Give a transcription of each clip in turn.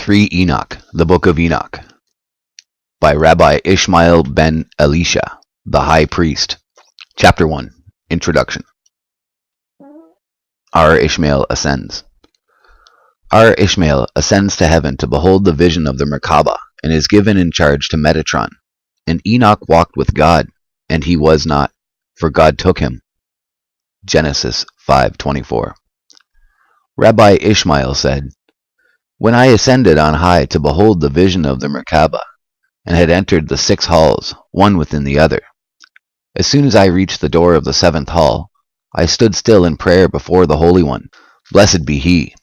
3 Enoch, the Book of Enoch, by Rabbi Ishmael ben Elisha, the High Priest. Chapter 1, Introduction. Our Ishmael ascends. Our Ishmael ascends to heaven to behold the vision of the Merkabah, and is given in charge to Metatron. And Enoch walked with God, and he was not, for God took him. Genesis 5:24. Rabbi Ishmael said, When I ascended on high to behold the vision of the Merkabah, and had entered the 6 halls, one within the other, as soon as I reached the door of the 7th hall, I stood still in prayer before the Holy One, blessed be He,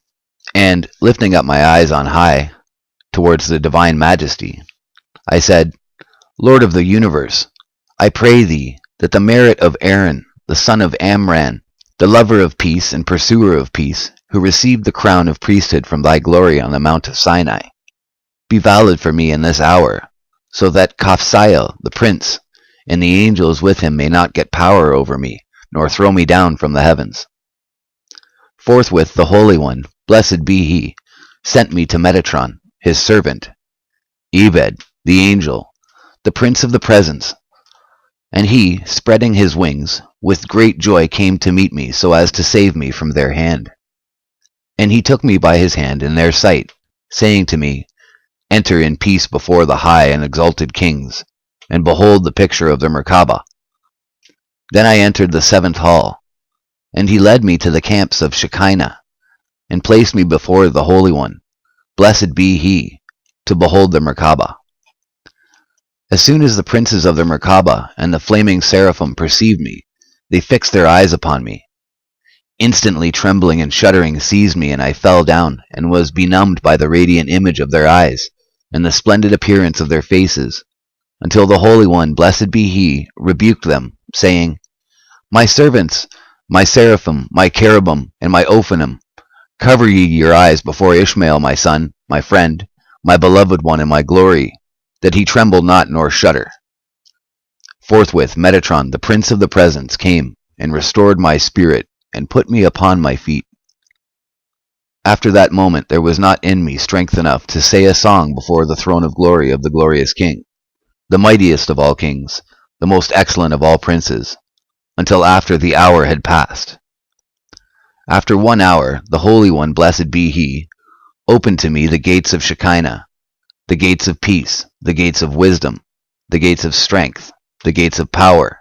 and, lifting up my eyes on high, towards the divine majesty, I said, Lord of the universe, I pray Thee that the merit of Aaron, the son of Amram, the lover of peace and pursuer of peace, who received the crown of priesthood from Thy glory on the Mount of Sinai, be valid for me in this hour, so that Kaphsiel, the prince, and the angels with him may not get power over me, nor throw me down from the heavens. Forthwith the Holy One, blessed be He, sent me to Metatron, his servant, Ebed, the angel, the prince of the presence. And he, spreading his wings, with great joy came to meet me, so as to save me from their hand. And he took me by his hand in their sight, saying to me, Enter in peace before the high and exalted kings, and behold the picture of the Merkabah. Then I entered the 7th hall, and he led me to the camps of Shekinah, and placed me before the Holy One, blessed be He, to behold the Merkabah. As soon as the princes of the Merkabah and the flaming seraphim perceived me, they fixed their eyes upon me. Instantly trembling and shuddering seized me, and I fell down, and was benumbed by the radiant image of their eyes, and the splendid appearance of their faces, until the Holy One, blessed be He, rebuked them, saying, My servants, my seraphim, my cherubim, and my Ophanim, cover ye your eyes before Ishmael my son, my friend, my beloved one, and my glory, that he tremble not nor shudder. Forthwith Metatron, the prince of the presence, came, and restored my spirit, and put me upon my feet. After that moment there was not in me strength enough to say a song before the throne of glory of the glorious King, the mightiest of all kings, the most excellent of all princes, until after the hour had passed. After 1 hour, the Holy One, blessed be He, opened to me the gates of Shekinah, the gates of peace, the gates of wisdom, the gates of strength, the gates of power,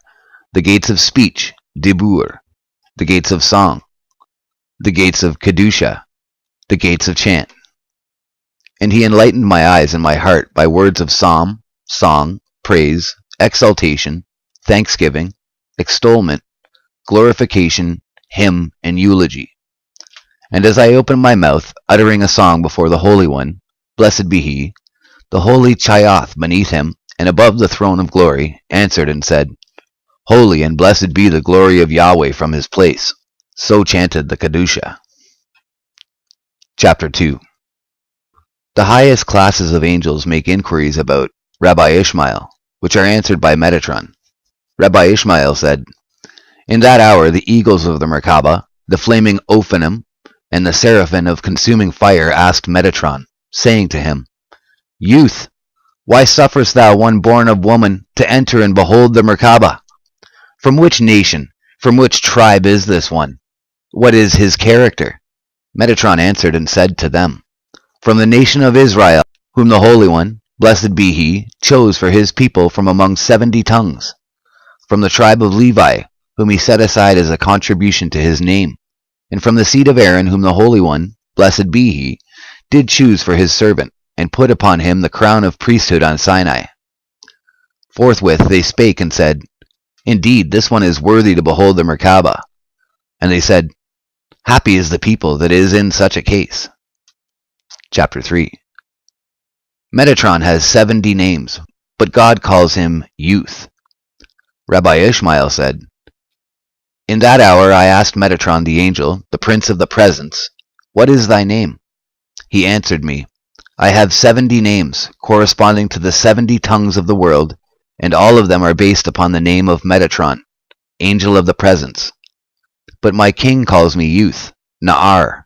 the gates of speech, dibur, the gates of song, the gates of kedusha, the gates of chant. And He enlightened my eyes and my heart by words of psalm, song, praise, exaltation, thanksgiving, extolment, glorification, hymn, and eulogy. And as I opened my mouth, uttering a song before the Holy One, blessed be He, the holy Chayoth beneath Him, and above the throne of glory, answered and said, Holy and blessed be the glory of Yahweh from His place. So chanted the Kedusha. Chapter 2. The highest classes of angels make inquiries about Rabbi Ishmael, which are answered by Metatron. Rabbi Ishmael said, In that hour the eagles of the Merkabah, the flaming Ophanim, and the seraphim of consuming fire asked Metatron, saying to him, Youth, why sufferest thou one born of woman to enter and behold the Merkabah? From which nation, from which tribe is this one? What is his character? Metatron answered and said to them, From the nation of Israel, whom the Holy One, blessed be He, chose for His people from among 70 tongues. From the tribe of Levi, whom He set aside as a contribution to His name, and from the seed of Aaron, whom the Holy One, blessed be He, did choose for His servant, and put upon him the crown of priesthood on Sinai. Forthwith they spake and said, Indeed, this one is worthy to behold the Merkabah. And they said, Happy is the people that is in such a case. Chapter 3. Metatron has 70 names, but God calls him Youth. Rabbi Ishmael said, In that hour I asked Metatron the angel, the prince of the presence, What is thy name? He answered me, I have 70 names, corresponding to the 70 tongues of the world, and all of them are based upon the name of Metatron, angel of the presence. But my king calls me Youth, Na'ar.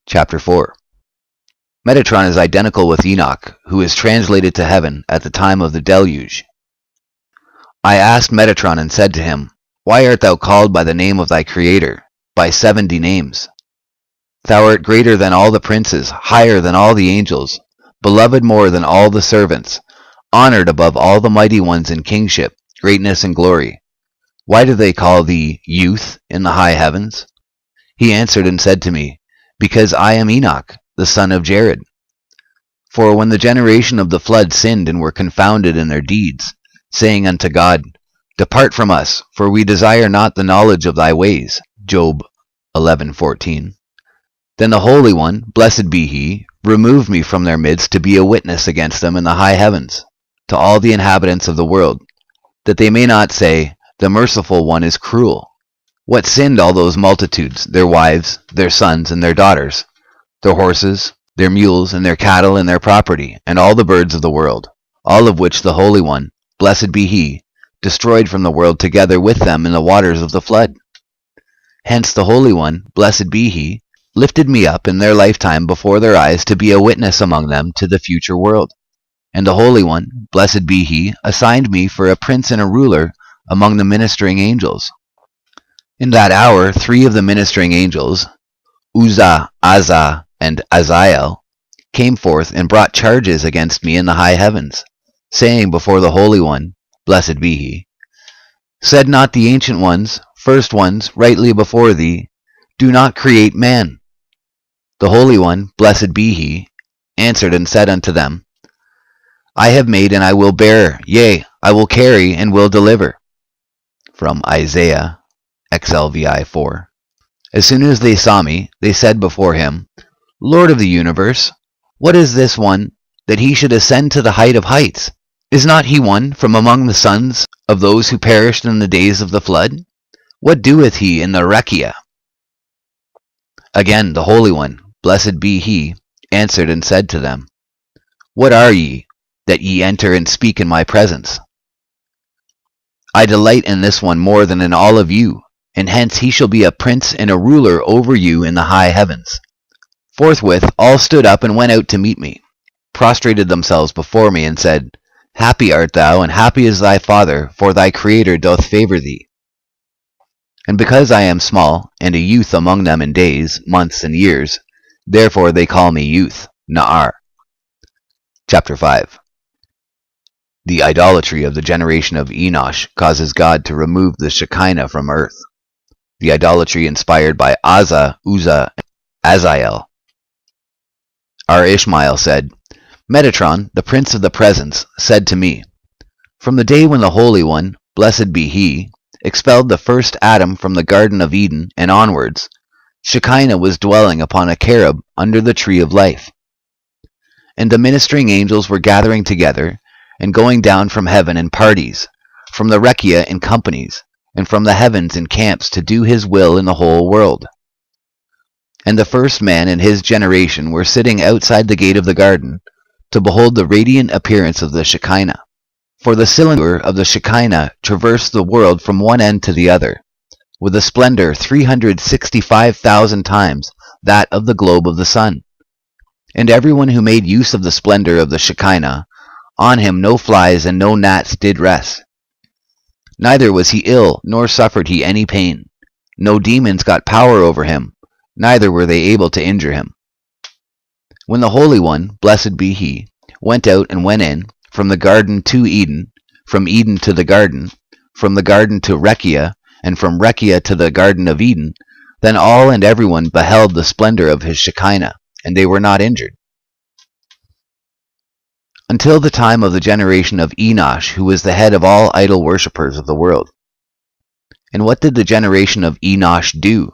Chapter 4. Metatron is identical with Enoch, who is translated to heaven at the time of the deluge. I asked Metatron and said to him, Why art thou called by the name of thy Creator, by 70 names? Thou art greater than all the princes, higher than all the angels, beloved more than all the servants, honored above all the mighty ones in kingship, greatness, and glory. Why do they call thee youth in the high heavens? He answered and said to me, Because I am Enoch, the son of Jared. For when the generation of the flood sinned and were confounded in their deeds, saying unto God, Depart from us, for we desire not the knowledge of thy ways. Job 11:14. Then the Holy One, blessed be he, removed me from their midst to be a witness against them in the high heavens, to all the inhabitants of the world, that they may not say, The merciful one is cruel. What sinned all those multitudes, their wives, their sons, and their daughters, their horses, their mules, and their cattle, and their property, and all the birds of the world, all of which the Holy One, blessed be he, destroyed from the world together with them in the waters of the flood. Hence the Holy One, blessed be he, lifted me up in their lifetime before their eyes to be a witness among them to the future world. And the Holy One, blessed be he, assigned me for a prince and a ruler among the ministering angels. In that hour 3 of the ministering angels, Uzzah, Azza, and Azael, came forth and brought charges against me in the high heavens, saying before the Holy One, blessed be he, Said not the ancient ones, first ones, rightly before thee, Do not create man. The Holy One, blessed be he, answered and said unto them, I have made and I will bear, yea, I will carry and will deliver. From Isaiah, XLVI 4. As soon as they saw me, they said before him, Lord of the universe, what is this one, that he should ascend to the height of heights? Is not he one from among the sons of those who perished in the days of the flood? What doeth he in the Rekia? Again the Holy One, blessed be he, answered and said to them, What are ye, that ye enter and speak in my presence? I delight in this one more than in all of you, and hence he shall be a prince and a ruler over you in the high heavens. Forthwith all stood up and went out to meet me, prostrated themselves before me, and said, Happy art thou, and happy is thy Father, for thy Creator doth favor thee. And because I am small, and a youth among them in days, months, and years, therefore they call me youth, Na'ar. Chapter 5. The idolatry of the generation of Enoch causes God to remove the Shekinah from earth. The idolatry inspired by Azza, Uzzah, and Azael. Our Ishmael said, Metatron, the prince of the presence, said to me, From the day when the Holy One, blessed be he, expelled the first Adam from the Garden of Eden and onwards, Shekinah was dwelling upon a cherub under the tree of life. And the ministering angels were gathering together, and going down from heaven in parties, from the Rekia in companies, and from the heavens in camps to do his will in the whole world. And the first man and his generation were sitting outside the gate of the garden, to behold the radiant appearance of the Shekinah. For the cylinder of the Shekinah traversed the world from one end to the other, with a splendor 365,000 times that of the globe of the sun. And everyone who made use of the splendor of the Shekinah, on him no flies and no gnats did rest. Neither was he ill, nor suffered he any pain. No demons got power over him, neither were they able to injure him. When the Holy One, blessed be he, went out and went in, from the garden to Eden, from Eden to the garden to Rekia, and from Rekia to the Garden of Eden, then all and everyone beheld the splendor of his Shekinah, and they were not injured. Until the time of the generation of Enoch, who was the head of all idol worshippers of the world. And what did the generation of Enoch do?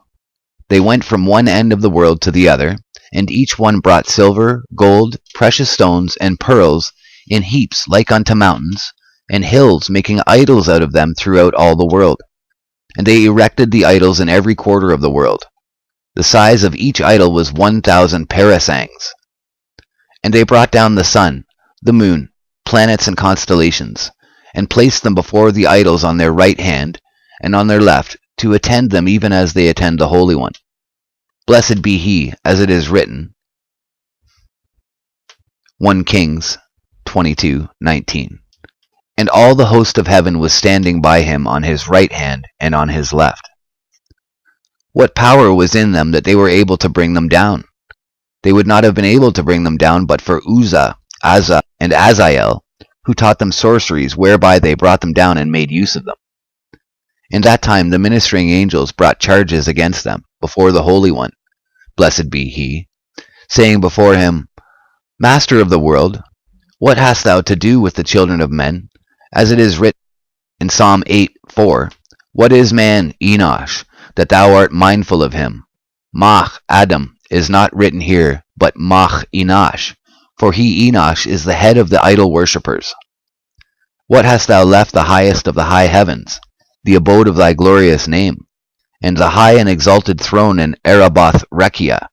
They went from one end of the world to the other, and each one brought silver, gold, precious stones, and pearls in heaps like unto mountains, and hills, making idols out of them throughout all the world. And they erected the idols in every quarter of the world. The size of each idol was 1,000 parasangs. And they brought down the sun, the moon, planets, and constellations, and placed them before the idols on their right hand and on their left, to attend them even as they attend the Holy One. Blessed be he, as it is written, 1 Kings 22:19. And all the host of heaven was standing by him on his right hand and on his left. What power was in them that they were able to bring them down? They would not have been able to bring them down but for Uzzah, Asa, and Azael, who taught them sorceries whereby they brought them down and made use of them. In that time the ministering angels brought charges against them before the Holy One, blessed be he, saying before him, Master of the world, what hast thou to do with the children of men? As it is written in Psalm 8:4, What is man, Enoch, that thou art mindful of him? Mach Adam is not written here, but Mach Enoch, for he Enoch is the head of the idol worshippers. What hast thou left the highest of the high heavens, the abode of thy glorious name, and the high and exalted throne in Araboth Rechia,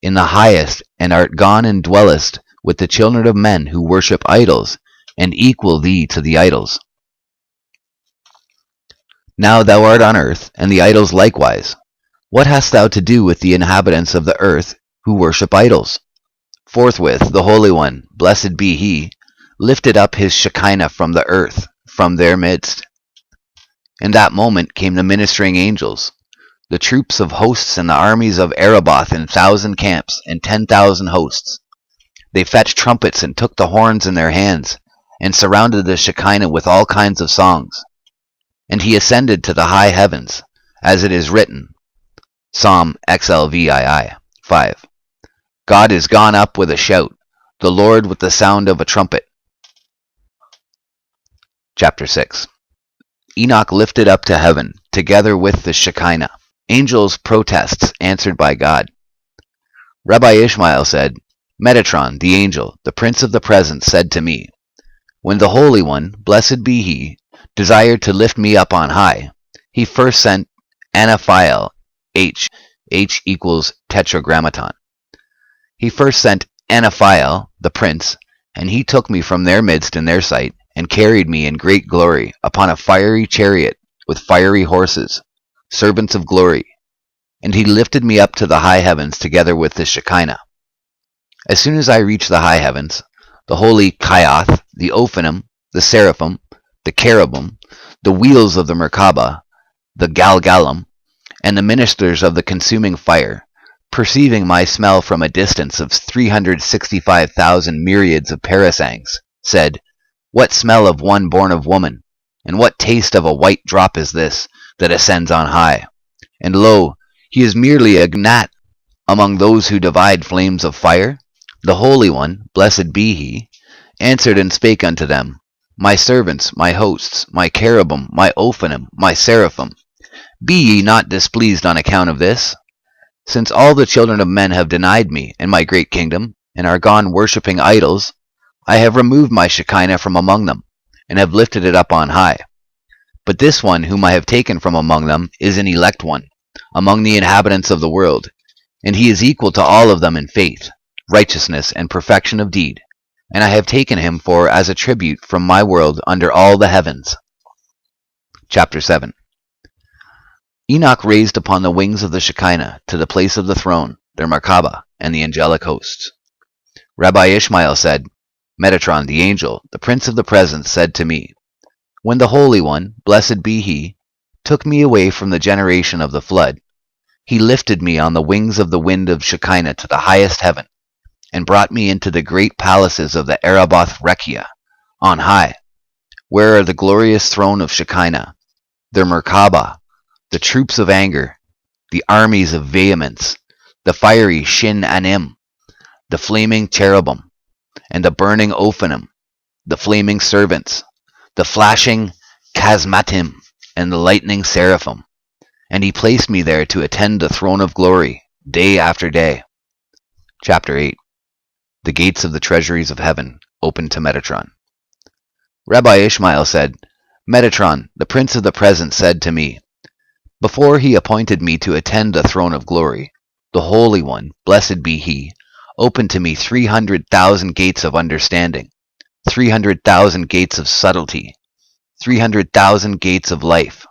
in the highest, and art gone and dwellest with the children of men who worship idols, and equal thee to the idols. Now thou art on earth, and the idols likewise. What hast thou to do with the inhabitants of the earth who worship idols? Forthwith the Holy One, blessed be he, lifted up his Shekinah from the earth, from their midst. In that moment came the ministering angels, the troops of hosts and the armies of Araboth in 1,000 camps and 10,000 hosts. They fetched trumpets and took the horns in their hands, and surrounded the Shekinah with all kinds of songs. And he ascended to the high heavens, as it is written, Psalm XLVII 5. God is gone up with a shout, the Lord with the sound of a trumpet. Chapter 6. Enoch lifted up to heaven, together with the Shekinah. Angels' protests answered by God. Rabbi Ishmael said, Metatron, the angel, the prince of the presence, said to me, When the Holy One, blessed be he, desired to lift me up on high, he first sent Anaphiel, H equals tetragrammaton. He first sent Anaphiel, the prince, and he took me from their midst in their sight, and carried me in great glory upon a fiery chariot with fiery horses, servants of glory, and he lifted me up to the high heavens together with the Shekinah. As soon as I reached the high heavens, the holy Kioth, the Ophanim, the Seraphim, the Cherubim, the wheels of the Merkabah, the Galgalim, and the ministers of the consuming fire, perceiving my smell from a distance of 365,000 myriads of parasangs, said, What smell of one born of woman, and what taste of a white drop is this that ascends on high? And lo, he is merely a gnat among those who divide flames of fire. The Holy One, blessed be he, answered and spake unto them, My servants, my hosts, my cherubim, my Ophanim, my seraphim, be ye not displeased on account of this? Since all the children of men have denied me and my great kingdom, and are gone worshipping idols, I have removed my Shekinah from among them, and have lifted it up on high. But this one whom I have taken from among them is an elect one, among the inhabitants of the world, and he is equal to all of them in faith, righteousness, and perfection of deed, and I have taken him for as a tribute from my world under all the heavens. Chapter 7. Enoch raised upon the wings of the Shekinah to the place of the throne, their Merkabah, and the angelic hosts. Rabbi Ishmael said, Metatron, the angel, the prince of the presence, said to me, When the Holy One, blessed be he, took me away from the generation of the flood, he lifted me on the wings of the wind of Shekinah to the highest heaven, and brought me into the great palaces of the Araboth Rechia, on high, where are the glorious throne of Shekinah, their Merkabah, the troops of anger, the armies of vehemence, the fiery Shin Anim, the flaming cherubim, and the burning Ophanim, the flaming servants, the flashing Chasmatim, and the lightning seraphim. And he placed me there to attend the throne of glory, day after day. Chapter 8. The gates of the treasuries of heaven opened to Metatron. Rabbi Ishmael said, Metatron, the prince of the presence, said to me, Before he appointed me to attend the throne of glory, the Holy One, blessed be he, opened to me 300,000 gates of understanding, 300,000 gates of subtlety, 300,000 gates of life,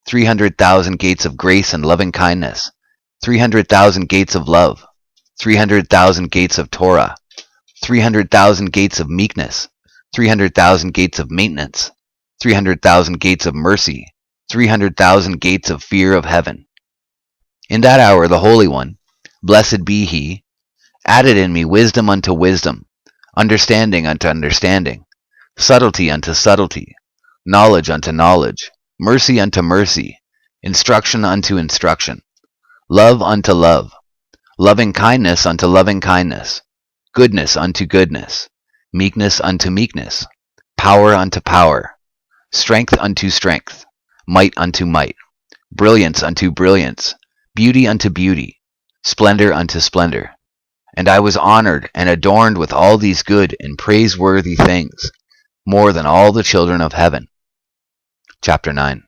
300,000 gates of grace and loving kindness, 300,000 gates of love, 300,000 gates of Torah, 300,000 gates of meekness, 300,000 gates of maintenance, 300,000 gates of mercy, 300,000 gates of fear of heaven. In that hour the Holy One, blessed be He, added in me wisdom unto wisdom, understanding unto understanding, subtlety unto subtlety, knowledge unto knowledge, mercy unto mercy, instruction unto instruction, love unto love, loving kindness unto loving kindness, goodness unto goodness, meekness unto meekness, power unto power, strength unto strength, might unto might, brilliance unto brilliance, beauty unto beauty, splendor unto splendor. And I was honored and adorned with all these good and praiseworthy things, more than all the children of heaven. Chapter 9.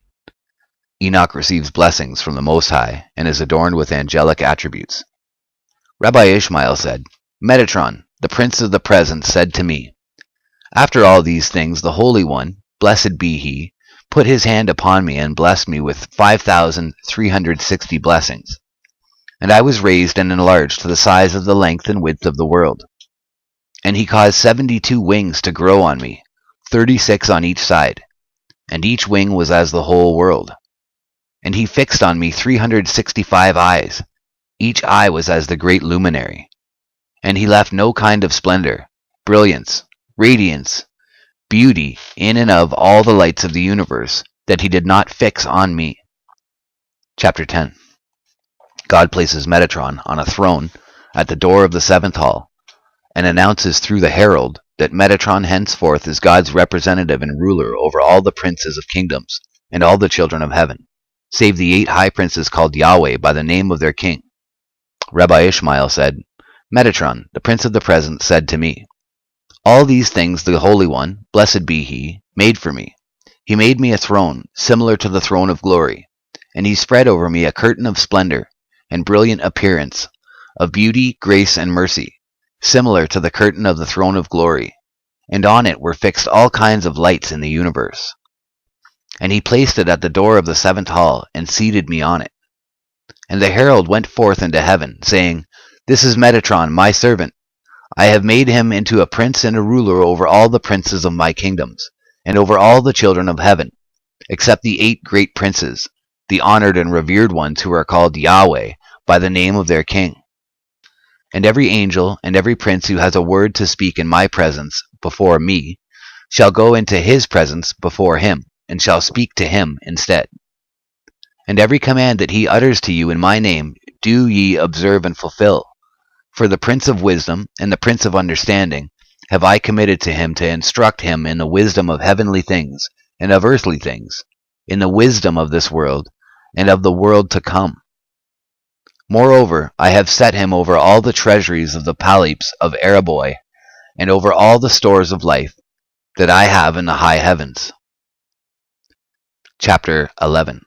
Enoch receives blessings from the Most High and is adorned with angelic attributes. Rabbi Ishmael said, Metatron, the prince of the present, said to me, after all these things the Holy One, blessed be He, put His hand upon me and blessed me with 5,360 blessings. And I was raised and enlarged to the size of the length and width of the world. And He caused 72 wings to grow on me, 36 on each side, and each wing was as the whole world. And He fixed on me 365 eyes, each eye was as the great luminary. And He left no kind of splendor, brilliance, radiance, beauty in and of all the lights of the universe that He did not fix on me. Chapter 10. God places Metatron on a throne at the door of the seventh hall, and announces through the herald that Metatron henceforth is God's representative and ruler over all the princes of kingdoms and all the children of heaven, save the 8 high princes called Yahweh by the name of their king. Rabbi Ishmael said, Metatron, the prince of the present, said to me, all these things the Holy One, blessed be He, made for me. He made me a throne, similar to the throne of glory, and He spread over me a curtain of splendor and brilliant appearance, of beauty, grace, and mercy, similar to the curtain of the throne of glory, and on it were fixed all kinds of lights in the universe. And He placed it at the door of the seventh hall, and seated me on it. And the herald went forth into heaven, saying, This is Metatron, my servant. I have made him into a prince and a ruler over all the princes of my kingdoms, and over all the children of heaven, except the 8 great princes, the honored and revered ones who are called Yahweh by the name of their king. And every angel and every prince who has a word to speak in my presence before me shall go into his presence before him, and shall speak to him instead. And every command that he utters to you in my name do ye observe and fulfill. For the Prince of Wisdom and the Prince of Understanding have I committed to him to instruct him in the wisdom of heavenly things and of earthly things, in the wisdom of this world and of the world to come. Moreover, I have set him over all the treasuries of the palace of Araboi, and over all the stores of life that I have in the high heavens. Chapter 11.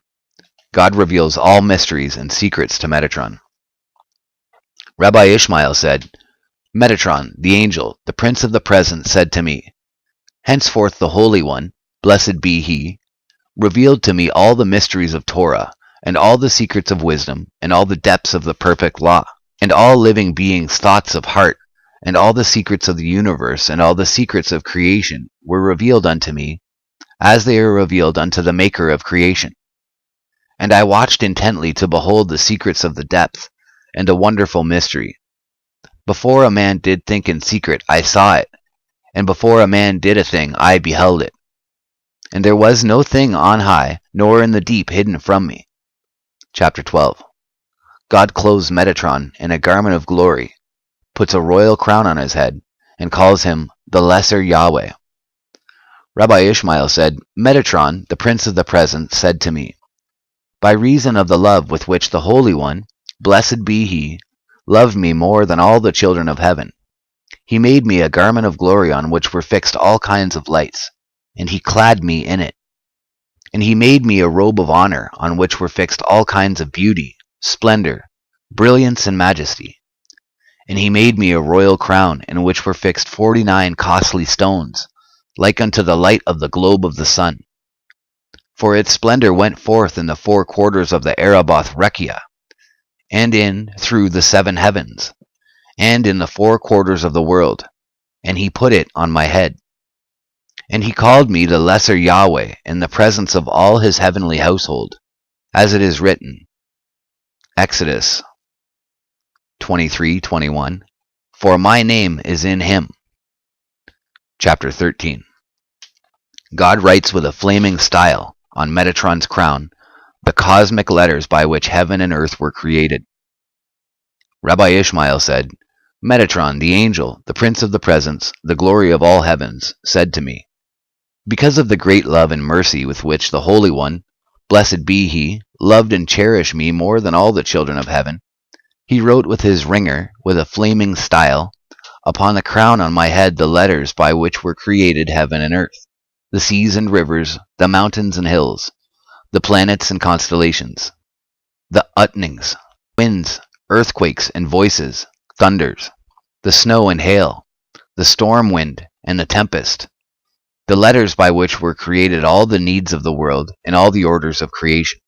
God reveals all mysteries and secrets to Metatron. Rabbi Ishmael said, Metatron, the angel, the prince of the present, said to me, Henceforth the Holy One, blessed be He, revealed to me all the mysteries of Torah, and all the secrets of wisdom, and all the depths of the perfect law, and all living beings' thoughts of heart, and all the secrets of the universe, and all the secrets of creation were revealed unto me, as they are revealed unto the Maker of creation. And I watched intently to behold the secrets of the depth, and a wonderful mystery. Before a man did think in secret, I saw it, and before a man did a thing, I beheld it. And there was no thing on high, nor in the deep hidden from me. Chapter 12. God clothes Metatron in a garment of glory, puts a royal crown on his head, and calls him the Lesser Yahweh. Rabbi Ishmael said, Metatron, the prince of the present, said to me, By reason of the love with which the Holy One, blessed be He, loved me more than all the children of heaven, He made me a garment of glory on which were fixed all kinds of lights, and He clad me in it. And He made me a robe of honor on which were fixed all kinds of beauty, splendor, brilliance, and majesty. And He made me a royal crown in which were fixed 49 costly stones, like unto the light of the globe of the sun. For its splendor went forth in the 4 quarters of the Araboth Rekia, and in through the 7 heavens, and in the 4 quarters of the world, and he put it on my head. And he called me the lesser Yahweh in the presence of all his heavenly household, as it is written, Exodus 23:21, for my name is in him. Chapter 13. God writes with a flaming style on Metatron's crown the cosmic letters by which heaven and earth were created. Rabbi Ishmael said, Metatron, the angel, the prince of the presence, the glory of all heavens, said to me, because of the great love and mercy with which the Holy One, blessed be he, loved and cherished me more than all the children of heaven, he wrote with his ringer, with a flaming style, upon the crown on my head the letters by which were created heaven and earth, the seas and rivers, the mountains and hills, the planets and constellations, the utnings, winds, earthquakes and voices, thunders, the snow and hail, the storm wind and the tempest, the letters by which were created all the needs of the world and all the orders of creation.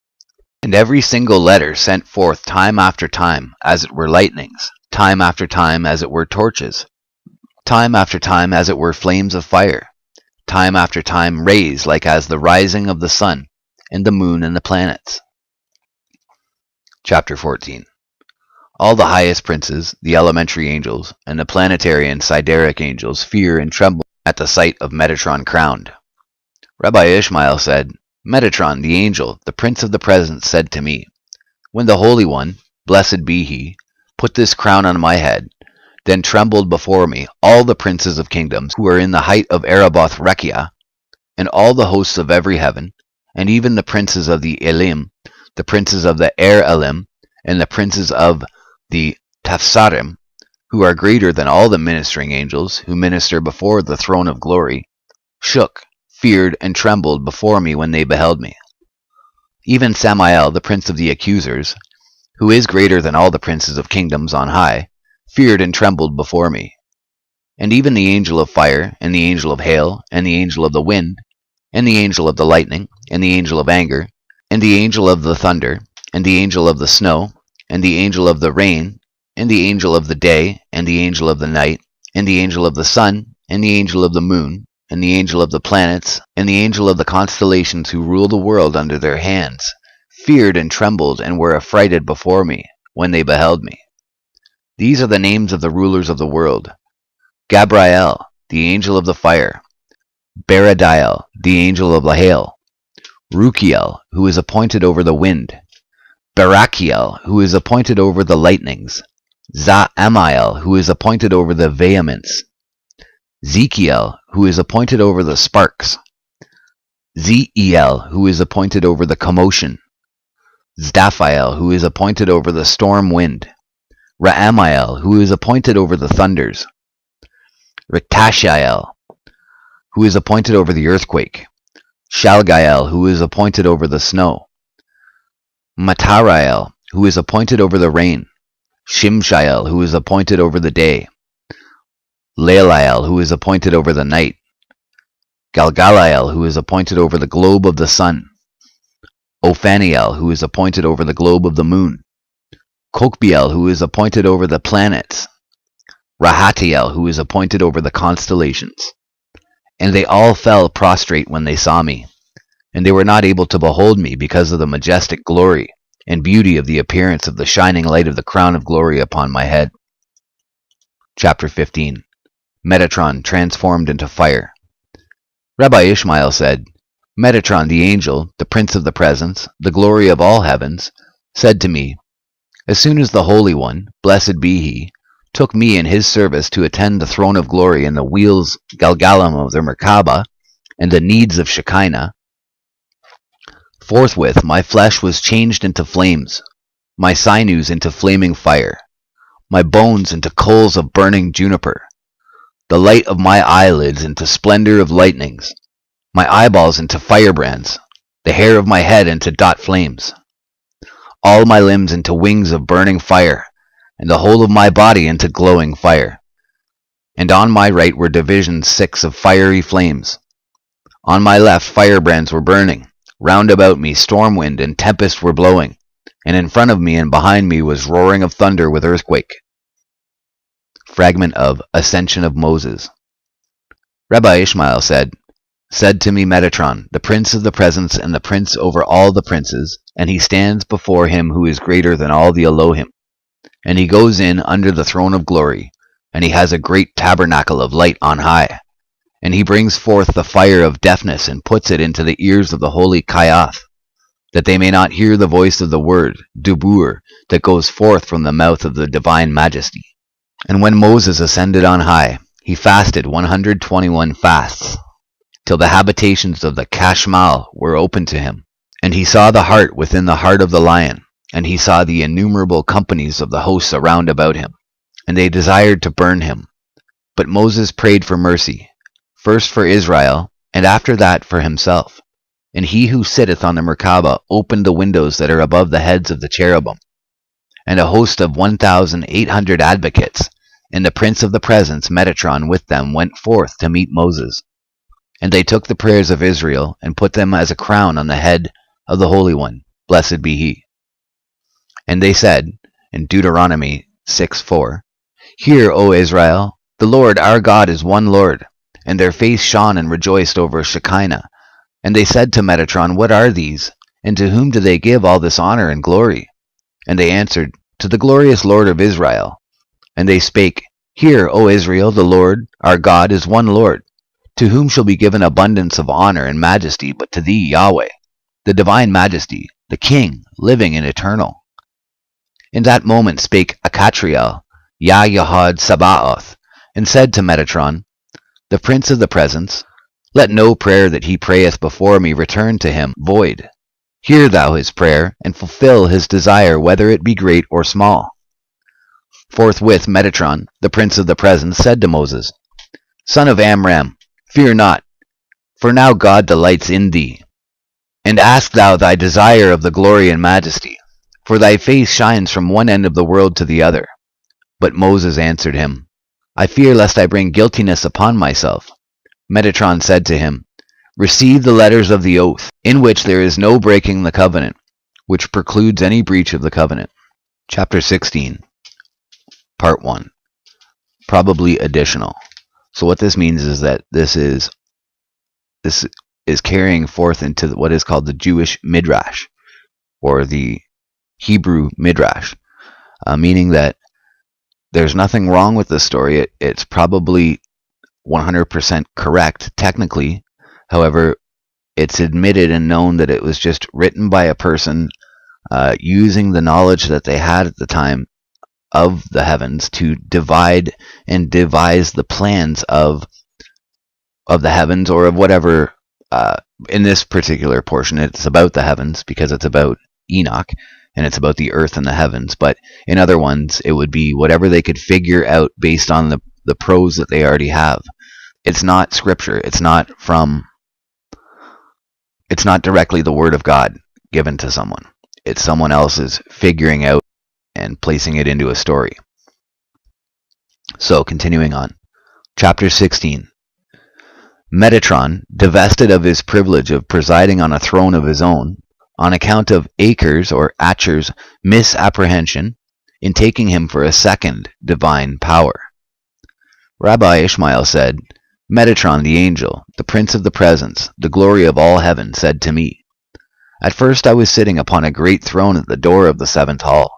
And every single letter sent forth time after time, as it were lightnings, time after time as it were torches, time after time as it were flames of fire, time after time rays like as the rising of the sun, and the moon and the planets. Chapter 14. All the highest princes, the elementary angels, and the planetary and sideric angels fear and tremble at the sight of Metatron crowned. Rabbi Ishmael said, Metatron, the angel, the prince of the presence, said to me, when the Holy One, blessed be he, put this crown on my head, then trembled before me all the princes of kingdoms who are in the height of Araboth Rekia, and all the hosts of every heaven, and even the princes of the Elim, the princes of the Elim, and the princes of the Tafsarim, who are greater than all the ministering angels who minister before the throne of glory, shook, feared, and trembled before me when they beheld me. Even Samael, the prince of the accusers, who is greater than all the princes of kingdoms on high, feared and trembled before me. And even the angel of fire, and the angel of hail, and the angel of the wind, and the angel of the lightning, and the angel of anger, and the angel of the thunder, and the angel of the snow, and the angel of the rain, and the angel of the day, and the angel of the night, and the angel of the sun, and the angel of the moon, and the angel of the planets, and the angel of the constellations who rule the world under their hands, feared and trembled and were affrighted before me when they beheld me. These are the names of the rulers of the world: Gabriel, the angel of the fire; Baradiel, the angel of the hail; Rukiel, who is appointed over the wind; Barakiel, who is appointed over the lightnings; Zaamiel, who is appointed over the vehemence; Zekiel, who is appointed over the sparks; Zeel, who is appointed over the commotion; Zdaphiel, who is appointed over the storm wind; Raamiel, who is appointed over the thunders; Rektashiel, who is appointed over the earthquake; Shalgael, who is appointed over the snow; Matariel, who is appointed over the rain; Shimshael, who is appointed over the day; Laeliel, who is appointed over the night; Galgaliel, who is appointed over the globe of the sun; Ophaniel, who is appointed over the globe of the moon; Kokbiel, who is appointed over the planets; Rahatiel, who is appointed over the constellations. And they all fell prostrate when they saw me, and they were not able to behold me because of the majestic glory and beauty of the appearance of the shining light of the crown of glory upon my head. Chapter 15. Metatron transformed into fire. Rabbi Ishmael said, Metatron the angel, the prince of the presence, the glory of all heavens, said to me, as soon as the Holy One, blessed be he, took me in his service to attend the throne of glory and the wheels Galgalim of the Merkabah and the needs of Shekinah, forthwith my flesh was changed into flames, my sinews into flaming fire, my bones into coals of burning juniper, the light of my eyelids into splendor of lightnings, my eyeballs into firebrands, the hair of my head into dot flames, all my limbs into wings of burning fire, and the whole of my body into glowing fire. And on my right were divisions 6 of fiery flames. On my left firebrands were burning, round about me storm wind and tempest were blowing, and in front of me and behind me was roaring of thunder with earthquake. Fragment of Ascension of Moses, Rabbi Ishmael said to me Metatron, the prince of the presence and the prince over all the princes, and he stands before him who is greater than all the Elohim. And he goes in under the throne of glory, and he has a great tabernacle of light on high. And he brings forth the fire of deafness and puts it into the ears of the holy Kayath, that they may not hear the voice of the word, Dubur, that goes forth from the mouth of the divine majesty. And when Moses ascended on high, he fasted 121 fasts, till the habitations of the Kashmal were opened to him. And he saw the heart within the heart of the lion, and he saw the innumerable companies of the hosts around about him, and they desired to burn him. But Moses prayed for mercy, first for Israel, and after that for himself. And he who sitteth on the Merkabah opened the windows that are above the heads of the cherubim. And a host of 1,800 advocates, and the prince of the presence, Metatron, with them went forth to meet Moses. And they took the prayers of Israel, and put them as a crown on the head of the Holy One, blessed be he. And they said, in Deuteronomy 6:4, Hear, O Israel, the Lord our God is one Lord. And their face shone and rejoiced over Shekinah. And they said to Metatron, What are these? And to whom do they give all this honor and glory? And they answered, To the glorious Lord of Israel. And they spake, Hear, O Israel, the Lord our God is one Lord. To whom shall be given abundance of honor and majesty but to thee, Yahweh, the divine majesty, the King, living and eternal? In that moment spake Achatriel, Yahod Sabaoth, and said to Metatron, the prince of the presence, Let no prayer that he prayeth before me return to him void. Hear thou his prayer, and fulfill his desire, whether it be great or small. Forthwith Metatron, the prince of the presence, said to Moses, Son of Amram, fear not, for now God delights in thee. And ask thou thy desire of the glory and majesty, for thy face shines from one end of the world to the other. But Moses answered him, I fear lest I bring guiltiness upon myself. Metatron said to him, Receive the letters of the oath, in which there is no breaking the covenant, which precludes any breach of the covenant. Chapter 16, Part 1. Probably additional. So what this means is that this is carrying forth into what is called the Jewish Midrash, or the Hebrew Midrash, meaning that there's nothing wrong with this story. It's probably 100% correct, technically. However, it's admitted and known that it was just written by a person using the knowledge that they had at the time of the heavens to divide and devise the plans of the heavens, or of whatever. In this particular portion, it's about the heavens because it's about Enoch, and it's about the earth and the heavens. But in other ones, it would be whatever they could figure out based on the prose that they already have. It's not scripture. It's not directly the word of God given to someone. It's someone else's figuring out and placing it into a story. So, continuing on. Chapter 16. Metatron, divested of his privilege of presiding on a throne of his own, on account of Achar's or Acher's misapprehension in taking him for a second divine power. Rabbi Ishmael said, Metatron the angel, the prince of the presence, the glory of all heaven, said to me, At first I was sitting upon a great throne at the door of the seventh hall,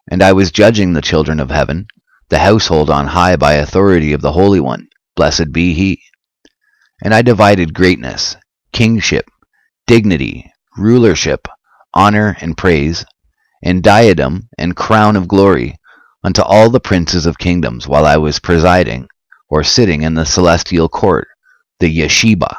and I was judging the children of heaven, the household on high by authority of the Holy One, blessed be he. And I divided greatness, kingship, dignity, rulership, honor and praise, and diadem and crown of glory unto all the princes of kingdoms, while I was presiding, or sitting in the celestial court, the yeshiva.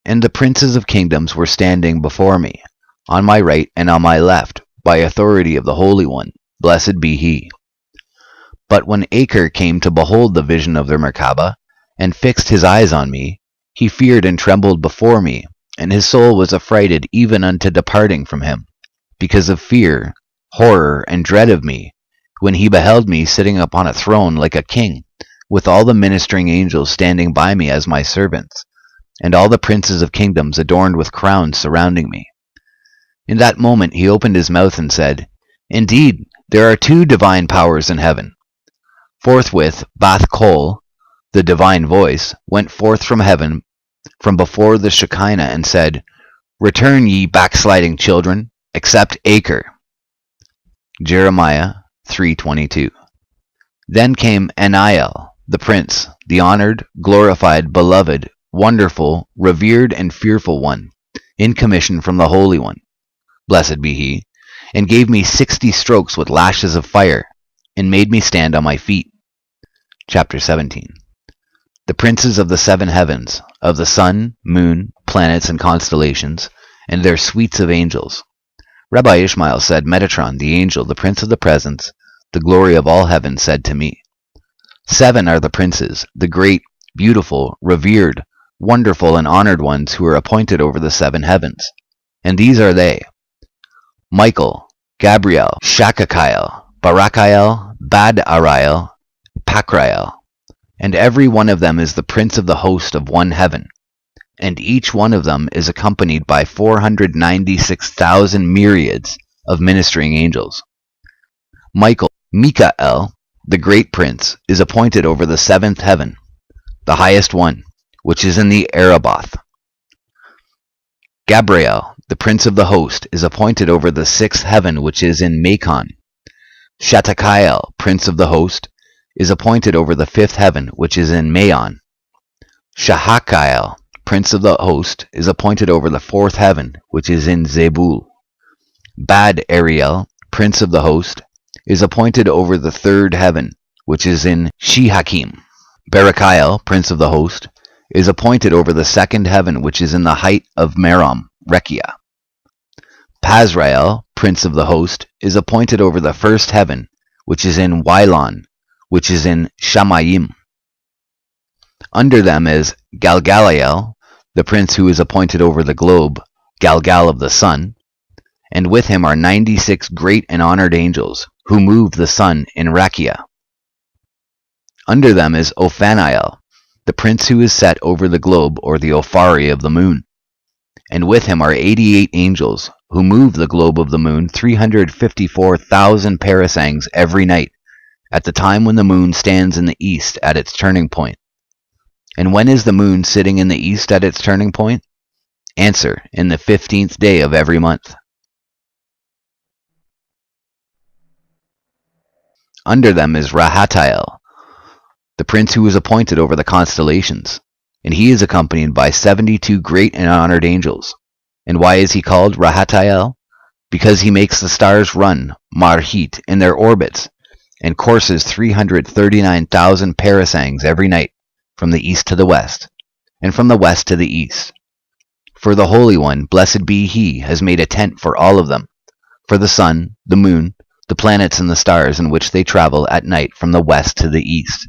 And the princes of kingdoms were standing before me, on my right and on my left, by authority of the Holy One, blessed be he. But when Achar came to behold the vision of the Merkabah, and fixed his eyes on me, he feared and trembled before me, and his soul was affrighted even unto departing from him, because of fear, horror, and dread of me, when he beheld me sitting upon a throne like a king, with all the ministering angels standing by me as my servants, and all the princes of kingdoms adorned with crowns surrounding me. In that moment he opened his mouth and said, Indeed, there are two divine powers in heaven. Forthwith Bath Kol, The divine voice went forth from heaven from before the Shekinah and said, Return, ye backsliding children, except Acre. Jeremiah 3:22. Then came Aniel, the prince, the honored, glorified, beloved, wonderful, revered, and fearful one, in commission from the Holy One, blessed be he, and gave me 60 strokes with lashes of fire, and made me stand on my feet. Chapter 17. The princes of the 7 heavens, of the sun, moon, planets, and constellations, and their suites of angels. Rabbi Ishmael said, Metatron, the angel, the prince of the presence, the glory of all heaven, said to me, 7 are the princes, the great, beautiful, revered, wonderful, and honored ones who are appointed over the 7 heavens. And these are they: Michael, Gabriel, Shakakiel, Barakiel, Bad-Ariel, Pakrael. And every one of them is the prince of the host of one heaven. And each one of them is accompanied by 496,000 myriads of ministering angels. Mikael, the great prince, is appointed over the 7th heaven, the highest one, which is in the Araboth. Gabriel, the prince of the host, is appointed over the 6th heaven, which is in Macon. Shatakiel, prince of the host, is appointed over the 5th heaven, which is in Maon. Shahakiel, prince of the host, is appointed over the 4th heaven, which is in Zebul. Bad-Ariel, prince of the host, is appointed over the 3rd heaven, which is in Shehakim. Barakiel, prince of the host, is appointed over the 2nd heaven, which is in the height of Merom, Rekia. Pazrael, prince of the host, is appointed over the 1st heaven, which is in Wylon, which is in Shamayim. Under them is Galgaliel, the prince who is appointed over the globe, Galgal of the sun, and with him are 96 great and honored angels, who move the sun in Rakia. Under them is Ophaniel, the prince who is set over the globe, or the Ophari of the moon, and with him are 88 angels, who move the globe of the moon 354,000 parasangs every night, at the time when the moon stands in the east at its turning point. And when is the moon sitting in the east at its turning point? Answer, in the 15th day of every month. Under them is Rahatiel, the prince who is appointed over the constellations, and he is accompanied by 72 great and honored angels. And why is he called Rahatiel? Because he makes the stars run, Marhit, in their orbits, and courses 339,000 parasangs every night, from the east to the west, and from the west to the east. For the Holy One, blessed be he, has made a tent for all of them, for the sun, the moon, the planets, and the stars, in which they travel at night from the west to the east.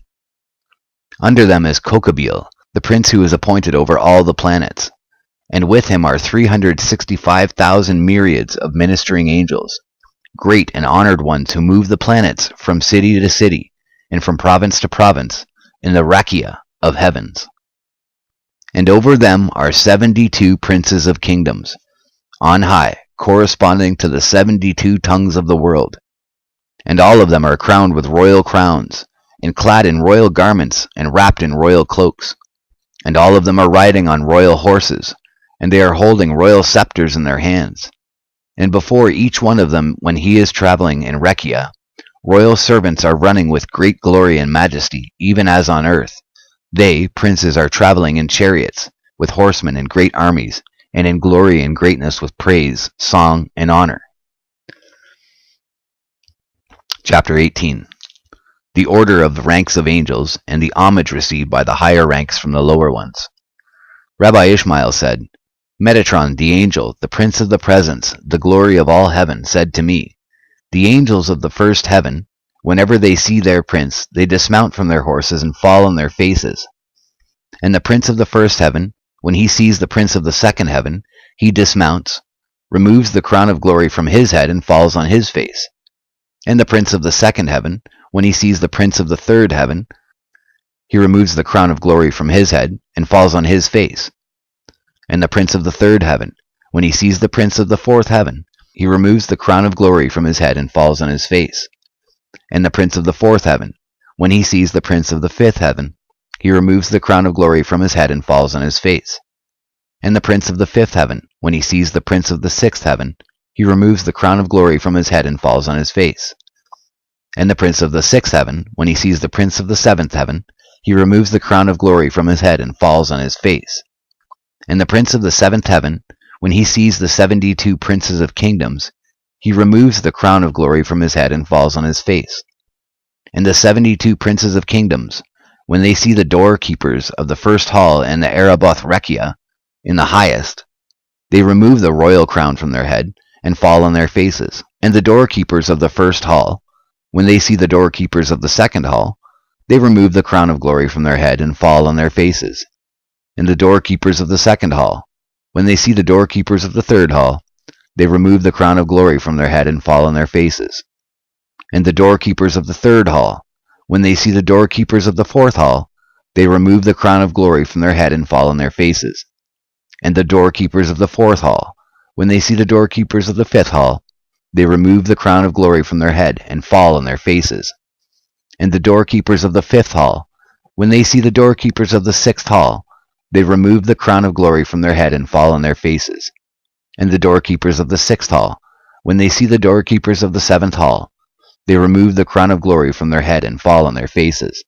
Under them is Kokabeel, the prince who is appointed over all the planets, and with him are 365,000 myriads of ministering angels, great and honored ones who move the planets from city to city, and from province to province, in the Rakia of heavens. And over them are 72 princes of kingdoms, on high, corresponding to the 72 tongues of the world. And all of them are crowned with royal crowns, and clad in royal garments, and wrapped in royal cloaks. And all of them are riding on royal horses, and they are holding royal scepters in their hands. And before each one of them, when he is traveling in Rekia, royal servants are running with great glory and majesty, even as on earth. They, princes, are traveling in chariots, with horsemen and great armies, and in glory and greatness with praise, song, and honor. Chapter 18. The order of the ranks of angels, and the homage received by the higher ranks from the lower ones. Rabbi Ishmael said, Metatron, the angel, the prince of the presence, the glory of all heaven, said to me, The angels of the 1st heaven, whenever they see their prince, they dismount from their horses and fall on their faces. And the prince of the 1st heaven, when he sees the prince of the 2nd heaven, he dismounts, removes the crown of glory from his head and falls on his face. And the prince of the 2nd heaven, when he sees the prince of the 3rd heaven, he removes the crown of glory from his head and falls on his face. And the prince of the 3rd heaven, when he sees the prince of the 4th heaven, he removes the crown of glory from his head and falls on his face. And the prince of the 4th heaven, when he sees the prince of the 5th heaven, he removes the crown of glory from his head and falls on his face. And the prince of the fifth heaven, when he sees the prince of the sixth heaven, he removes the crown of glory from his head and falls on his face. And the prince of the sixth heaven, when he sees the prince of the seventh heaven, he removes the crown of glory from his head and falls on his face. And the prince of the seventh heaven, when he sees the 72 princes of kingdoms, he removes the crown of glory from his head and falls on his face. And the 72 princes of kingdoms, when they see the doorkeepers of the first hall and the Araboth Rekia in the highest, they remove the royal crown from their head and fall on their faces. And the doorkeepers of the first hall, when they see the doorkeepers of the second hall, they remove the crown of glory from their head and fall on their faces. And the doorkeepers of the second hall, when they see the doorkeepers of the third hall, they remove the crown of glory from their head and fall on their faces. And the doorkeepers of the third hall, when they see the doorkeepers of the fourth hall, they remove the crown of glory from their head and fall on their faces. And the doorkeepers of the fourth hall, when they see the doorkeepers of the fifth hall, they remove the crown of glory from their head and fall on their faces. And the doorkeepers of the fifth hall, when they see the doorkeepers of the sixth hall, they remove the crown of glory from their head and fall on their faces. And the doorkeepers of the sixth hall, when they see the doorkeepers of the seventh hall, they remove the crown of glory from their head and fall on their faces.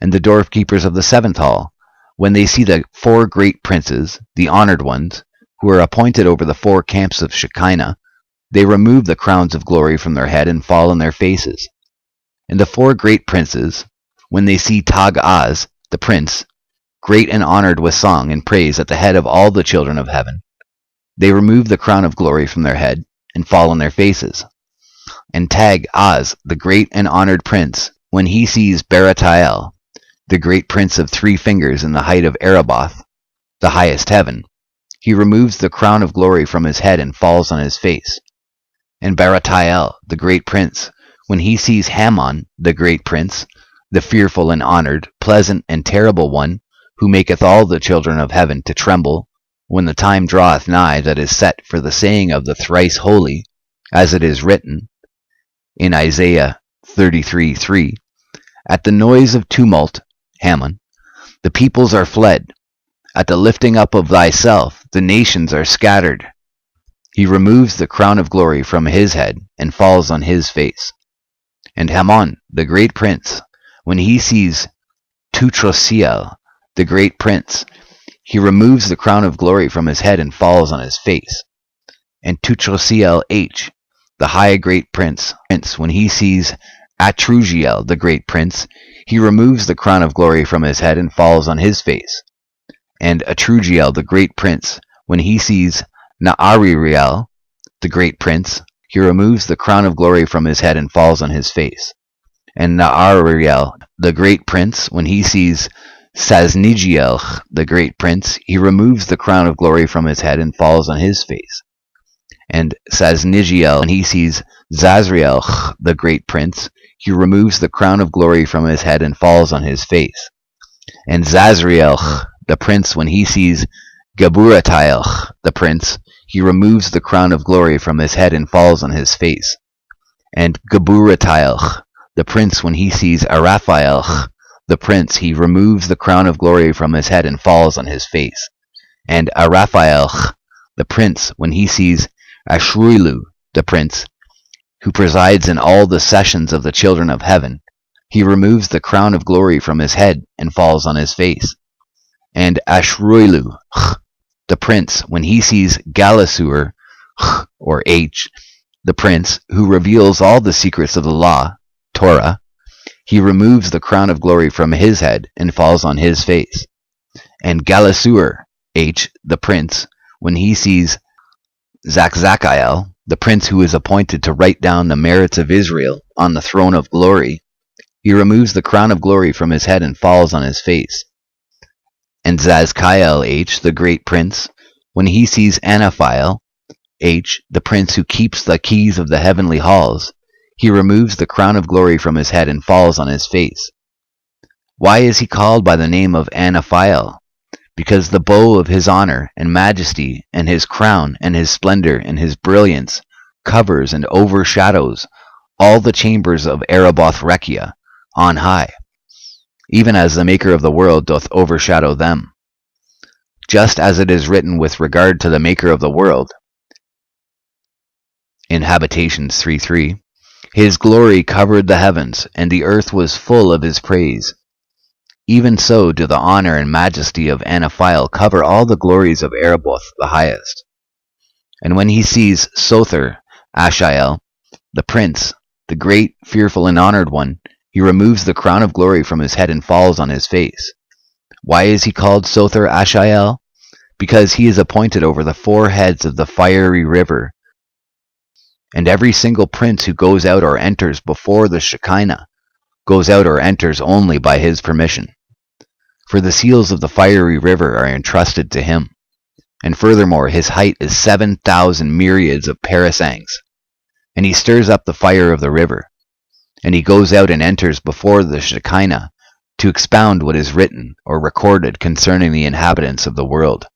And the doorkeepers of the seventh hall, when they see the 4 great princes, the honored ones, who are appointed over the 4 camps of Shekinah, they remove the crowns of glory from their head and fall on their faces. And the 4 great princes, when they see Tag-Az, the prince, great and honored with song and praise at the head of all the children of heaven, they remove the crown of glory from their head and fall on their faces. And Tag-Az, the great and honored prince, when he sees Baratael, the great prince of 3 fingers in the height of Araboth, the highest heaven, he removes the crown of glory from his head and falls on his face. And Baratael, the great prince, when he sees Hammon, the great prince, the fearful and honored, pleasant and terrible one, who maketh all the children of heaven to tremble, when the time draweth nigh that is set for the saying of the thrice holy, as it is written in Isaiah 33:3, at the noise of tumult, Hammon, the peoples are fled. At the lifting up of thyself, the nations are scattered. He removes the crown of glory from his head and falls on his face. And Hammon, the great prince, when he sees Tutrosiel, the great prince, he removes the crown of glory from his head and falls on his face. And Tutrosiel H, the high great prince, when he sees Atrugiel, the great prince, he removes the crown of glory from his head and falls on his face. And Atrugiel, the great prince, when he sees Naaririel, the great prince, he removes the crown of glory from his head and falls on his face. And Naaririel, the great prince, when he sees Saznigiel, the great prince, he removes the crown of glory from his head and falls on his face. And Saznigiel, when he sees Zazriel, the great prince, he removes the crown of glory from his head and falls on his face. And Zazriel, the prince, when he sees Gaburatael, the prince, he removes the crown of glory from his head and falls on his face. And Gaburatael, the prince, when he sees Araphael, the prince, he removes the crown of glory from his head and falls on his face. And Araphael, the prince, when he sees Ashruilu, the prince, who presides in all the sessions of the children of heaven, he removes the crown of glory from his head and falls on his face. And Ashruilu, the prince, when he sees Galasur, or H, the prince, who reveals all the secrets of the law, Torah, he removes the crown of glory from his head and falls on his face. And Galasur, H, the prince, when he sees Zakzakael, the prince who is appointed to write down the merits of Israel on the throne of glory, he removes the crown of glory from his head and falls on his face. And Zazkael H, the great prince, when he sees Anaphiel H, the prince who keeps the keys of the heavenly halls, he removes the crown of glory from his head and falls on his face. Why is he called by the name of Anaphiel? Because the bow of his honor and majesty and his crown and his splendor and his brilliance covers and overshadows all the chambers of Araboth Rekia on high. even as the Maker of the world doth overshadow them. Just as it is written with regard to the Maker of the world, in Habitations 3:3, His glory covered the heavens, and the earth was full of His praise. Even so do the honor and majesty of Anaphile cover all the glories of Erebuth the highest. And when he sees Sother Ashael, the prince, the great, fearful, and honored one, he removes the crown of glory from his head and falls on his face. Why is he called Sother Ashael? Because he is appointed over the 4 heads of the fiery river. And every single prince who goes out or enters before the Shekinah goes out or enters only by his permission. For the seals of the fiery river are entrusted to him. And furthermore, his height is 7,000 myriads of parasangs. And he stirs up the fire of the river. And he goes out and enters before the Shekinah to expound what is written or recorded concerning the inhabitants of the world,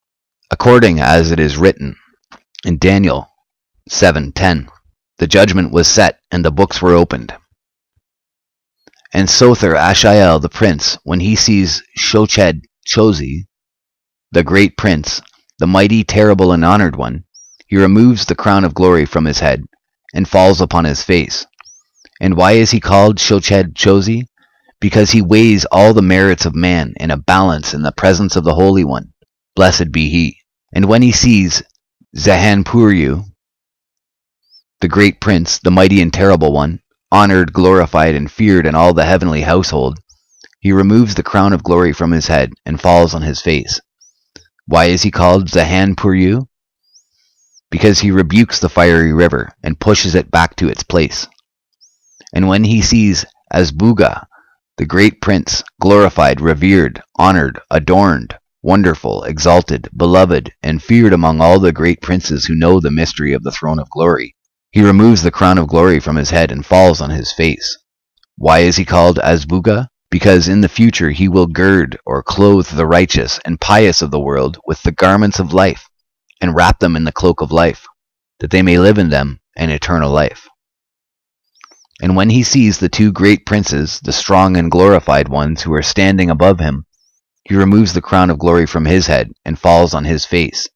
according as it is written in Daniel 7:10. The judgment was set, and the books were opened. And Sother Ashael the prince, when he sees Shoched Chozi, the great prince, the mighty, terrible, and honored one, he removes the crown of glory from his head, and falls upon his face. And why is he called Shoched Chozi? Because he weighs all the merits of man in a balance in the presence of the Holy One. Blessed be he. And when he sees Zahanpuryu, the great prince, the mighty and terrible one, honored, glorified, and feared in all the heavenly household, he removes the crown of glory from his head and falls on his face. Why is he called Zahanpuryu? Because he rebukes the fiery river and pushes it back to its place. And when he sees Azbuga, the great prince, glorified, revered, honored, adorned, wonderful, exalted, beloved, and feared among all the great princes who know the mystery of the throne of glory, he removes the crown of glory from his head and falls on his face. Why is he called Azbuga? Because in the future he will gird or clothe the righteous and pious of the world with the garments of life, and wrap them in the cloak of life, that they may live in them an eternal life. And when he sees the 2 great princes, the strong and glorified ones who are standing above him, he removes the crown of glory from his head and falls on his face.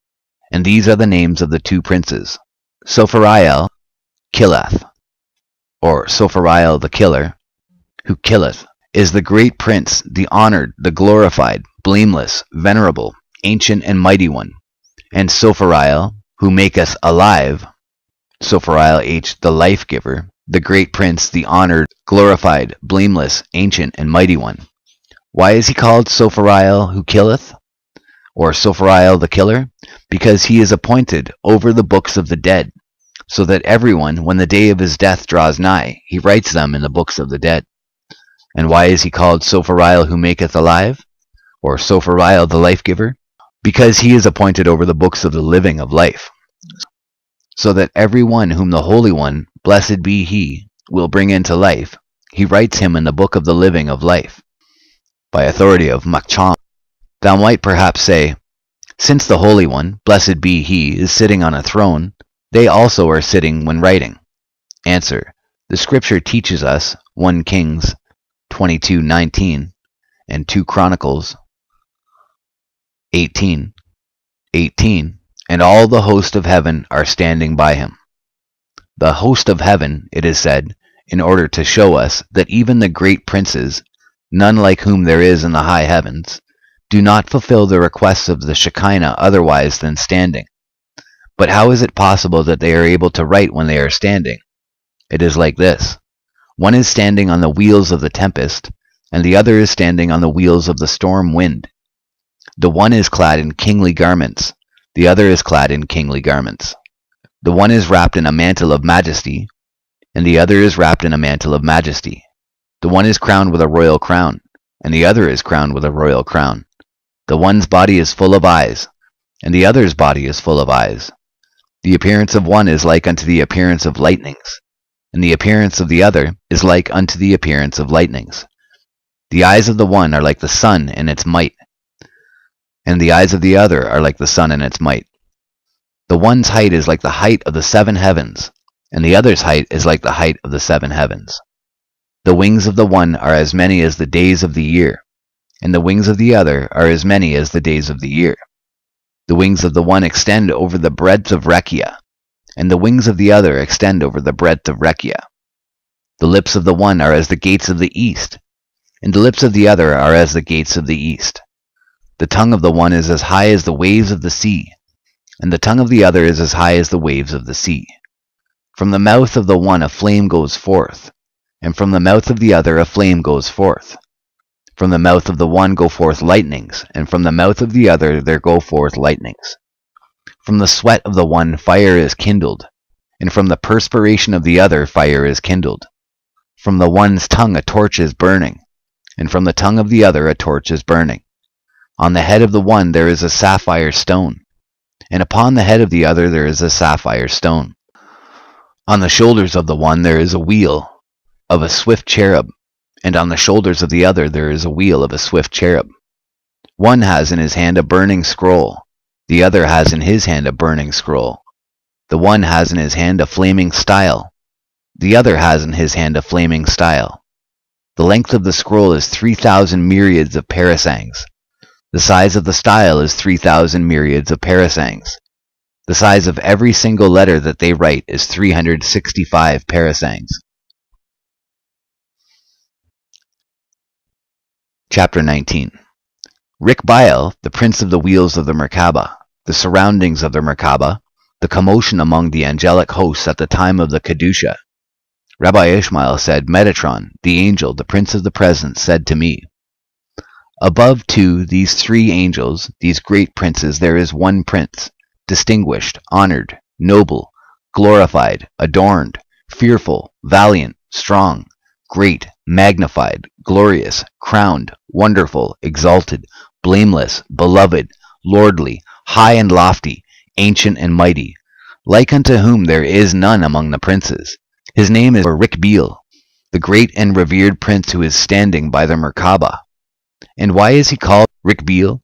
And these are the names of the 2 princes: Sophariel killeth, or Sophariel the killer, who killeth, is the great prince, the honored, the glorified, blameless, venerable, ancient, and mighty one. And Sophariel, who maketh alive, Sophariel H, the life-giver, the great prince, the honored, glorified, blameless, ancient, and mighty one. Why is he called Sophariel who killeth, or Sophariel the killer? Because he is appointed over the books of the dead, so that everyone, when the day of his death draws nigh, he writes them in the books of the dead. And why is he called Sophariel who maketh alive, or Sophariel the life-giver? Because he is appointed over the books of the living of life, so that every one whom the Holy One, blessed be he, will bring into life, he writes him in the book of the living of life. By authority of Makcham. Thou might perhaps say, since the Holy One, blessed be he, is sitting on a throne, they also are sitting when writing. Answer: the scripture teaches us, 1 Kings 22:19 and 2 Chronicles 18:18, and all the host of heaven are standing by him. The host of heaven, it is said, in order to show us that even the great princes, none like whom there is in the high heavens, do not fulfill the requests of the Shekinah otherwise than standing. But how is it possible that they are able to write when they are standing? It is like this: one is standing on the wheels of the tempest, and the other is standing on the wheels of the storm wind. The one is clad in kingly garments, the other is clad in kingly garments. The one is wrapped in a mantle of majesty, and the other is wrapped in a mantle of majesty. The one is crowned with a royal crown, and the other is crowned with a royal crown. The one's body is full of eyes, and the other's body is full of eyes. The appearance of one is like unto the appearance of lightnings, and the appearance of the other is like unto the appearance of lightnings. The eyes of the one are like the sun in its might, and the eyes of the other are like the sun in its might. The one's height is like the height of the 7 heavens, and the other's height is like the height of the 7 heavens. The wings of the one are as many as the days of the year, and the wings of the other are as many as the days of the year. The wings of the one extend over the breadth of Rekia, and the wings of the other extend over the breadth of Rekia. The lips of the one are as the gates of the east, and the lips of the other are as the gates of the east. The tongue of the one is as high as the waves of the sea, and the tongue of the other is as high as the waves of the sea. From the mouth of the one a flame goes forth, and from the mouth of the other a flame goes forth. From the mouth of the one go forth lightnings, and from the mouth of the other there go forth lightnings. From the sweat of the one fire is kindled, and from the perspiration of the other fire is kindled. From the one's tongue a torch is burning, and from the tongue of the other a torch is burning. On the head of the one there is a sapphire stone, and upon the head of the other there is a sapphire stone. On the shoulders of the one there is a wheel of a swift cherub, and on the shoulders of the other there is a wheel of a swift cherub. One has in his hand a burning scroll, the other has in his hand a burning scroll. The one has in his hand a flaming style, the other has in his hand a flaming style. The length of the scroll is 3,000 myriads of parasangs. The size of the style is 3,000 myriads of parasangs. The size of every single letter that they write is 365 parasangs. Chapter 19. Rikbael, the prince of the wheels of the Merkaba, the surroundings of the Merkaba, the commotion among the angelic hosts at the time of the Kedusha. Rabbi Ishmael said, Metatron, the angel, the prince of the presence, said to me, Above these three angels, these great princes, there is one prince, distinguished, honored, noble, glorified, adorned, fearful, valiant, strong, great, magnified, glorious, crowned, wonderful, exalted, blameless, beloved, lordly, high and lofty, ancient and mighty, like unto whom there is none among the princes. His name is Rikbeel, the great and revered prince who is standing by the Merkaba. And why is he called Rikbeel?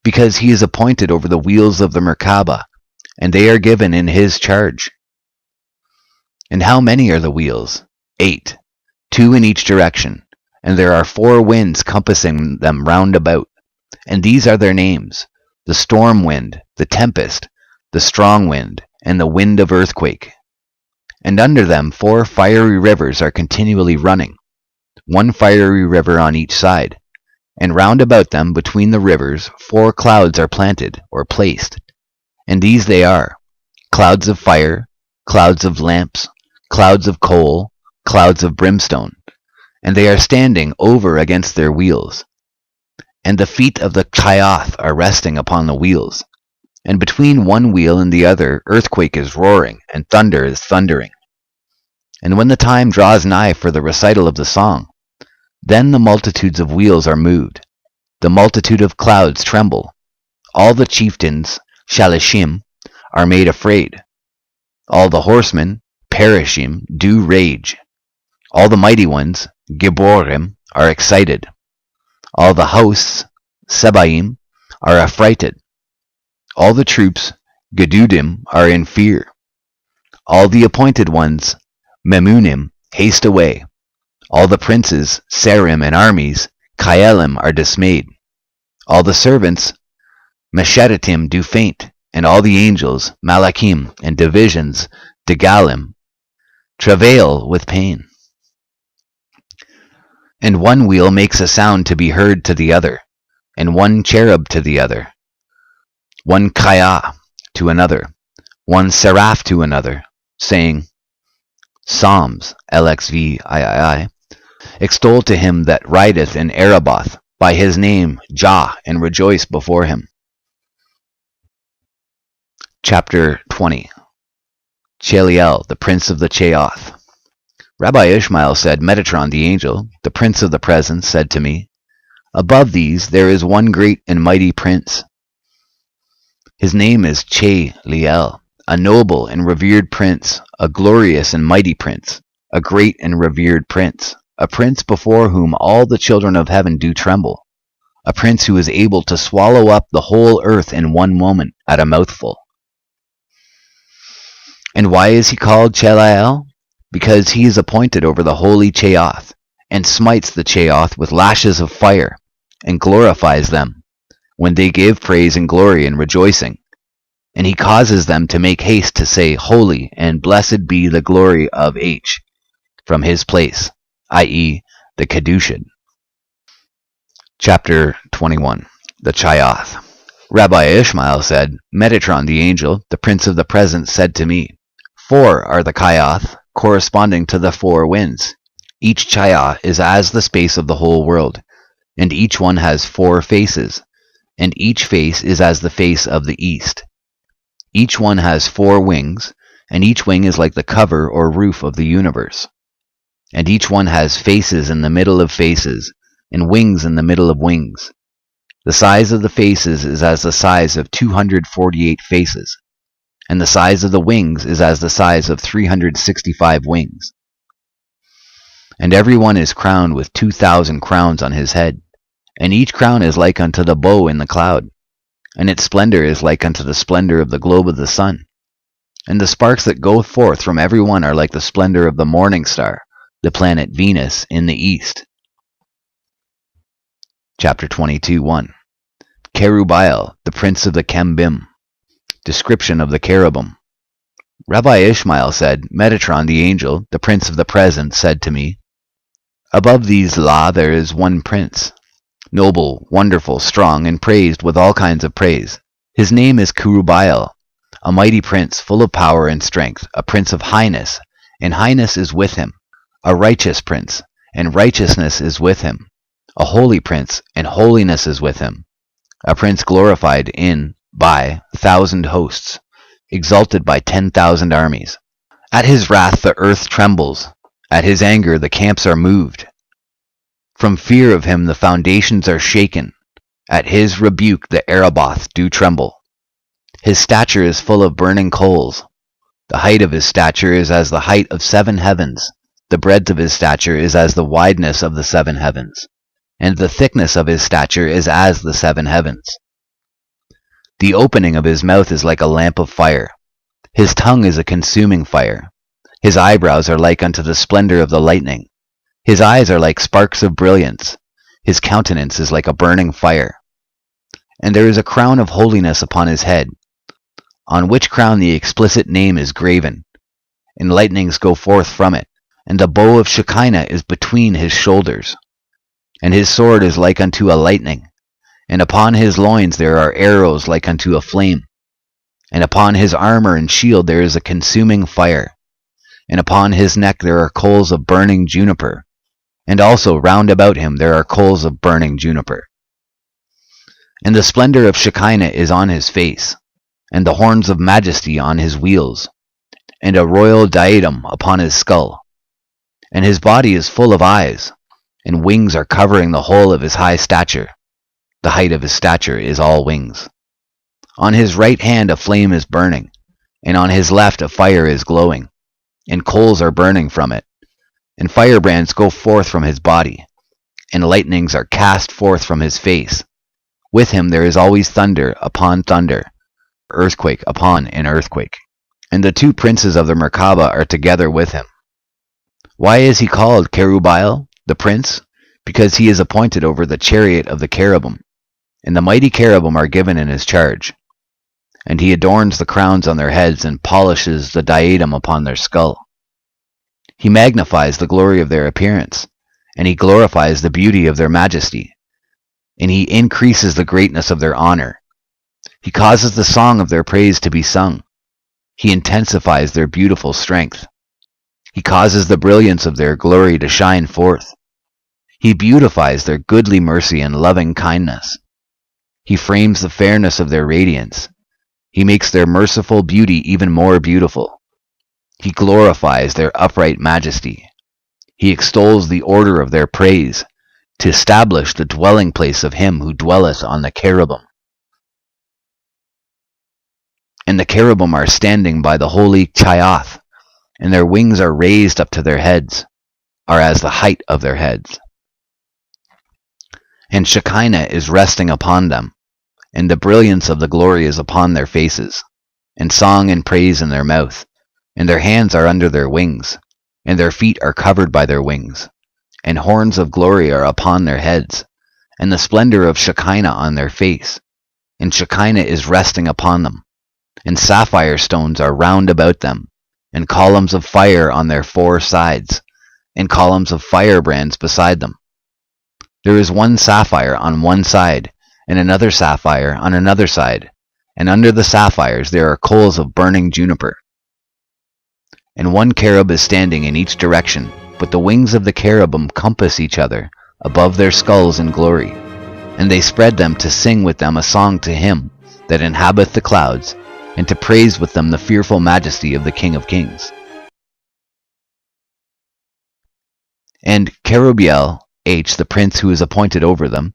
Because he is appointed over the wheels of the Merkaba, and they are given in his charge. And how many are the wheels? 8, 2 in each direction, and there are 4 winds compassing them round about. And these are their names, the storm wind, the tempest, the strong wind, and the wind of earthquake. And under them 4 fiery rivers are continually running, 1 fiery river on each side. And round about them, between the rivers, 4 clouds are planted, or placed. And these they are, clouds of fire, clouds of lamps, clouds of coal, clouds of brimstone. And they are standing over against their wheels. And the feet of the Chayoth are resting upon the wheels. And between one wheel and the other, earthquake is roaring, and thunder is thundering. And when the time draws nigh for the recital of the song, then the multitudes of wheels are moved, the multitude of clouds tremble, all the chieftains, Shalishim, are made afraid, all the horsemen, Perishim, do rage, all the mighty ones, Giborim, are excited, all the hosts, Sebaim, are affrighted, all the troops, Gedudim, are in fear, all the appointed ones, Memunim, haste away. All the princes, Sarim, and armies, Kaelim, are dismayed. All the servants, Meshetatim, do faint, and all the angels, Malakim, and divisions, Degalim, travail with pain. And one wheel makes a sound to be heard to the other, and one cherub to the other, one Kaya to another, one seraph to another, saying, Psalms, LXV, extol to him that rideth in Araboth, by his name Jah, and rejoice before him. Chapter 20. Cheliel, the prince of the Chayoth. Rabbi Ishmael said, Metatron the angel, the prince of the presence, said to me, Above these there is one great and mighty prince. His name is Cheliel, a noble and revered prince, a glorious and mighty prince, a great and revered prince, a prince before whom all the children of heaven do tremble, a prince who is able to swallow up the whole earth in one moment at a mouthful. And why is he called Cheliel? Because he is appointed over the holy Chayoth, and smites the Chayoth with lashes of fire, and glorifies them, when they give praise and glory and rejoicing. And he causes them to make haste to say, Holy, and blessed be the glory of H, from his place, i.e., the Kedushin. Chapter 21. The Chayath. Rabbi Ishmael said, Metatron the angel, the prince of the present, said to me, 4 are the Chayath, corresponding to the 4 winds. Each Chayah is as the space of the whole world, and each one has 4 faces, and each face is as the face of the east. Each one has 4 wings, and each wing is like the cover or roof of the universe. And each one has faces in the middle of faces, and wings in the middle of wings. The size of the faces is as the size of 248 faces, and the size of the wings is as the size of 365 wings. And every one is crowned with 2,000 crowns on his head, and each crown is like unto the bow in the cloud, and its splendor is like unto the splendor of the globe of the sun. And the sparks that go forth from every one are like the splendor of the morning star, the planet Venus, in the east. Chapter 22:1. Kerubael, the prince of the Chembim. Description of the cherubim. Rabbi Ishmael said, Metatron the angel, the prince of the present, said to me, Above these La there is one prince, noble, wonderful, strong, and praised with all kinds of praise. His name is Kerubael, a mighty prince, full of power and strength, a prince of highness, and highness is with him, a righteous prince, and righteousness is with him, a holy prince, and holiness is with him, a prince glorified by 1,000 hosts, exalted by 10,000 armies. At his wrath the earth trembles, at his anger the camps are moved. From fear of him the foundations are shaken, at his rebuke the Araboth do tremble. His stature is full of burning coals. The height of his stature is as the height of 7 heavens, the breadth of his stature is as the wideness of the 7 heavens, and the thickness of his stature is as the 7 heavens. The opening of his mouth is like a lamp of fire. His tongue is a consuming fire. His eyebrows are like unto the splendor of the lightning. His eyes are like sparks of brilliance. His countenance is like a burning fire. And there is a crown of holiness upon his head, on which crown the explicit name is graven, and lightnings go forth from it, and the bow of Shekinah is between his shoulders. And his sword is like unto a lightning, and upon his loins there are arrows like unto a flame. And upon his armor and shield there is a consuming fire, and upon his neck there are coals of burning juniper, and also round about him there are coals of burning juniper. And the splendor of Shekinah is on his face, and the horns of majesty on his wheels, and a royal diadem upon his skull. And his body is full of eyes, and wings are covering the whole of his high stature. The height of his stature is all wings. On his right hand a flame is burning, and on his left a fire is glowing, and coals are burning from it, and firebrands go forth from his body, and lightnings are cast forth from his face. With him there is always thunder upon thunder, earthquake upon an earthquake. And the 2 princes of the Merkabah are together with him. Why is he called Kerubael, the prince? Because he is appointed over the chariot of the cherubim, and the mighty cherubim are given in his charge. And he adorns the crowns on their heads and polishes the diadem upon their skull. He magnifies the glory of their appearance, and he glorifies the beauty of their majesty, and he increases the greatness of their honor. He causes the song of their praise to be sung. He intensifies their beautiful strength. He causes the brilliance of their glory to shine forth. He beautifies their goodly mercy and loving kindness. He frames the fairness of their radiance. He makes their merciful beauty even more beautiful. He glorifies their upright majesty. He extols the order of their praise, to establish the dwelling place of him who dwelleth on the cherubim. And the cherubim are standing by the holy Chayath, and their wings are raised up to their heads, are as the height of their heads. And Shekinah is resting upon them, and the brilliance of the glory is upon their faces, and song and praise in their mouth, and their hands are under their wings, and their feet are covered by their wings, and horns of glory are upon their heads, and the splendor of Shekinah on their face, and Shekinah is resting upon them, and sapphire stones are round about them, and columns of fire on their 4 sides, and columns of firebrands beside them. There is one sapphire on one side, and another sapphire on another side, and under the sapphires there are coals of burning juniper. And one cherub is standing in each direction, but the wings of the cherubim compass each other above their skulls in glory, and they spread them to sing with them a song to him that inhabiteth the clouds, and to praise with them the fearful majesty of the King of Kings. And Cherubiel H, the prince who is appointed over them,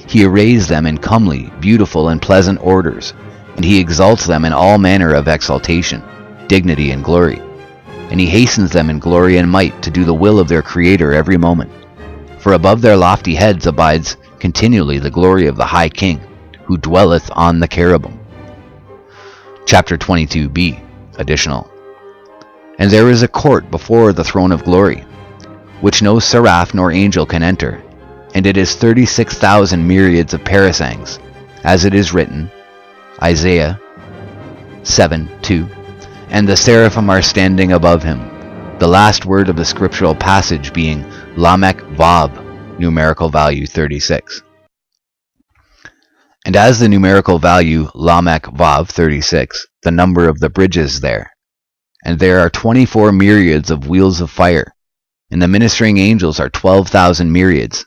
he arrays them in comely, beautiful, and pleasant orders, and he exalts them in all manner of exaltation, dignity, and glory. And he hastens them in glory and might to do the will of their Creator every moment. For above their lofty heads abides continually the glory of the High King, who dwelleth on the cherubim. Chapter 22b, additional. And there is a court before the throne of glory, which no seraph nor angel can enter, and it is 36,000 myriads of parasangs, as it is written, Isaiah 7:2. And the seraphim are standing above him, the last word of the scriptural passage being Lamech Vav, numerical value 36. And as the numerical value Lamech Vav 36, the number of the bridges there, and there are 24 myriads of wheels of fire, and the ministering angels are 12,000 myriads,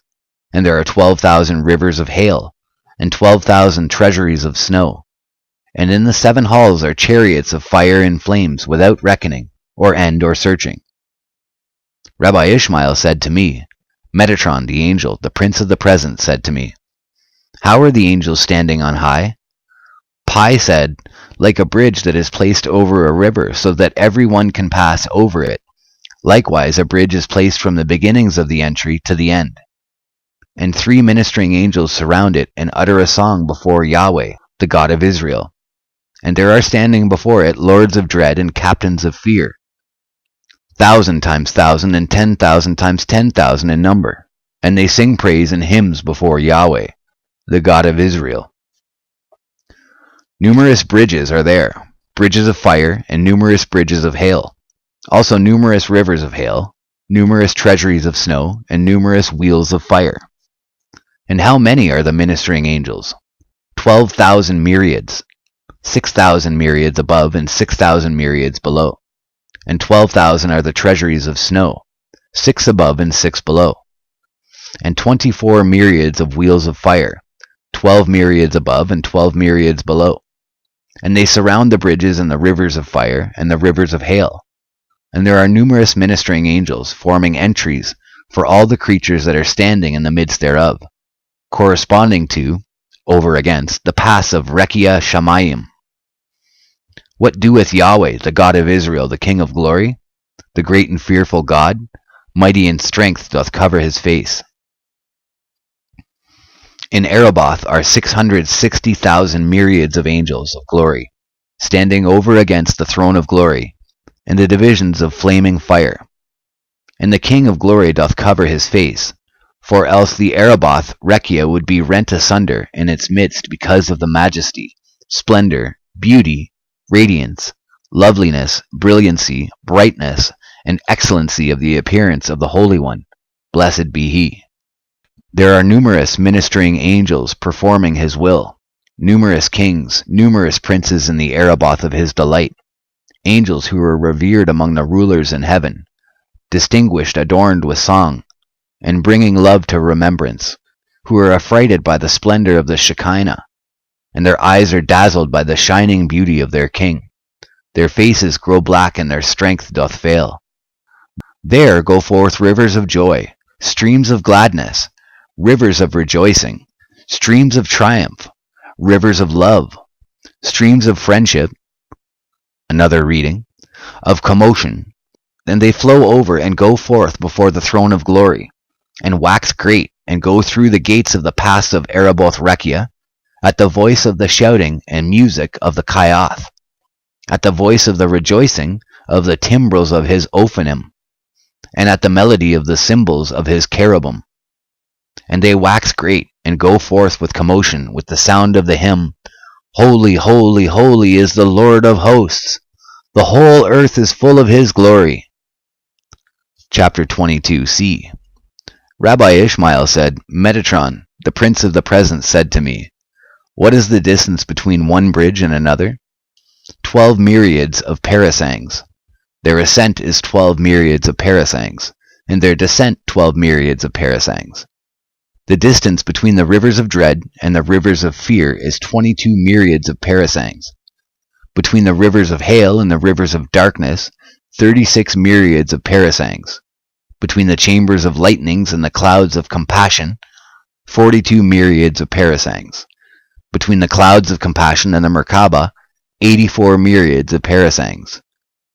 and there are 12,000 rivers of hail, and 12,000 treasuries of snow. And in the 7 halls are chariots of fire and flames without reckoning, or end, or searching. Rabbi Ishmael said to me, Metatron, the angel, the prince of the present, said to me, How are the angels standing on high? Pi said, Like a bridge that is placed over a river, so that every one can pass over it. Likewise, a bridge is placed from the beginnings of the entry to the end. And 3 ministering angels surround it and utter a song before Yahweh, the God of Israel. And there are standing before it lords of dread and captains of fear, 1,000 times 1,000 and 10,000 times 10,000 in number, and they sing praise and hymns before Yahweh, the God of Israel. Numerous bridges are there, bridges of fire and numerous bridges of hail, also numerous rivers of hail, numerous treasuries of snow, and numerous wheels of fire. And how many are the ministering angels? 12,000 myriads, 6,000 myriads above and 6,000 myriads below. And 12,000 are the treasuries of snow, 6 above and 6 below. And 24 myriads of wheels of fire, 12 myriads above and 12 myriads below. And they surround the bridges and the rivers of fire and the rivers of hail. And there are numerous ministering angels forming entries for all the creatures that are standing in the midst thereof, corresponding to, over against, the pass of Rekia Shamayim. What doeth Yahweh, the God of Israel, the King of glory? The great and fearful God, mighty in strength, doth cover his face. In Arabah are 660,000 myriads of angels of glory, standing over against the throne of glory, and the divisions of flaming fire. And the King of glory doth cover his face, for else the Arabah Rekia would be rent asunder in its midst because of the majesty, splendor, beauty, radiance, loveliness, brilliancy, brightness, and excellency of the appearance of the Holy One, blessed be he. There are numerous ministering angels performing his will, numerous kings, numerous princes in the Arabah of his delight, angels who are revered among the rulers in heaven, distinguished, adorned with song, and bringing love to remembrance, who are affrighted by the splendor of the Shekinah, and their eyes are dazzled by the shining beauty of their king. Their faces grow black and their strength doth fail. There go forth rivers of joy, streams of gladness, rivers of rejoicing, streams of triumph, rivers of love, streams of friendship, another reading, of commotion, and they flow over and go forth before the throne of glory, and wax great, and go through the gates of the pass of Araboth Rekia, at the voice of the shouting and music of the Kayath, at the voice of the rejoicing of the timbrels of his Ophanim, and at the melody of the cymbals of his cherubim. And they wax great, and go forth with commotion, with the sound of the hymn, Holy, holy, holy is the Lord of hosts. The whole earth is full of his glory. Chapter 22c. Rabbi Ishmael said, Metatron, the prince of the present, said to me, What is the distance between one bridge and another? 12 myriads of parasangs. Their ascent is 12 myriads of parasangs, and their descent 12 myriads of parasangs. The distance between the rivers of dread and the rivers of fear is 22 myriads of parasangs. Between the rivers of hail and the rivers of darkness, 36 myriads of parasangs. Between the chambers of lightnings and the clouds of compassion, 42 myriads of parasangs. Between the clouds of compassion and the Merkaba, 84 myriads of parasangs.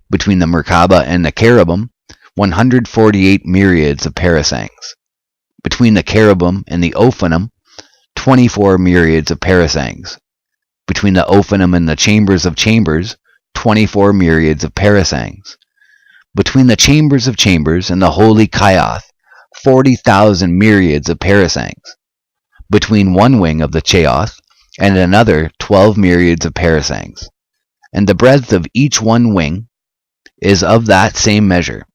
Between the Merkaba and the cherubim, 148 myriads of parasangs. Between the cherubim and the Ophanim, 24 myriads of parasangs. Between the Ophanim and the chambers of chambers, 24 myriads of parasangs. Between the chambers of chambers and the holy Kayath, 40,000 myriads of parasangs. Between one wing of the Cheoth and another, 12 myriads of parasangs. And the breadth of each one wing is of that same measure.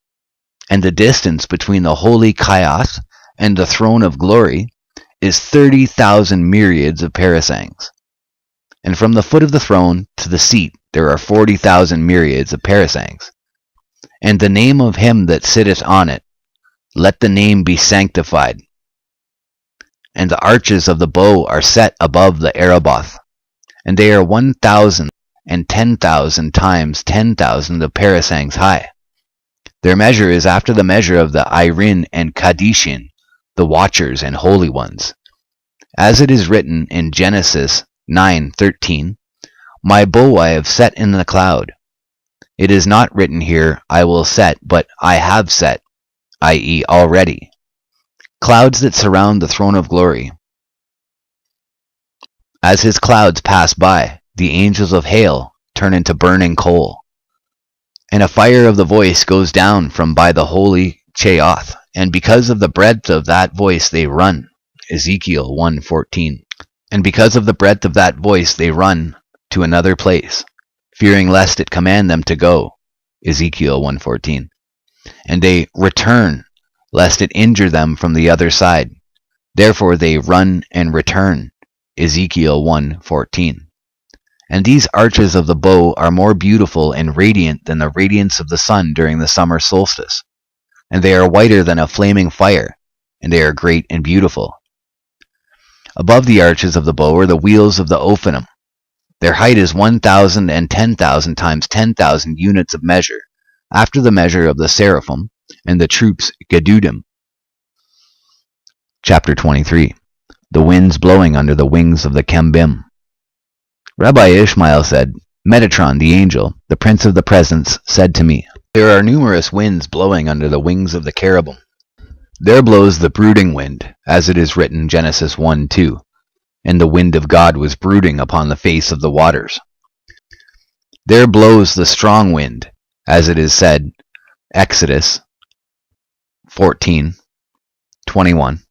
And the distance between the holy Kayath and the throne of glory is 30,000 myriads of parasangs. And from the foot of the throne to the seat there are 40,000 myriads of parasangs. And the name of him that sitteth on it, let the name be sanctified. And the arches of the bow are set above the Araboth, and they are 1,000 and 10,000 times 10,000 of parasangs high. Their measure is after the measure of the Irin and Kadishin, the watchers and holy ones. As it is written in Genesis 9:13, My bow I have set in the cloud. It is not written here, I will set, but I have set, i.e. already. Clouds that surround the throne of glory. As his clouds pass by, the angels of hail turn into burning coal. And a fire of the voice goes down from by the holy Cheoth, and because of the breadth of that voice they run. Ezekiel 1:14. And because of the breadth of that voice they run to another place, fearing lest it command them to go. Ezekiel 1:14. And they return, lest it injure them from the other side. Therefore they run and return. Ezekiel 1:14. And these arches of the bow are more beautiful and radiant than the radiance of the sun during the summer solstice. And they are whiter than a flaming fire, and they are great and beautiful. Above the arches of the bow are the wheels of the Ophanim. Their height is 1,000 and 10,000 times 10,000 units of measure, after the measure of the seraphim and the troops Gedudim. Chapter 23. The winds blowing under the wings of the Chembim. Rabbi Ishmael said, Metatron, the angel, the prince of the presence, said to me, There are numerous winds blowing under the wings of the cherubim. There blows the brooding wind, as it is written Genesis 1:2, and the wind of God was brooding upon the face of the waters. There blows the strong wind, as it is said Exodus 14:21.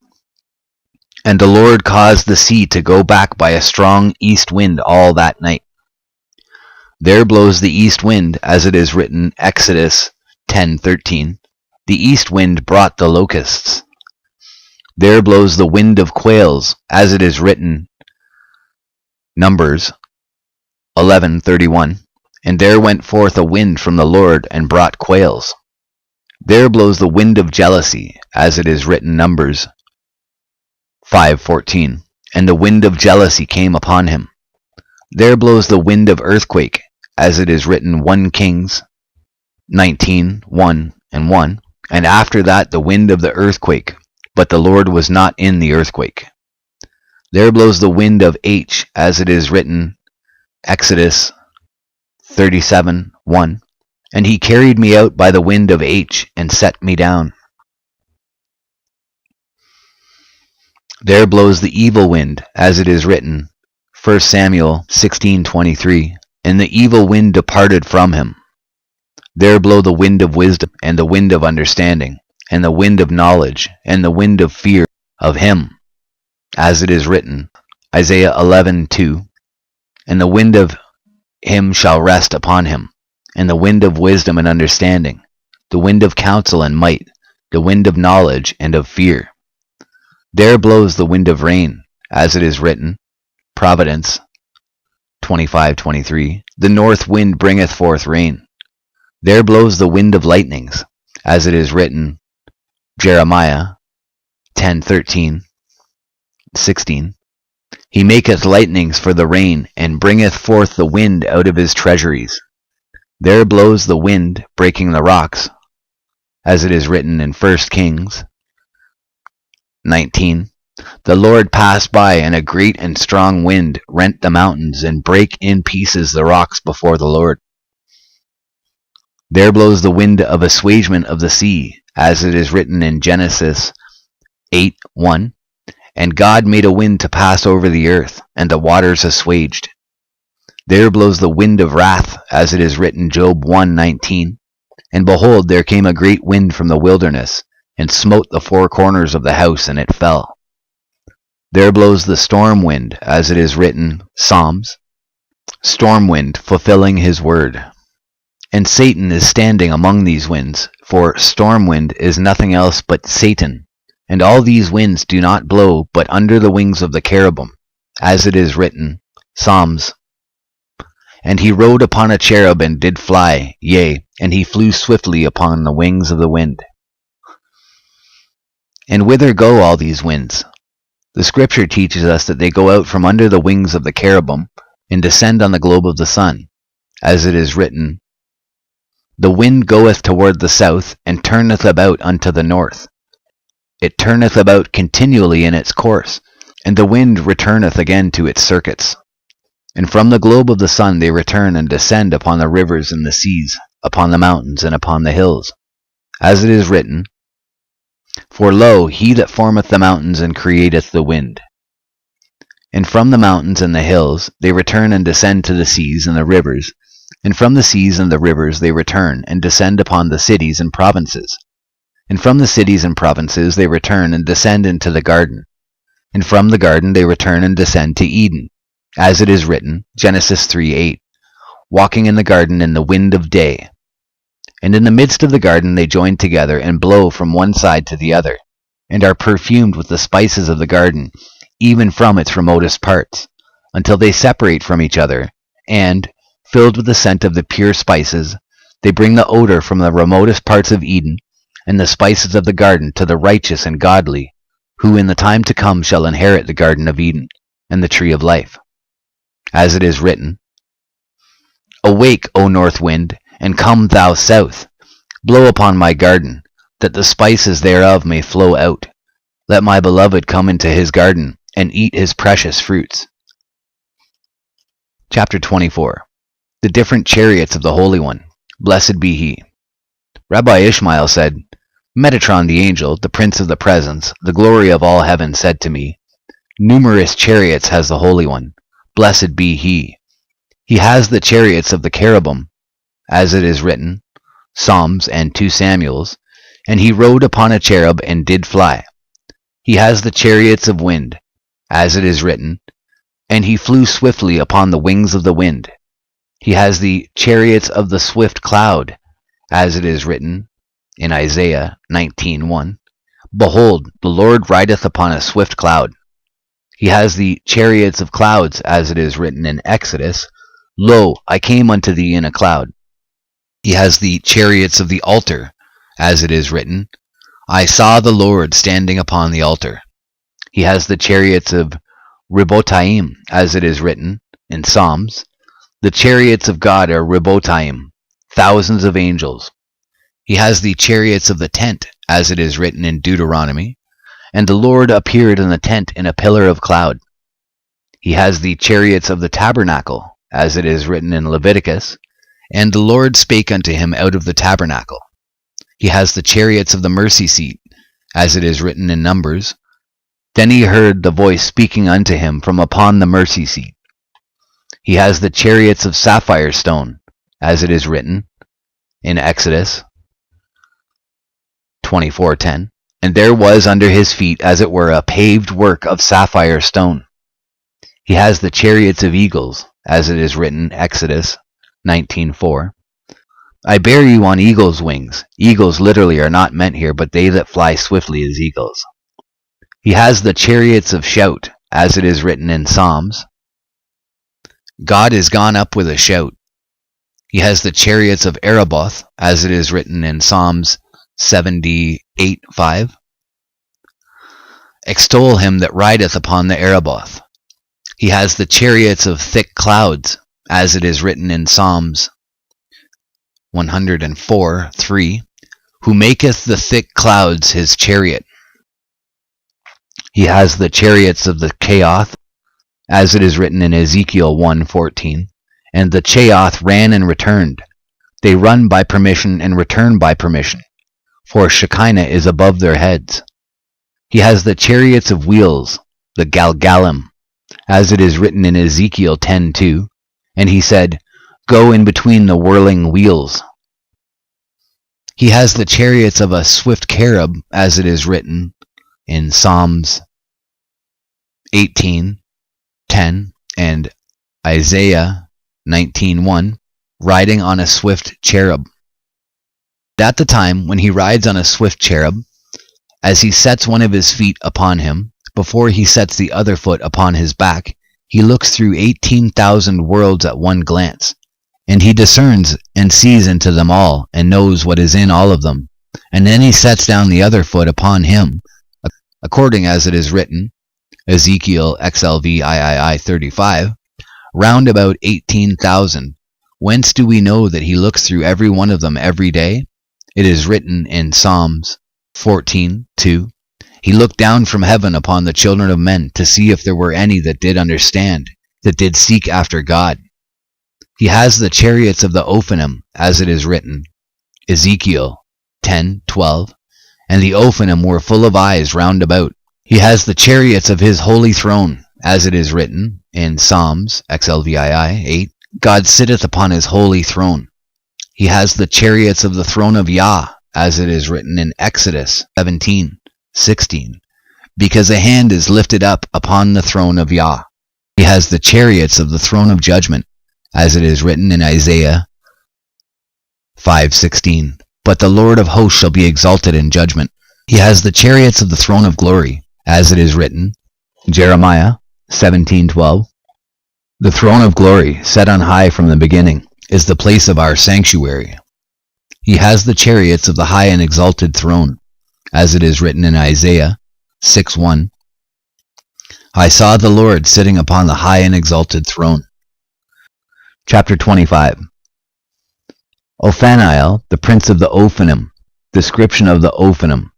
And the Lord caused the sea to go back by a strong east wind all that night. There blows the east wind, as it is written Exodus 10:13. The east wind brought the locusts. There blows the wind of quails, as it is written Numbers 11:31. And there went forth a wind from the Lord and brought quails. There blows the wind of jealousy, as it is written Numbers 5:14. And the wind of jealousy came upon him. There blows the wind of earthquake, as it is written 1 Kings 19:1 and 1. And after that the wind of the earthquake, but the Lord was not in the earthquake. There blows the wind of H, as it is written Exodus 37:1. And he carried me out by the wind of H and set me down. There blows the evil wind, as it is written 1 Samuel 16:23. And the evil wind departed from him. There blow the wind of wisdom, and the wind of understanding, and the wind of knowledge, and the wind of fear, of him, as it is written, Isaiah 11:2, and the wind of him shall rest upon him, and the wind of wisdom and understanding, the wind of counsel and might, the wind of knowledge and of fear. There blows the wind of rain, as it is written, Providence 25:23, the north wind bringeth forth rain. There blows the wind of lightnings, as it is written, Jeremiah 10:13, 16. He maketh lightnings for the rain, and bringeth forth the wind out of his treasuries. There blows the wind, breaking the rocks, as it is written in 1 Kings 19. The Lord passed by, and a great and strong wind rent the mountains, and brake in pieces the rocks before the Lord. There blows the wind of assuagement of the sea, as it is written in Genesis 8:1. And God made a wind to pass over the earth, and the waters assuaged. There blows the wind of wrath, as it is written Job 1:19. And behold, there came a great wind from the wilderness, and smote the four corners of the house, and it fell. There blows the storm wind, as it is written, Psalms, storm wind, fulfilling his word. And Satan is standing among these winds, for storm wind is nothing else but Satan. And all these winds do not blow but under the wings of the cherubim, as it is written, Psalms. And he rode upon a cherub and did fly, yea, and he flew swiftly upon the wings of the wind. And whither go all these winds? The scripture teaches us that they go out from under the wings of the cherubim, and descend on the globe of the sun, as it is written, The wind goeth toward the south, and turneth about unto the north. It turneth about continually in its course, and the wind returneth again to its circuits. And from the globe of the sun they return and descend upon the rivers and the seas, upon the mountains and upon the hills. As it is written, For lo, he that formeth the mountains and createth the wind. And from the mountains and the hills they return and descend to the seas and the rivers, and from the seas and the rivers they return and descend upon the cities and provinces. And from the cities and provinces they return and descend into the garden. And from the garden they return and descend to Eden, as it is written, Genesis 3:8, walking in the garden in the wind of day. And in the midst of the garden they join together and blow from one side to the other, and are perfumed with the spices of the garden, even from its remotest parts, until they separate from each other, and, filled with the scent of the pure spices, they bring the odor from the remotest parts of Eden, and the spices of the garden to the righteous and godly, who in the time to come shall inherit the garden of Eden, and the tree of life. As it is written, Awake, O north wind, and come thou south. Blow upon my garden, that the spices thereof may flow out. Let my beloved come into his garden, and eat his precious fruits. Chapter 24. The different chariots of the Holy One. Blessed be he. Rabbi Ishmael said, Metatron the angel, the prince of the presence, the glory of all heaven, said to me, Numerous chariots has the Holy One. Blessed be he. He has the chariots of the cherubim, as it is written, Psalms and 2 Samuels, and he rode upon a cherub and did fly. He has the chariots of wind, as it is written, and he flew swiftly upon the wings of the wind. He has the chariots of the swift cloud, as it is written in Isaiah 19:1. Behold, the Lord rideth upon a swift cloud. He has the chariots of clouds, as it is written in Exodus, Lo, I came unto thee in a cloud. He has the chariots of the altar, as it is written, I saw the Lord standing upon the altar. He has the chariots of Ribotaim, as it is written in Psalms. The chariots of God are Ribotaim, thousands of angels. He has the chariots of the tent, as it is written in Deuteronomy, and the Lord appeared in the tent in a pillar of cloud. He has the chariots of the tabernacle, as it is written in Leviticus, and the Lord spake unto him out of the tabernacle. He has the chariots of the mercy seat, as it is written in Numbers. Then he heard the voice speaking unto him from upon the mercy seat. He has the chariots of sapphire stone, as it is written in Exodus 24:10. and there was under his feet as it were a paved work of sapphire stone. He has the chariots of eagles, as it is written, Exodus 19:4. I bear you on eagle's wings. Eagles literally are not meant here, but they that fly swiftly as eagles. He has the chariots of shout, as it is written in Psalms. God is gone up with a shout. He has the chariots of Ereboth, as it is written in Psalms 78:5. Extol him that rideth upon the Ereboth. He has the chariots of thick clouds, as it is written in Psalms 104:3, who maketh the thick clouds his chariot. He has the chariots of the Chaoth, as it is written in Ezekiel 1:14, and the Chaoth ran and returned. They run by permission and return by permission, for Shekinah is above their heads. He has the chariots of wheels, the Galgalim, as it is written in Ezekiel 10:2, and he said, Go in between the whirling wheels. He has the chariots of a swift cherub, as it is written in Psalms 18:10 and Isaiah 19:1, riding on a swift cherub. At the time when he rides on a swift cherub, as he sets one of his feet upon him, before he sets the other foot upon his back, he looks through 18,000 worlds at one glance, and he discerns and sees into them all, and knows what is in all of them. And then he sets down the other foot upon him, according as it is written, Ezekiel XLV 35, round about 18,000. Whence do we know that he looks through every one of them every day? It is written in Psalms 14:2. He looked down from heaven upon the children of men to see if there were any that did understand, that did seek after God. He has the chariots of the Ophanim, as it is written, Ezekiel 10:12, and the Ophanim were full of eyes round about. He has the chariots of his holy throne, as it is written in Psalms XLVII 8, God sitteth upon his holy throne. He has the chariots of the throne of Yah, as it is written in Exodus 17:16, because a hand is lifted up upon the throne of Yah. He has the chariots of the throne of judgment, as it is written in Isaiah 5:16, but the Lord of hosts shall be exalted in judgment. He has the chariots of the throne of glory, as it is written, Jeremiah 17:12. The throne of glory, set on high from the beginning, is the place of our sanctuary. He has the chariots of the high and exalted throne, as it is written in Isaiah 6:1. I saw the Lord sitting upon the high and exalted throne. Chapter 25. Ophaniel, the prince of the Ophanim. Description of the Ophanim.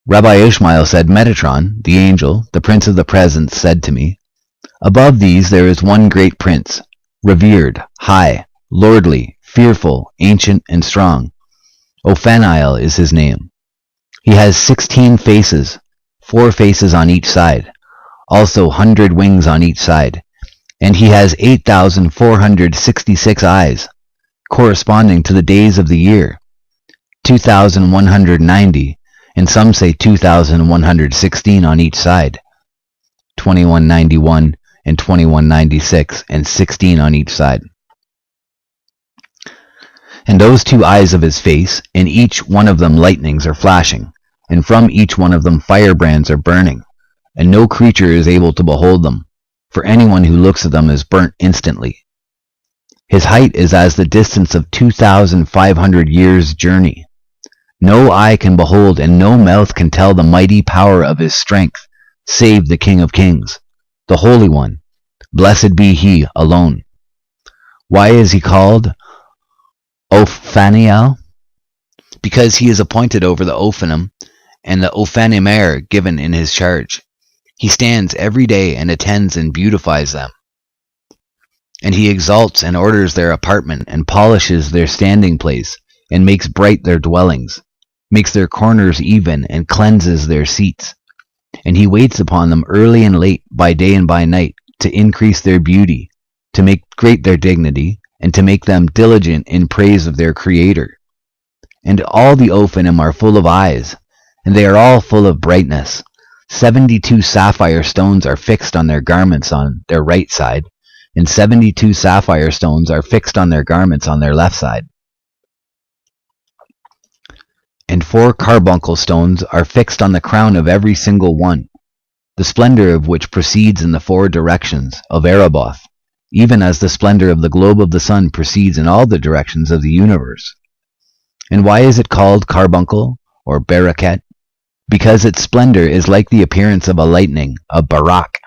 Rabbi Ishmael said, Metatron, the angel, the prince of the presence, said to me, Above these there is one great prince, revered, high, lordly, fearful, ancient, and strong. Ophaniel is his name. He has 16 faces, 4 faces on each side, also 100 wings on each side, and he has 8,466 eyes, corresponding to the days of the year, 2,190, and some say 2,116 on each side, 2191 and 2196, and 16 on each side. And those 2 eyes of his face, in each one of them lightnings are flashing, and from each one of them firebrands are burning, and no creature is able to behold them, for anyone who looks at them is burnt instantly. His height is as the distance of 2,500 years' journey. No eye can behold, and no mouth can tell the mighty power of his strength, save the King of Kings, the Holy One. Blessed be he alone. Why is he called Ophaniel? Because he is appointed over the Ophanim, and the Ophanimer given in his charge. He stands every day and attends and beautifies them. And he exalts and orders their apartment, and polishes their standing place, and makes bright their dwellings, makes their corners even, and cleanses their seats. And he waits upon them early and late, by day and by night, to increase their beauty, to make great their dignity, and to make them diligent in praise of their Creator. And all the Ophanim are full of eyes, and they are all full of brightness. 72 sapphire stones are fixed on their garments on their right side, and 72 sapphire stones are fixed on their garments on their left side. And 4 carbuncle stones are fixed on the crown of every single one, the splendor of which proceeds in the 4 directions of Erebath, even as the splendor of the globe of the sun proceeds in all the directions of the universe. And why is it called carbuncle, or baraket? Because its splendor is like the appearance of a lightning, a barak,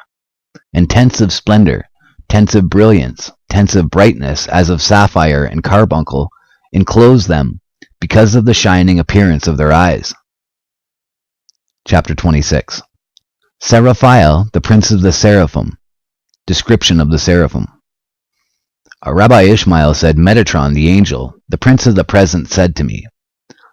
and tents of splendor, tents of brilliance, tents of brightness, as of sapphire and carbuncle, enclose them, because of the shining appearance of their eyes. Chapter 26. Seraphiel, the prince of the seraphim. Description of the seraphim. Rabbi Ishmael said, Metatron, the angel, the prince of the present, said to me,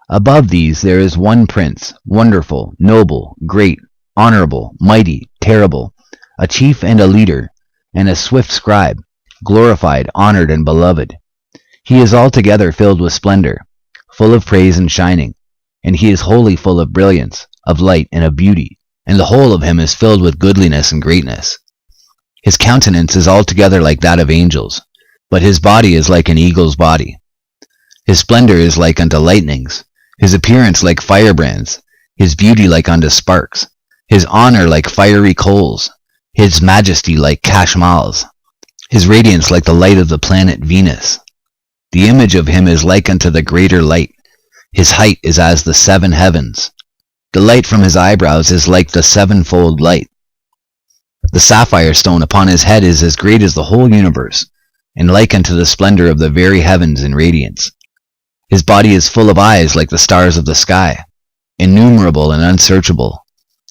above these there is one prince, wonderful, noble, great, honorable, mighty, terrible, a chief and a leader, and a swift scribe, glorified, honored, and beloved. He is altogether filled with splendor, full of praise and shining, and he is wholly full of brilliance, of light, and of beauty, and the whole of him is filled with goodliness and greatness. His countenance is altogether like that of angels, but his body is like an eagle's body. His splendor is like unto lightnings, his appearance like firebrands, his beauty like unto sparks, his honor like fiery coals, his majesty like cashmals, his radiance like the light of the planet Venus. The image of him is like unto the greater light, his height is as the 7 heavens. The light from his eyebrows is like the 7-fold light. The sapphire stone upon his head is as great as the whole universe, and like unto the splendor of the very heavens in radiance. His body is full of eyes like the stars of the sky, innumerable and unsearchable.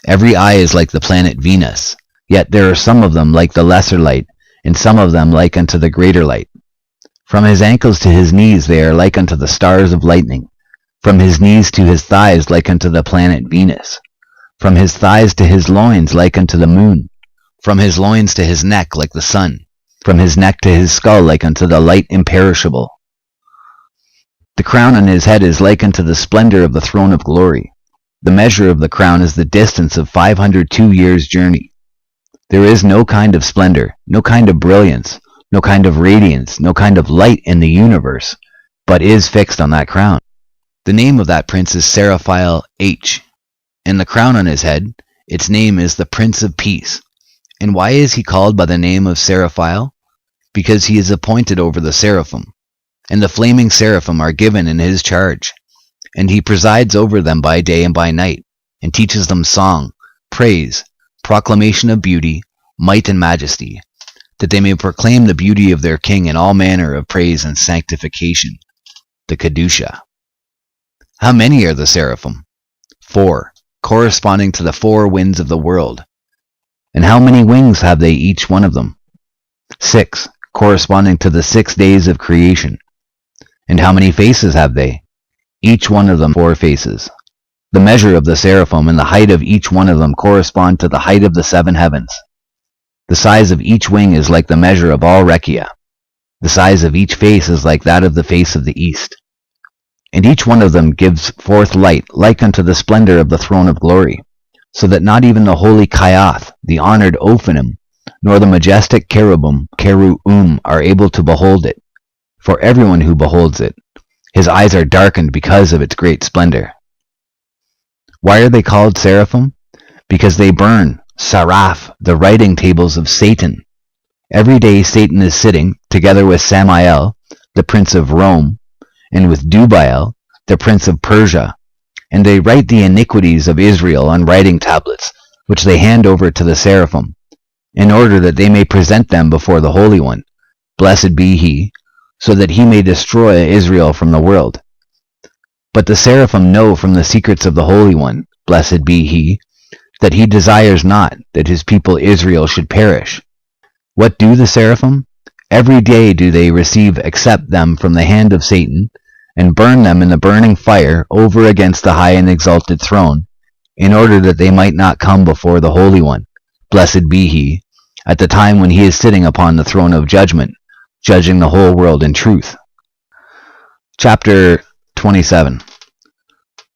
Every eye is like the planet Venus, yet there are some of them like the lesser light, and some of them like unto the greater light. From his ankles to his knees they are like unto the stars of lightning, from his knees to his thighs like unto the planet Venus, from his thighs to his loins like unto the moon, from his loins to his neck like the sun, from his neck to his skull like unto the light imperishable. The crown on his head is like unto the splendor of the throne of glory. The measure of the crown is the distance of 502 years' journey. There is no kind of splendor, no kind of brilliance, no kind of radiance, no kind of light in the universe, but is fixed on that crown. The name of that prince is Seraphiel H, and the crown on his head, its name is the Prince of Peace. And why is he called by the name of Seraphiel? Because he is appointed over the seraphim, and the flaming seraphim are given in his charge, and he presides over them by day and by night, and teaches them song, praise, proclamation of beauty, might and majesty, that they may proclaim the beauty of their king in all manner of praise and sanctification, the Kedusha. How many are the seraphim? 4, corresponding to the 4 winds of the world. And how many wings have they each one of them? 6, corresponding to the 6 days of creation. And how many faces have they? Each one of them 4 faces. The measure of the seraphim and the height of each one of them correspond to the height of the 7 heavens. The size of each wing is like the measure of all Rekia. The size of each face is like that of the face of the east. And each one of them gives forth light like unto the splendor of the throne of glory, so that not even the holy Kayath, the honored Ophanim, nor the majestic cherubim, Keru'um, are able to behold it. For everyone who beholds it, his eyes are darkened because of its great splendor. Why are they called seraphim? Because they burn, saraf, the writing tables of Satan. Every day Satan is sitting, together with Samael, the prince of Rome, and with Dubael, the prince of Persia, and they write the iniquities of Israel on writing tablets, which they hand over to the seraphim, in order that they may present them before the Holy One, blessed be he, so that he may destroy Israel from the world. But the seraphim know from the secrets of the Holy One, blessed be he, that he desires not that his people Israel should perish. What do the seraphim? Every day do they receive accept them from the hand of Satan, and burn them in the burning fire over against the high and exalted throne, in order that they might not come before the Holy One, blessed be he, at the time when he is sitting upon the throne of judgment, judging the whole world in truth. Chapter 27.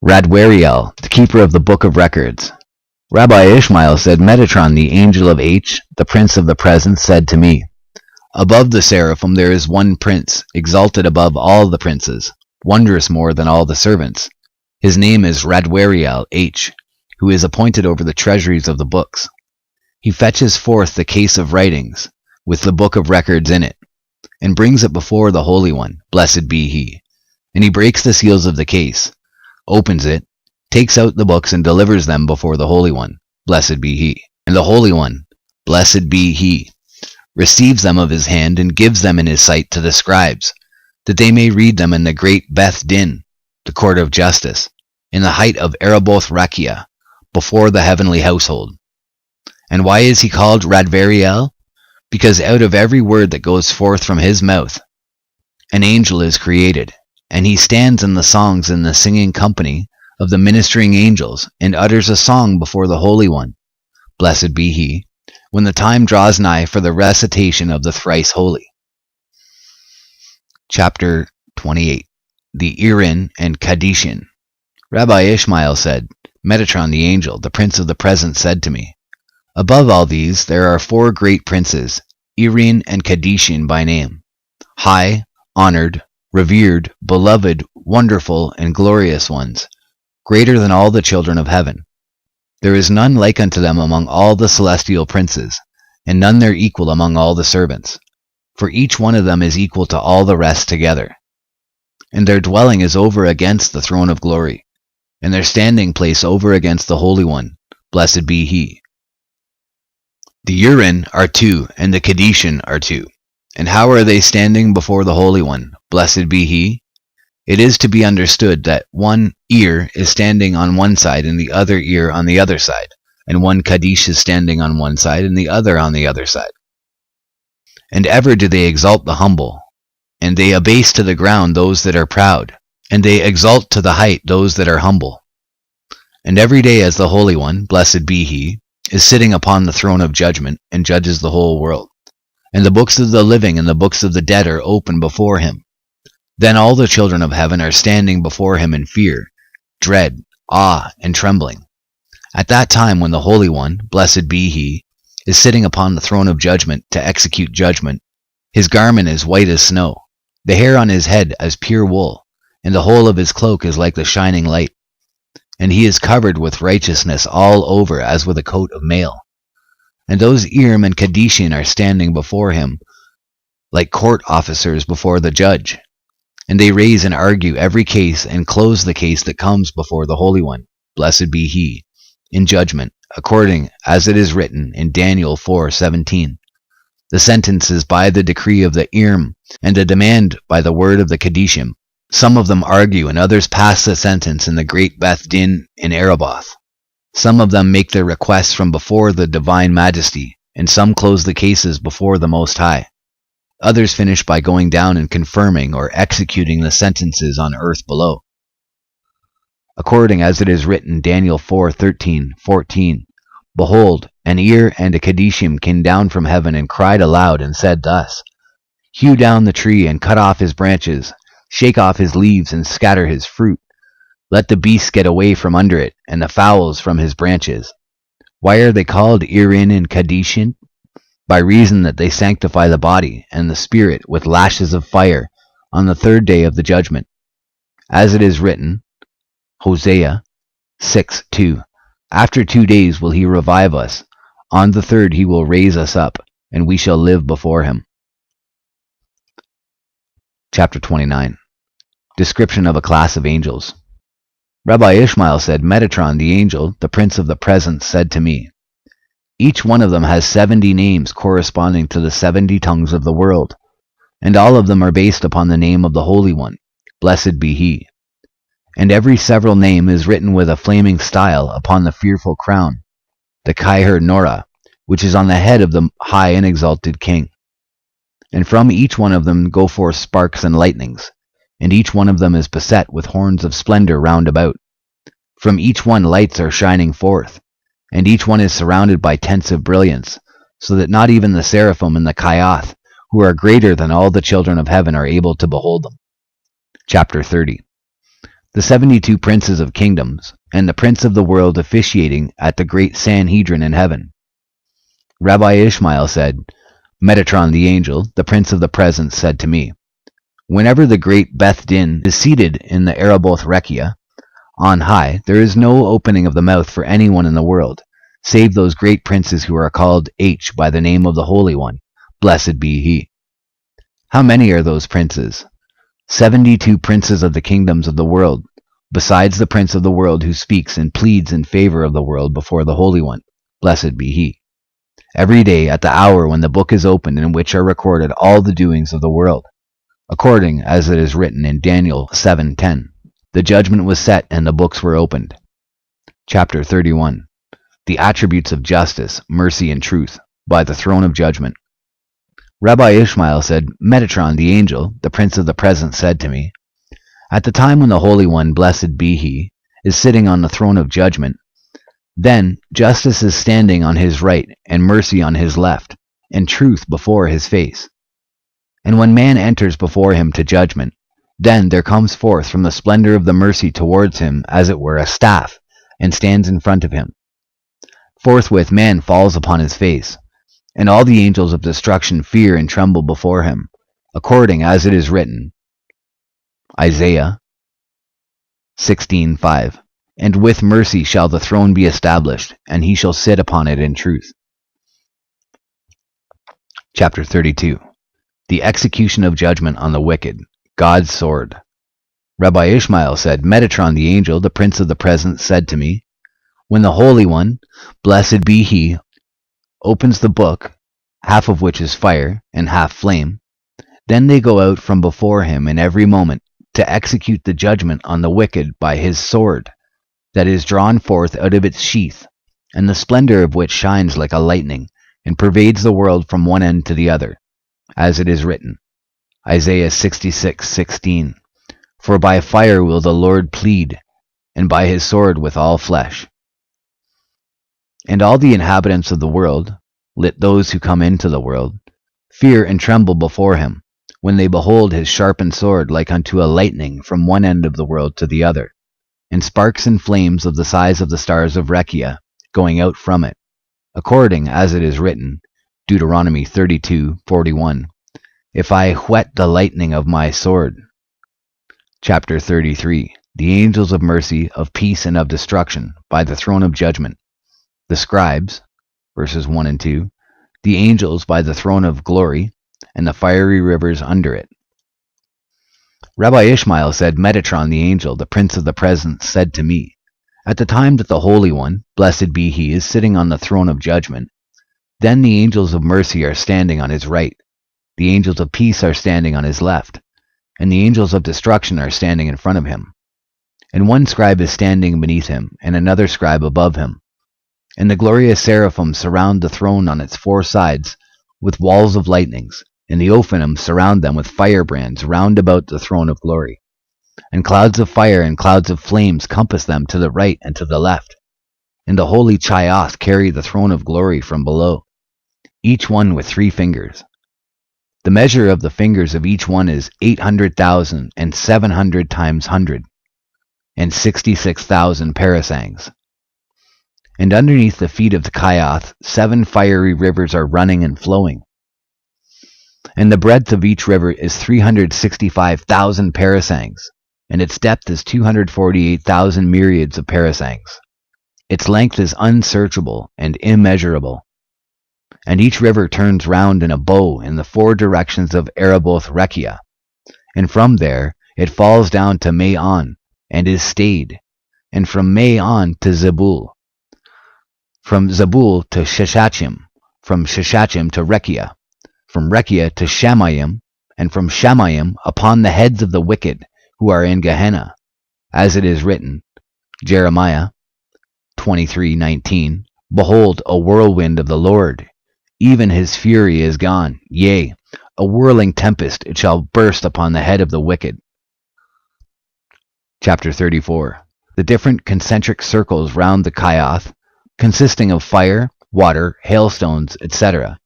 Radwariel, the keeper of the Book of Records. Rabbi Ishmael said, Metatron, the angel of H, the prince of the presence, said to me, Above the seraphim there is one prince, exalted above all the princes, wondrous more than all the servants. His name is Radwariel H, who is appointed over the treasuries of the books. He fetches forth the case of writings, with the book of records in it, and brings it before the Holy One, blessed be he. And he breaks the seals of the case, opens it, takes out the books and delivers them before the Holy One, blessed be he. And the Holy One, blessed be he, receives them of his hand and gives them in his sight to the scribes, that they may read them in the great Beth Din, the court of justice, in the height of Araboth Rakia, before the heavenly household. And why is he called Radvariel? Because out of every word that goes forth from his mouth, an angel is created, and he stands in the songs in the singing company of the ministering angels, and utters a song before the Holy One, blessed be he, when the time draws nigh for the recitation of the thrice holy. Chapter 28. The Irin and Kadishin. Rabbi Ishmael said, Metatron the angel, the prince of the present, said to me, Above all these there are 4 great princes, Irin and Kadishin by name, high, honored, revered, beloved, wonderful, and glorious ones, greater than all the children of heaven. There is none like unto them among all the celestial princes, and none their equal among all the servants, for each one of them is equal to all the rest together. And their dwelling is over against the throne of glory, and their standing place over against the Holy One, blessed be he. The Urin are 2, and the Kadishin are 2. And how are they standing before the Holy One, blessed be he? It is to be understood that one ear is standing on one side and the other ear on the other side, and one Kadish is standing on one side and the other on the other side. And ever do they exalt the humble, and they abase to the ground those that are proud, and they exalt to the height those that are humble. And every day as the Holy One, blessed be he, is sitting upon the throne of judgment, and judges the whole world. And the books of the living and the books of the dead are open before him. Then all the children of heaven are standing before him in fear, dread, awe, and trembling. At that time when the Holy One, blessed be he, is sitting upon the throne of judgment to execute judgment, his garment is white as snow, the hair on his head as pure wool, and the whole of his cloak is like the shining light. And he is covered with righteousness all over as with a coat of mail. And those Irim and Kadishin are standing before him like court officers before the judge. And they raise and argue every case and close the case that comes before the Holy One, blessed be he, in judgment, according as it is written in Daniel 4:17. The sentence is by the decree of the Irim, and the demand by the word of the Kadishim. Some of them argue, and others pass the sentence in the great Beth Din in Araboth. Some of them make their requests from before the divine majesty, and some close the cases before the Most High. Others finish by going down and confirming or executing the sentences on earth below. According as it is written, Daniel 4:13-14, Behold, an ear and a Kadishim came down from heaven and cried aloud and said thus, Hew down the tree and cut off his branches, shake off his leaves and scatter his fruit. Let the beasts get away from under it, and the fowls from his branches. Why are they called Irin and Kadishin? By reason that they sanctify the body and the spirit with lashes of fire on the 3rd day of the judgment. As it is written, Hosea 6:2, After 2 days will he revive us. On the 3rd he will raise us up, and we shall live before him. Chapter 29. Description of a class of angels. Rabbi Ishmael said, Metatron the angel, the prince of the presence, said to me, Each one of them has 70 names corresponding to the 70 tongues of the world, and all of them are based upon the name of the Holy One, blessed be he. And every several name is written with a flaming style upon the fearful crown, the Kaiher Norah, which is on the head of the high and exalted king. And from each one of them go forth sparks and lightnings, and each one of them is beset with horns of splendor round about. From each one lights are shining forth, and each one is surrounded by tents of brilliance, so that not even the seraphim and the Kayath, who are greater than all the children of heaven, are able to behold them. Chapter 30. the 72 princes of kingdoms, and the prince of the world officiating at the great Sanhedrin in heaven. Rabbi Ishmael said, Metatron the angel, the prince of the presence, said to me, whenever the great Beth Din is seated in the Araboth Rekia, on high, there is no opening of the mouth for anyone in the world, save those great princes who are called H by the name of the Holy One, blessed be he. How many are those princes? 72 princes of the kingdoms of the world, besides the prince of the world who speaks and pleads in favor of the world before the Holy One, blessed be he. Every day at the hour when the book is opened in which are recorded all the doings of the world, according as it is written in Daniel 7:10, the judgment was set and the books were opened. Chapter 31. The attributes of justice, mercy, and truth, by the throne of judgment. Rabbi Ishmael said, Metatron the angel, the prince of the presence, said to me, at the time when the Holy One, blessed be he, is sitting on the throne of judgment, then justice is standing on his right, and mercy on his left, and truth before his face. And when man enters before him to judgment, then there comes forth from the splendor of the mercy towards him as it were a staff, and stands in front of him. Forthwith man falls upon his face, and all the angels of destruction fear and tremble before him, according as it is written, Isaiah 16:5, and with mercy shall the throne be established, and he shall sit upon it in truth. Chapter 32. The execution of judgment on the wicked, God's sword. Rabbi Ishmael said, Metatron the angel, the prince of the presence, said to me, when the Holy One, blessed be he, opens the book, half of which is fire and half flame, then they go out from before him in every moment to execute the judgment on the wicked by his sword, that is drawn forth out of its sheath, and the splendor of which shines like a lightning, and pervades the world from one end to the other, as it is written, Isaiah 66:16, for by fire will the Lord plead, and by his sword with all flesh. And all the inhabitants of the world, lit those who come into the world, fear and tremble before him, when they behold his sharpened sword like unto a lightning from one end of the world to the other, and sparks and flames of the size of the stars of Rekia going out from it, according as it is written, Deuteronomy 32:41, if I whet the lightning of my sword. Chapter 33. The angels of mercy, of peace, and of destruction, by the throne of judgment. The scribes, verses 1 and 2, the angels by the throne of glory, and the fiery rivers under it. Rabbi Ishmael said, Metatron the angel, the prince of the presence, said to me, at the time that the Holy One, blessed be he, is sitting on the throne of judgment, then the angels of mercy are standing on his right, the angels of peace are standing on his left, and the angels of destruction are standing in front of him. And one scribe is standing beneath him, and another scribe above him. And the glorious seraphim surround the throne on its 4 sides with walls of lightnings, and the Ophanim surround them with firebrands round about the throne of glory. And clouds of fire and clouds of flames compass them to the right and to the left. And the holy Chayoth carry the throne of glory from below, each one with 3 fingers. The measure of the fingers of each one is 800,000 and 700 times 100, and 66,000 parasangs. And underneath the feet of the Chayoth 7 fiery rivers are running and flowing. And the breadth of each river is 365,000 parasangs, and its depth is 248,000 myriads of parasangs. Its length is unsearchable and immeasurable. And each river turns round in a bow in the 4 directions of Araboth Rekia, and from there it falls down to Maon, and is stayed, and from Maon to Zebul, from Zebul to Sheshachim, from Sheshachim to Rekia, from Rekia to Shamayim, and from Shamayim upon the heads of the wicked who are in Gehenna, as it is written, Jeremiah 23:19, behold, a whirlwind of the Lord, even his fury is gone, yea, a whirling tempest, it shall burst upon the head of the wicked. Chapter 34. The different concentric circles round the Chayoth, consisting of fire, water, hailstones, etc.,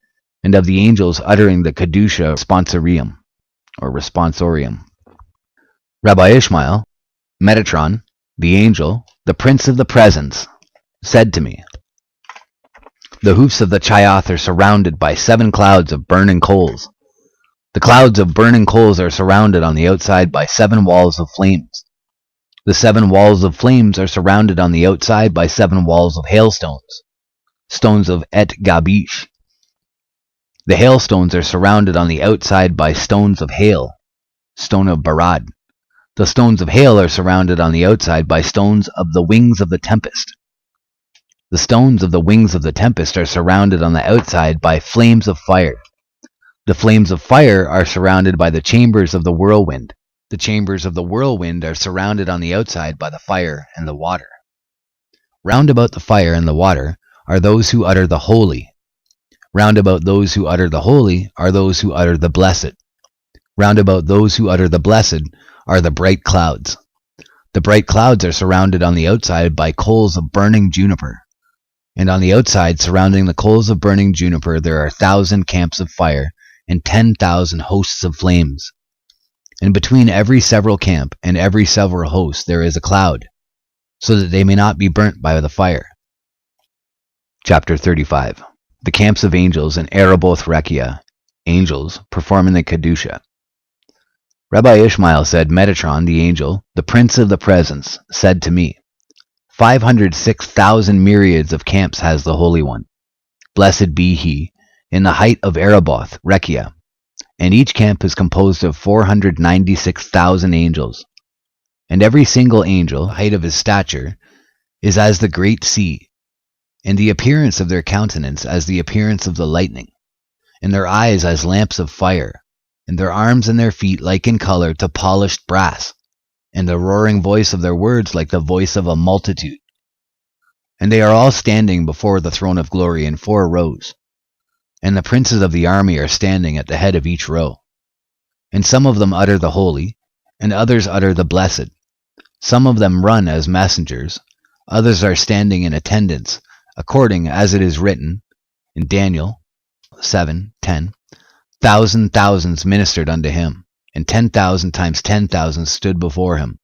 and of the angels uttering the Kedusha responsorium, or responsorium. Rabbi Ishmael, Metatron, the angel, the prince of the presence, said to me, "The hoofs of the Chioth are surrounded by 7 clouds of burning coals. The clouds of burning coals are surrounded on the outside by 7 walls of flames. The 7 walls of flames are surrounded on the outside by 7 walls of hailstones, stones of Et Gabish. The hailstones are surrounded on the outside by stones of hail, stone of Barad. The stones of hail are surrounded on the outside by stones of the wings of the tempest. The stones of the wings of the tempest are surrounded on the outside by flames of fire. The flames of fire are surrounded by the chambers of the whirlwind. The chambers of the whirlwind are surrounded on the outside by the fire and the water. Round about the fire and the water are those who utter the holy. Round about those who utter the holy are those who utter the blessed. Round about those who utter the blessed are the bright clouds. The bright clouds are surrounded on the outside by coals of burning juniper. And on the outside, surrounding the coals of burning juniper, there are 1,000 camps of fire and 10,000 hosts of flames. And between every several camp and every several host there is a cloud, so that they may not be burnt by the fire." Chapter 35. The camps of angels in Ereboth Rekia, angels performing the Kedusha. Rabbi Ishmael said, "Metatron, the angel, the prince of the presence, said to me, 506,000 myriads of camps has the Holy One. Blessed be he, in the height of Ereboth Rekia. And each camp is composed of 496,000 angels. And every single angel, the height of his stature, is as the great sea, and the appearance of their countenance as the appearance of the lightning, and their eyes as lamps of fire, and their arms and their feet like in color to polished brass, and the roaring voice of their words like the voice of a multitude. And they are all standing before the throne of glory in 4 rows. And the princes of the army are standing at the head of each row. And some of them utter the holy, and others utter the blessed. Some of them run as messengers, others are standing in attendance, according as it is written in Daniel 7:10. Thousands ministered unto him, and 10,000 times 10,000 stood before him.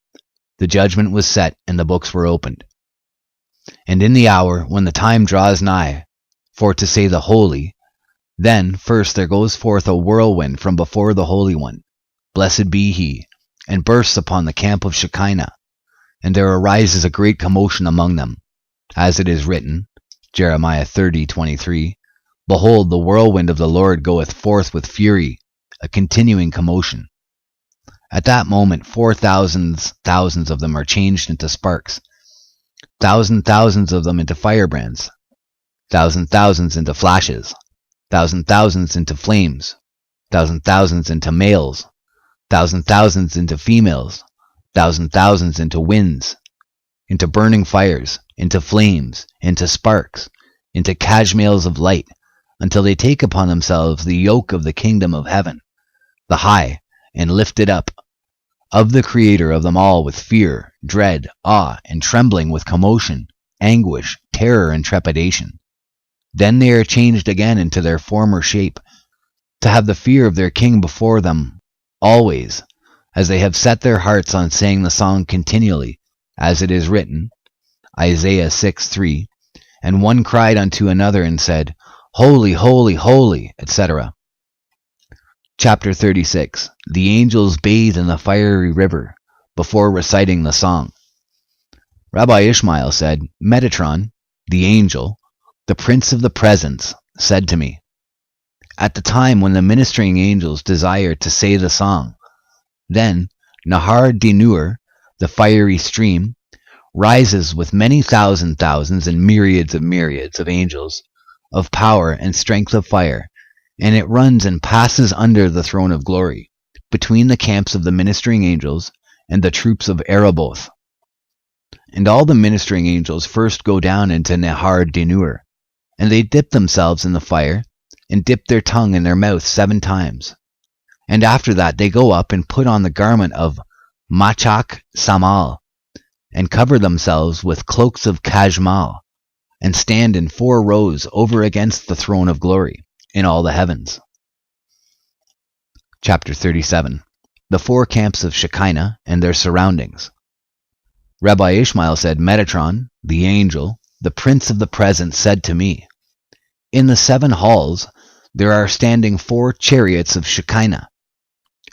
The judgment was set, and the books were opened. And in the hour when the time draws nigh, for to say the holy, then first there goes forth a whirlwind from before the Holy One, blessed be he, and bursts upon the camp of Shekinah, and there arises a great commotion among them, as it is written, Jeremiah 30:23, "Behold, the whirlwind of the Lord goeth forth with fury, a continuing commotion." At that moment 4,000 thousands of them are changed into sparks, thousands of them into firebrands, thousands into flashes, thousands into flames, thousands into males, thousands into females, thousands into winds, into burning fires, into flames, into sparks, into cashmales of light, until they take upon themselves the yoke of the kingdom of heaven, the high and lifted up, of the Creator of them all, with fear, dread, awe, and trembling, with commotion, anguish, terror, and trepidation. Then they are changed again into their former shape, to have the fear of their king before them always, as they have set their hearts on saying the song continually, as it is written, Isaiah 6:3, "And one cried unto another and said, Holy, holy, holy," etc. Chapter 36. The angels bathe in the fiery river before reciting the song. Rabbi Ishmael said, "Metatron, the angel, the prince of the presence, said to me, at the time when the ministering angels desire to say the song, then Nahar Dinur, the fiery stream, rises with many thousands and myriads of angels, of power and strength of fire, and it runs and passes under the throne of glory, between the camps of the ministering angels and the troops of Ereboth. And all the ministering angels first go down into Nahar Dinur, and they dip themselves in the fire, and dip their tongue in their mouth 7 times. And after that they go up and put on the garment of Machak Samal, and cover themselves with cloaks of Kajmal, and stand in 4 rows over against the throne of glory in all the heavens." Chapter 37. The 4 camps of Shekinah and their surroundings. Rabbi Ishmael said, Metatron, the angel, the prince of the present, said to me, in the 7 halls there are standing 4 chariots of Shekinah,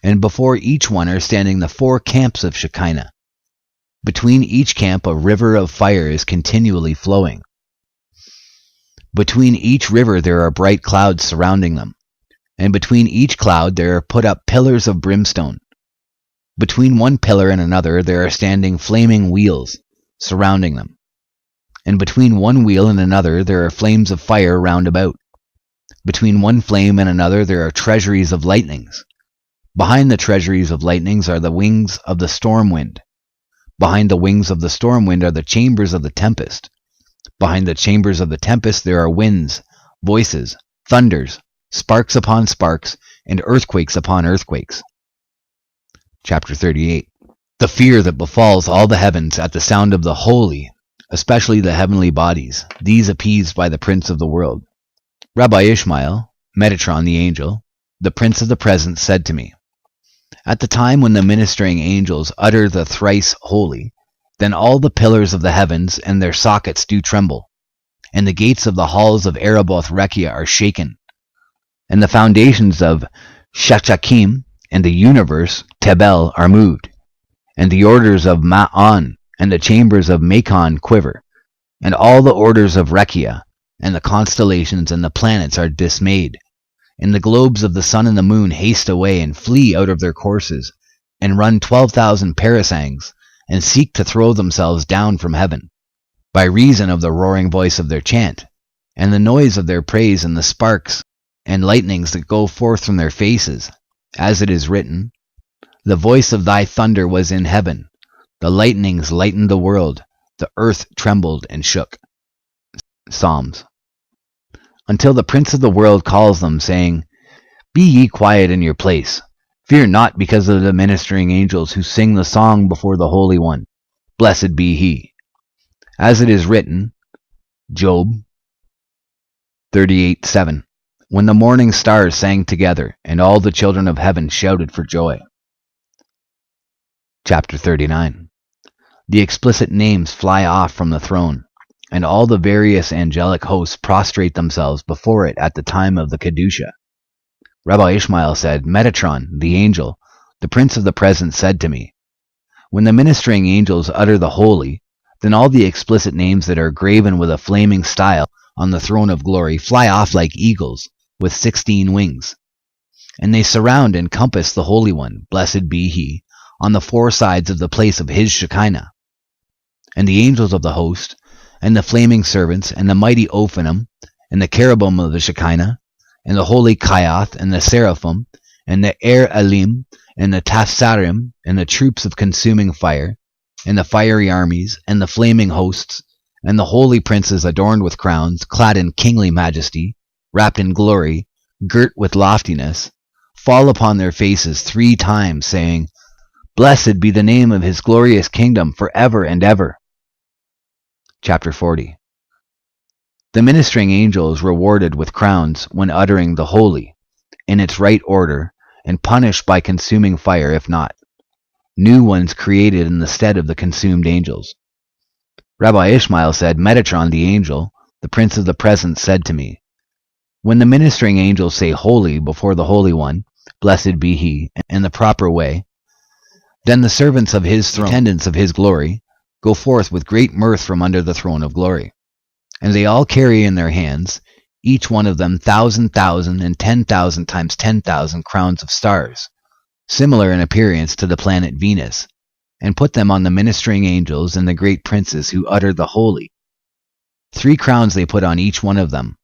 and before each one are standing the 4 camps of Shekinah. Between each camp a river of fire is continually flowing. Between each river there are bright clouds surrounding them, and between each cloud there are put up pillars of brimstone. Between one pillar and another there are standing flaming wheels surrounding them, and between one wheel and another there are flames of fire round about. Between one flame and another there are treasuries of lightnings. Behind the treasuries of lightnings are the wings of the storm wind. Behind the wings of the storm wind are the chambers of the tempest. Behind the chambers of the tempest there are winds, voices, thunders, sparks upon sparks, and earthquakes upon earthquakes. Chapter 38. The fear that befalls all the heavens at the sound of the holy, especially the heavenly bodies, these appeased by the prince of the world. Rabbi Ishmael, Metatron the angel, the prince of the present, said to me, at the time when the ministering angels utter the thrice holy, then all the pillars of the heavens and their sockets do tremble, and the gates of the halls of Ereboth Rekia are shaken, and the foundations of Shachakim and the universe Tebel are moved, and the orders of Ma'on and the chambers of Macon quiver, and all the orders of Rekia and the constellations and the planets are dismayed, and the globes of the sun and the moon haste away and flee out of their courses, and run 12,000 parasangs, and seek to throw themselves down from heaven, by reason of the roaring voice of their chant, and the noise of their praise, and the sparks and lightnings that go forth from their faces, as it is written, the voice of thy thunder was in heaven, the lightnings lightened the world, the earth trembled and shook. Psalms. Until the prince of the world calls them, saying, be ye quiet in your place. Fear not because of the ministering angels who sing the song before the Holy One. Blessed be he. As it is written, Job 38:7, when the morning stars sang together, and all the children of heaven shouted for joy. Chapter 39. The explicit names fly off from the throne, and all the various angelic hosts prostrate themselves before it at the time of the Kedusha. Rabbi Ishmael said, Metatron, the angel, the prince of the present, said to me, when the ministering angels utter the holy, then all the explicit names that are graven with a flaming style on the throne of glory fly off like eagles with 16 wings. And they surround and compass the Holy One, blessed be he, on the 4 sides of the place of his Shekinah. And the angels of the host, and the flaming servants, and the mighty Ophanim, and the cherubim of the Shekinah, and the holy Kayath, and the seraphim, and the Elim, and the Tafsarim, and the troops of consuming fire, and the fiery armies, and the flaming hosts, and the holy princes adorned with crowns, clad in kingly majesty, wrapped in glory, girt with loftiness, fall upon their faces 3 times, saying, Blessed be the name of his glorious kingdom forever and ever. Chapter 40. The ministering angel is rewarded with crowns when uttering the holy, in its right order, and punished by consuming fire if not. New ones created in the stead of the consumed angels. Rabbi Ishmael said, Metatron the angel, the prince of the present, said to me, when the ministering angels say holy before the Holy One, blessed be he, in the proper way, then the servants of his throne, attendants of his glory, go forth with great mirth from under the throne of glory. And they all carry in their hands, each one of them 1,000,000 and 10,000 times 10,000 crowns of stars, similar in appearance to the planet Venus, and put them on the ministering angels and the great princes who utter the holy. 3 crowns they put on each one of them.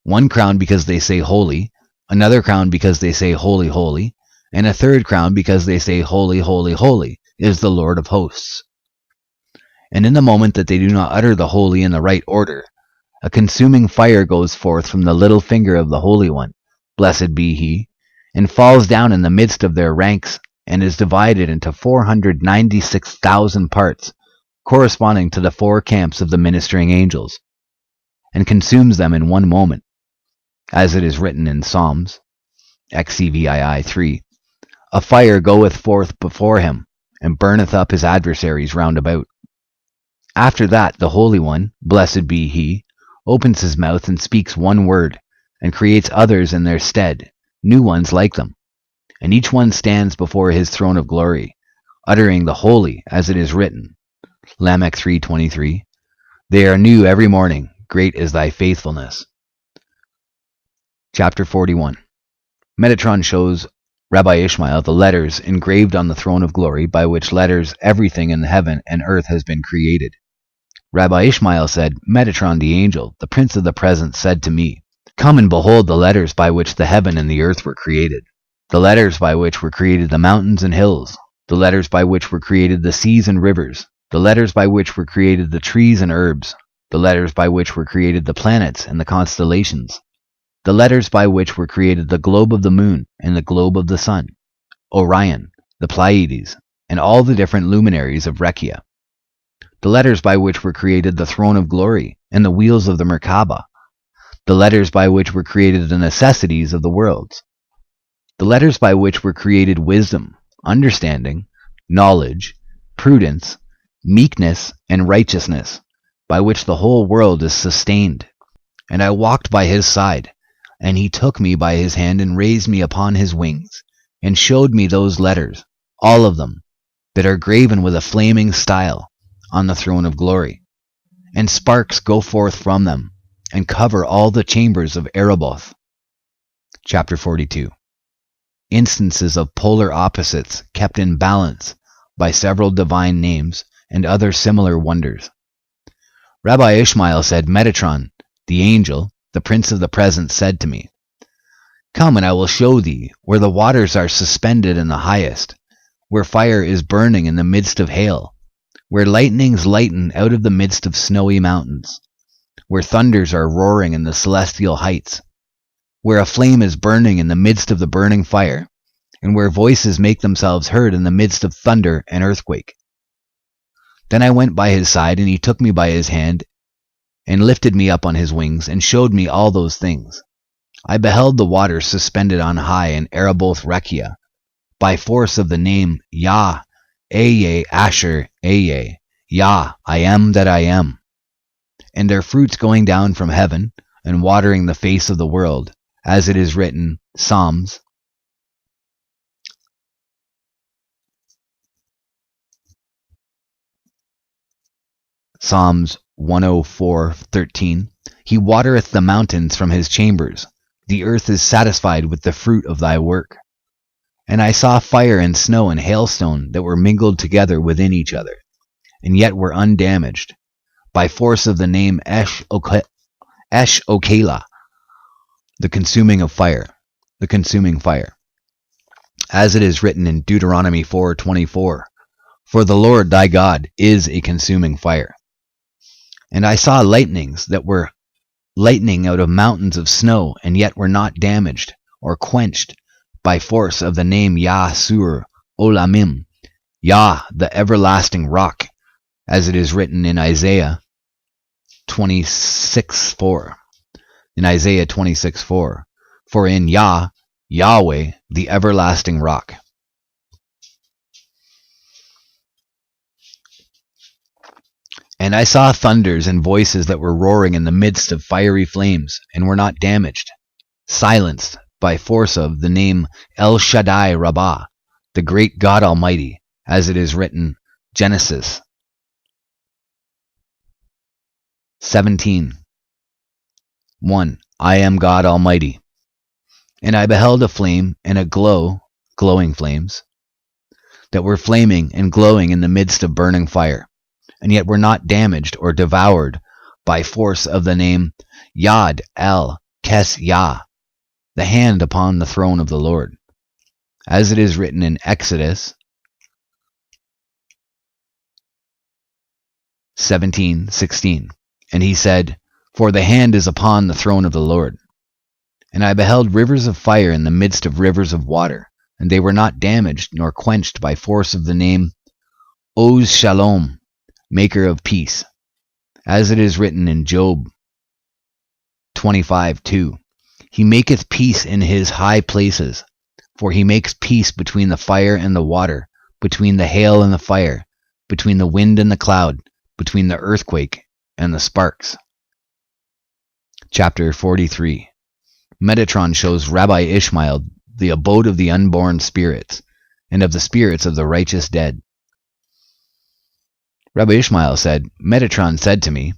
1 crown because they say holy, another crown because they say holy, holy, and a 3rd crown because they say holy, holy, holy is the Lord of hosts. And in the moment that they do not utter the holy in the right order, a consuming fire goes forth from the little finger of the Holy One, blessed be he, and falls down in the midst of their ranks, and is divided into 496,000 parts, corresponding to the 4 camps of the ministering angels, and consumes them in 1 moment, as it is written in Psalms, XCVII 3, a fire goeth forth before him, and burneth up his adversaries round about. After that the Holy One, blessed be he, opens his mouth and speaks one word, and creates others in their stead, new ones like them. And each one stands before his throne of glory, uttering the holy, as it is written. Lamech 3:23. They are new every morning, great is thy faithfulness. Chapter 41. Metatron shows Rabbi Ishmael the letters engraved on the throne of glory, by which letters everything in heaven and earth has been created. Rabbi Ishmael said, Metatron the angel, the prince of the presence, said to me, Come and behold the letters by which the heaven and the earth were created, the letters by which were created the mountains and hills, the letters by which were created the seas and rivers, the letters by which were created the trees and herbs, the letters by which were created the planets and the constellations, the letters by which were created the globe of the moon and the globe of the sun, Orion, the Pleiades, and all the different luminaries of Rekia, the letters by which were created the throne of glory and the wheels of the Merkaba, the letters by which were created the necessities of the worlds, the letters by which were created wisdom, understanding, knowledge, prudence, meekness, and righteousness, by which the whole world is sustained. And I walked by his side, and he took me by his hand and raised me upon his wings, and showed me those letters, all of them, that are graven with a flaming style on the throne of glory. And sparks go forth from them, and cover all the chambers of Ereboth. Chapter 42. Instances of polar opposites kept in balance by several divine names and other similar wonders. Rabbi Ishmael said, Metatron, the angel, the prince of the presence, said to me, Come and I will show thee where the waters are suspended in the highest, where fire is burning in the midst of hail, where lightnings lighten out of the midst of snowy mountains, where thunders are roaring in the celestial heights, where a flame is burning in the midst of the burning fire, and where voices make themselves heard in the midst of thunder and earthquake. Then I went by his side, and he took me by his hand, and lifted me up on his wings, and showed me all those things. I beheld the waters suspended on high in Ereboth Rekia, by force of the name Yah, Eye, Asher, Eye, Yah, I am that I am, and their fruits going down from heaven, and watering the face of the world, as it is written, Psalms 104:13. He watereth the mountains from his chambers. The earth is satisfied with the fruit of thy work. And I saw fire and snow and hailstone that were mingled together within each other, and yet were undamaged, by force of the name Esh-Okela, the consuming of fire, the consuming fire. As it is written in Deuteronomy 4:24, For the Lord thy God is a consuming fire. And I saw lightnings that were lightning out of mountains of snow, and yet were not damaged or quenched, by force of the name Yah Sur Olamim, Yah the everlasting rock, as it is written in Isaiah 26:4. In Isaiah 26:4, For in Yah, Yahweh, the everlasting rock. And I saw thunders and voices that were roaring in the midst of fiery flames, and were not damaged, silenced by force of the name El Shaddai Rabbah, the great God Almighty, as it is written, Genesis 17:1. I am God Almighty. And I beheld a flame and a glowing flames, that were flaming and glowing in the midst of burning fire, and yet were not damaged or devoured, by force of the name Yad El Kes Yah, the hand upon the throne of the Lord, as it is written in Exodus 17:16. And he said, For the hand is upon the throne of the Lord. And I beheld rivers of fire in the midst of rivers of water, and they were not damaged nor quenched, by force of the name Oz Shalom, maker of peace, as it is written in Job 25:2. He maketh peace in his high places, for he makes peace between the fire and the water, between the hail and the fire, between the wind and the cloud, between the earthquake and the sparks. Chapter 43. Metatron shows Rabbi Ishmael the abode of the unborn spirits, and of the spirits of the righteous dead. Rabbi Ishmael said, Metatron said to me,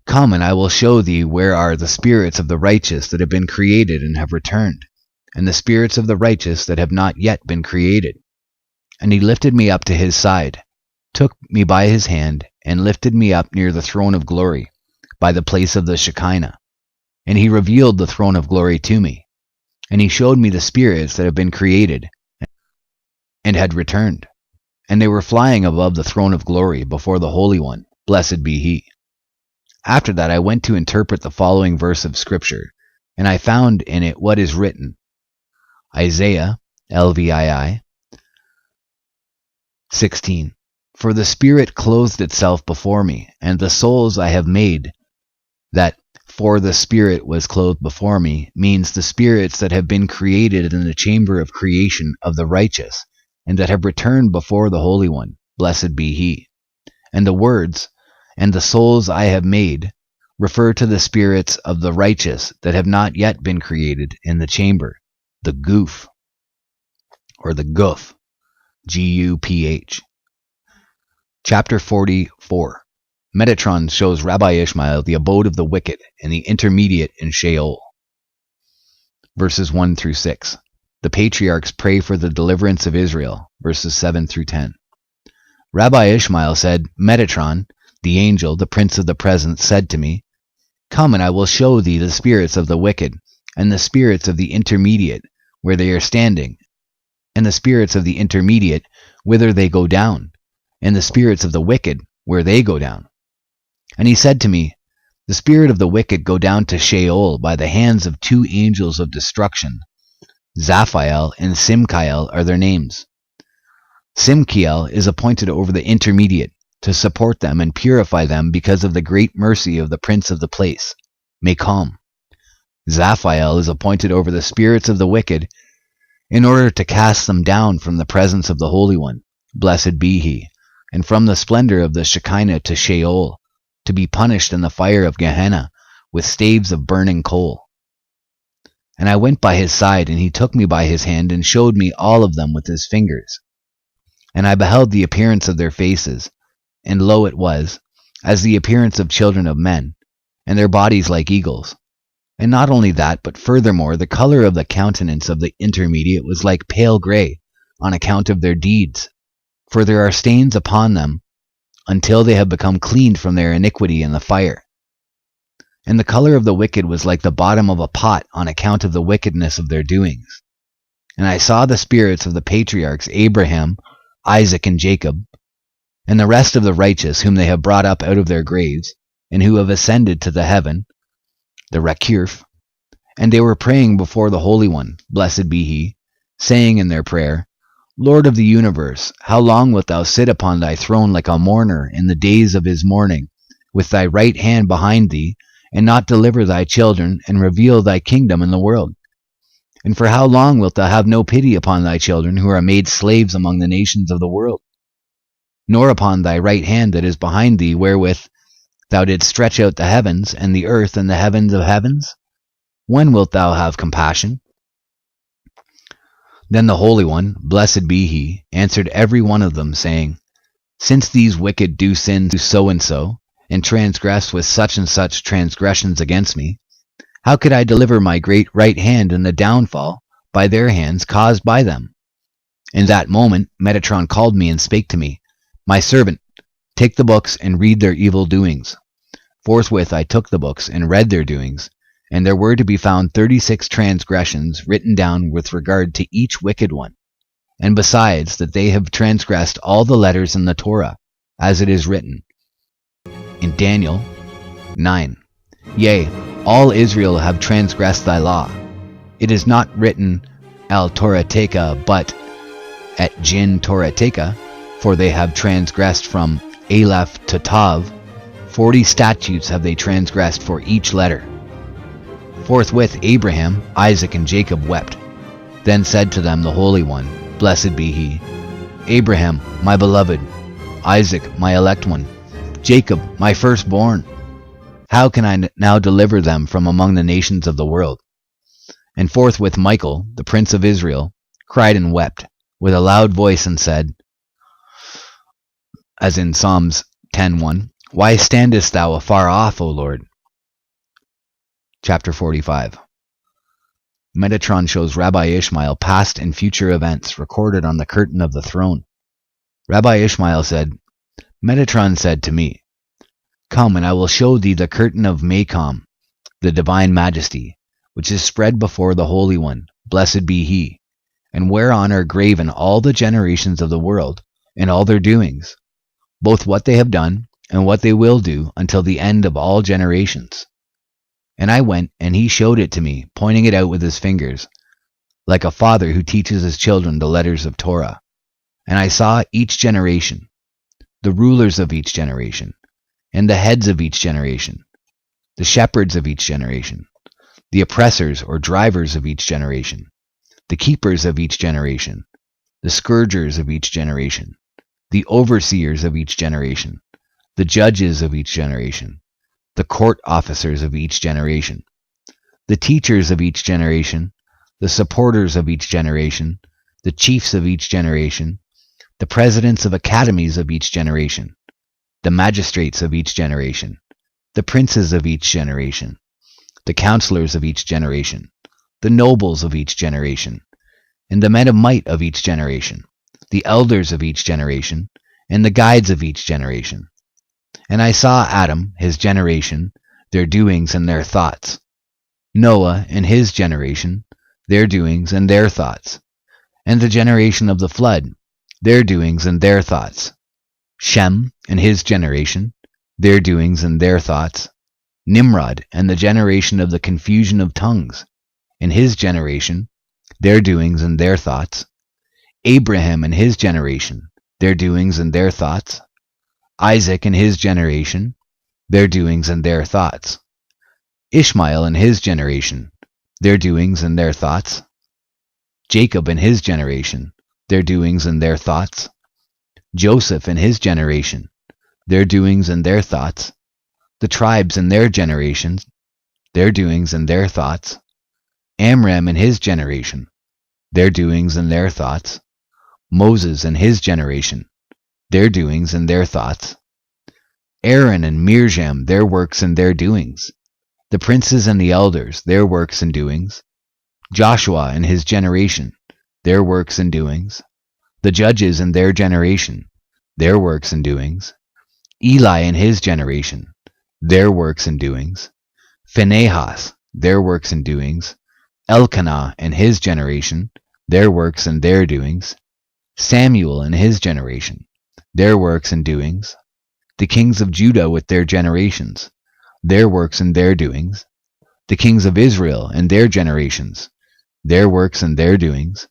Come, and I will show thee where are the spirits of the righteous that have been created and have returned, and the spirits of the righteous that have not yet been created. And he lifted me up to his side, took me by his hand, and lifted me up near the throne of glory, by the place of the Shekinah. And he revealed the throne of glory to me. And he showed me the spirits that have been created and had returned. And they were flying above the throne of glory before the Holy One, blessed be he. After that I went to interpret the following verse of Scripture, and I found in it what is written. Isaiah, LVII, 16. For the Spirit clothed itself before me, and the souls I have made. That for the Spirit was clothed before me means the spirits that have been created in the chamber of creation of the righteous, and that have returned before the Holy One, blessed be he. And the words, and the souls I have made, refer to the spirits of the righteous that have not yet been created in the chamber, the goof, or the guf, G-U-P-H. Chapter 44. Metatron shows Rabbi Ishmael the abode of the wicked and the intermediate in Sheol. Verses 1 through 6. The patriarchs pray for the deliverance of Israel. Verses 7 through 10. Rabbi Ishmael said, Metatron, the angel, the prince of the presence, said to me, Come, and I will show thee the spirits of the wicked, and the spirits of the intermediate, where they are standing, and the spirits of the intermediate, whither they go down, and the spirits of the wicked, where they go down. And he said to me, The spirit of the wicked go down to Sheol by the hands of two angels of destruction. Zaphael and Simkiel are their names. Simkiel is appointed over the intermediate, to support them and purify them because of the great mercy of the prince of the place, Mekam. Zaphael is appointed over the spirits of the wicked, in order to cast them down from the presence of the Holy One, blessed be he, and from the splendor of the Shekinah to Sheol, to be punished in the fire of Gehenna, with staves of burning coal. And I went by his side, and he took me by his hand, and showed me all of them with his fingers. And I beheld the appearance of their faces, and lo, it was, as the appearance of children of men, and their bodies like eagles. And not only that, but furthermore, the color of the countenance of the intermediate was like pale gray, on account of their deeds. For there are stains upon them, until they have become cleaned from their iniquity in the fire. And the color of the wicked was like the bottom of a pot, on account of the wickedness of their doings. And I saw the spirits of the patriarchs Abraham, Isaac, and Jacob, and the rest of the righteous whom they have brought up out of their graves, and who have ascended to the heaven, the Rakirf, and they were praying before the Holy One, blessed be he, saying in their prayer, Lord of the universe, how long wilt thou sit upon thy throne like a mourner in the days of his mourning, with thy right hand behind thee, and not deliver thy children, and reveal thy kingdom in the world? And for how long wilt thou have no pity upon thy children, who are made slaves among the nations of the world? Nor upon thy right hand that is behind thee, wherewith thou didst stretch out the heavens, and the earth, and the heavens of heavens? When wilt thou have compassion? Then the Holy One, blessed be he, answered every one of them, saying, Since these wicked do sin to so, and transgress with such and such transgressions against me, how could I deliver my great right hand in the downfall by their hands caused by them? In that moment Metatron called me and spake to me, My servant, take the books and read their evil doings. Forthwith I took the books and read their doings, and there were to be found 36 transgressions written down with regard to each wicked one, and besides that they have transgressed all the letters in the Torah, as it is written in Daniel 9. Yea, all Israel have transgressed thy law. It is not written al Torateka, but at Jin Torateka, for they have transgressed from Aleph to Tav. 40 statutes have they transgressed for each letter. Forthwith Abraham, Isaac, and Jacob wept. Then said to them the Holy One, blessed be he, Abraham, my beloved, Isaac, my elect one, Jacob, my firstborn. How can I now deliver them from among the nations of the world? And forthwith Michael, the prince of Israel, cried and wept with a loud voice and said, as in Psalms 10:1, Why standest thou afar off, O Lord? Chapter 45. Metatron shows Rabbi Ishmael past and future events recorded on the curtain of the throne. Rabbi Ishmael said, Metatron said to me, Come, and I will show thee the curtain of Macom, the divine majesty, which is spread before the Holy One, blessed be he, and whereon are graven all the generations of the world, and all their doings, both what they have done, and what they will do until the end of all generations. And I went, and he showed it to me, pointing it out with his fingers, like a father who teaches his children the letters of Torah. And I saw each generation, the rulers of each generation, and the heads of each generation, the shepherds of each generation, the oppressors or drivers of each generation, the keepers of each generation, the scourgers of each generation, the overseers of each generation, the judges of each generation, the court officers of each generation, the teachers of each generation, the supporters of each generation, the chiefs of each generation, the presidents of academies of each generation, the magistrates of each generation, the princes of each generation, the counselors of each generation, the nobles of each generation, and the men of might of each generation, the elders of each generation, and the guides of each generation. And I saw Adam, his generation, their doings and their thoughts, Noah and his generation, their doings and their thoughts, and the generation of the flood, their doings and their thoughts, Shem and his generation, their doings and their thoughts, Nimrod and the generation of the confusion of tongues, and his generation, their doings and their thoughts, Abraham and his generation, their doings and their thoughts, Isaac and his generation, their doings and their thoughts, Ishmael and his generation, their doings and their thoughts, Jacob and his generation, their doings and their thoughts, Joseph and his generation, their doings and their thoughts, the tribes and their generations, their doings and their thoughts, Amram and his generation, their doings and their thoughts, Moses and his generation, their doings and their thoughts, Aaron and Miriam, their works and their doings, the princes and the elders, their works and doings, Joshua and his generation, their works and doings, the judges and their generation, their works and doings, Eli and his generation, their works and doings, Phinehas, their works and doings, Elkanah and his generation, their works and their doings, Samuel and his generation, their works and doings, the kings of Judah with their generations, their works and their doings, the kings of Israel and their generations, their works and their doings,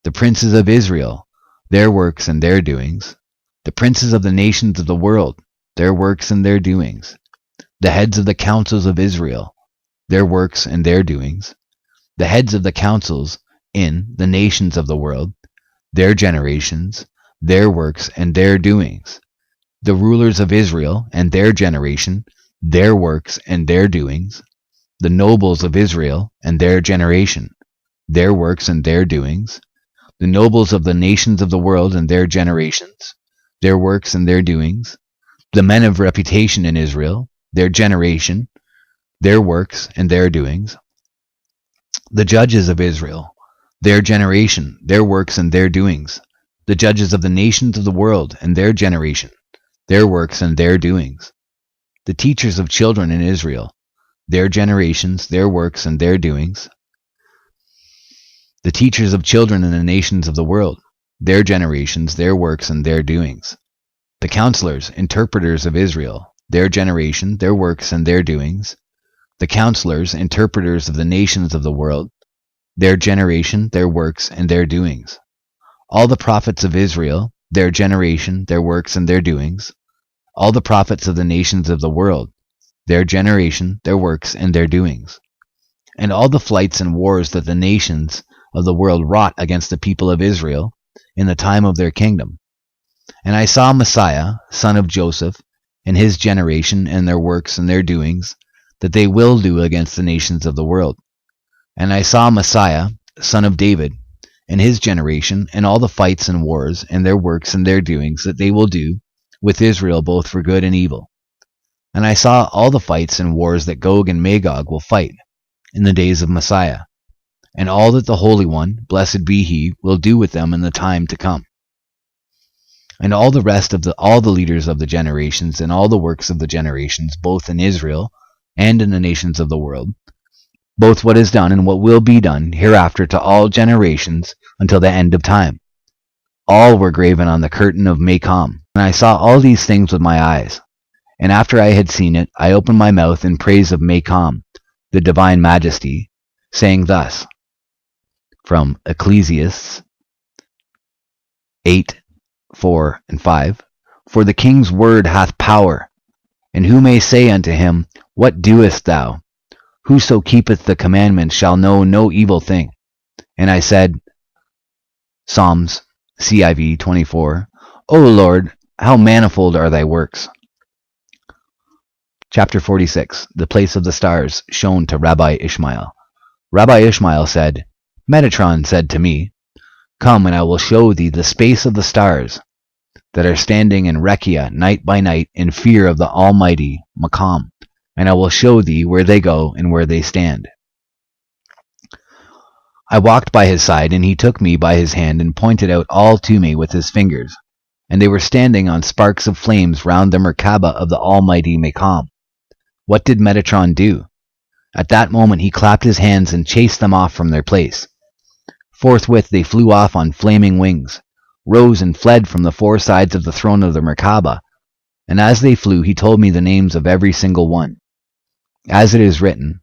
the princes of Israel, their works and their doings, the princes of the nations of the world, their works and their doings, the heads of the councils of Israel, their works and their doings, the heads of the councils in the nations of the world, their generations, their works and their doings, the rulers of Israel and their generation, their works and their doings, the nobles of Israel and their generation, their works and their doings, the nobles of the nations of the world and their generations, their works and their doings, the men of reputation in Israel, their generation, their works and their doings, the judges of Israel, their generation, their works and their doings, the judges of the nations of the world and their generation, their works and their doings, the teachers of children in Israel, their generations, their works and their doings, the teachers of children in the nations of the world, their generations, their works and their doings, the counselors, interpreters of Israel, their generation, their works and their doings, the counselors, interpreters of the nations of the world, their generation, their works and their doings, all the prophets of Israel, their generation, their works and their doings, all the prophets of the nations of the world, their generation, their works and their doings, and all the flights and wars that the nations of the world wrought against the people of Israel, in the time of their kingdom. And I saw Messiah, son of Joseph, and his generation and their works and their doings, that they will do against the nations of the world. And I saw Messiah, son of David, and his generation, and all the fights and wars, and their works and their doings, that they will do with Israel both for good and evil. And I saw all the fights and wars that Gog and Magog will fight in the days of Messiah, and all that the Holy One, blessed be he, will do with them in the time to come. And all the rest of all the leaders of the generations, and all the works of the generations, both in Israel and in the nations of the world, both what is done and what will be done hereafter to all generations until the end of time. All were graven on the curtain of Macom. And I saw all these things with my eyes. And after I had seen it, I opened my mouth in praise of Macom, the divine majesty, saying thus, from Ecclesiastes 8:4-5, For the king's word hath power, and who may say unto him, What doest thou? Whoso keepeth the commandments shall know no evil thing. And I said, Psalms, CIV 24, O Lord, how manifold are thy works. Chapter 46, The Place of the Stars, shown to Rabbi Ishmael. Rabbi Ishmael said, Metatron said to me, Come, and I will show thee the space of the stars that are standing in Rekia night by night in fear of the Almighty Makam, and I will show thee where they go and where they stand. I walked by his side, and he took me by his hand and pointed out all to me with his fingers, and they were standing on sparks of flames round the Merkabah of the Almighty Makam. What did Metatron do? At that moment he clapped his hands and chased them off from their place. Forthwith they flew off on flaming wings, rose and fled from the four sides of the throne of the Merkabah, and as they flew he told me the names of every single one. As it is written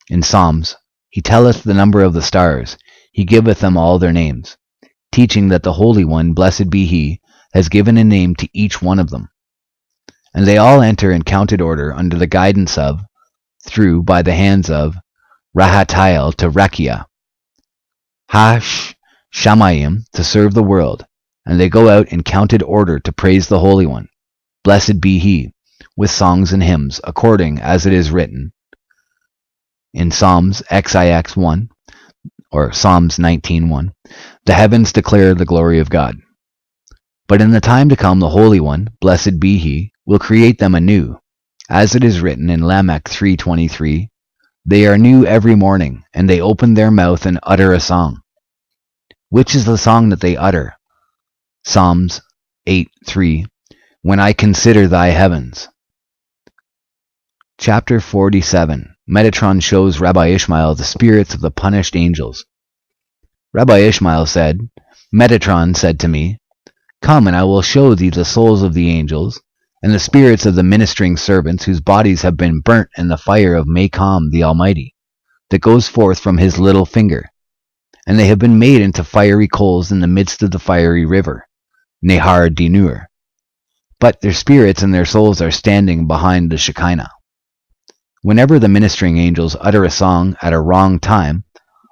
in Psalms, He telleth the number of the stars, he giveth them all their names, teaching that the Holy One, blessed be he, has given a name to each one of them. And they all enter in counted order under the guidance of, through by the hands of, Rahatiel to Rekia, Shamayim to serve the world, and they go out in counted order to praise the Holy One, blessed be he, with songs and hymns, according as it is written in Psalms XIX 1, or Psalms 19:1, The heavens declare the glory of God. But in the time to come the Holy One, blessed be he, will create them anew, as it is written in Lamech 3:23, They are new every morning, and they open their mouth and utter a song. Which is the song that they utter? Psalms 8:3, When I consider thy heavens. Chapter 47, Metatron shows Rabbi Ishmael the spirits of the punished angels. Rabbi Ishmael said, Metatron said to me, Come, and I will show thee the souls of the angels, and the spirits of the ministering servants whose bodies have been burnt in the fire of Makam the Almighty, that goes forth from his little finger. And they have been made into fiery coals in the midst of the fiery river, Nehar Dinur. But their spirits and their souls are standing behind the Shekinah. Whenever the ministering angels utter a song at a wrong time,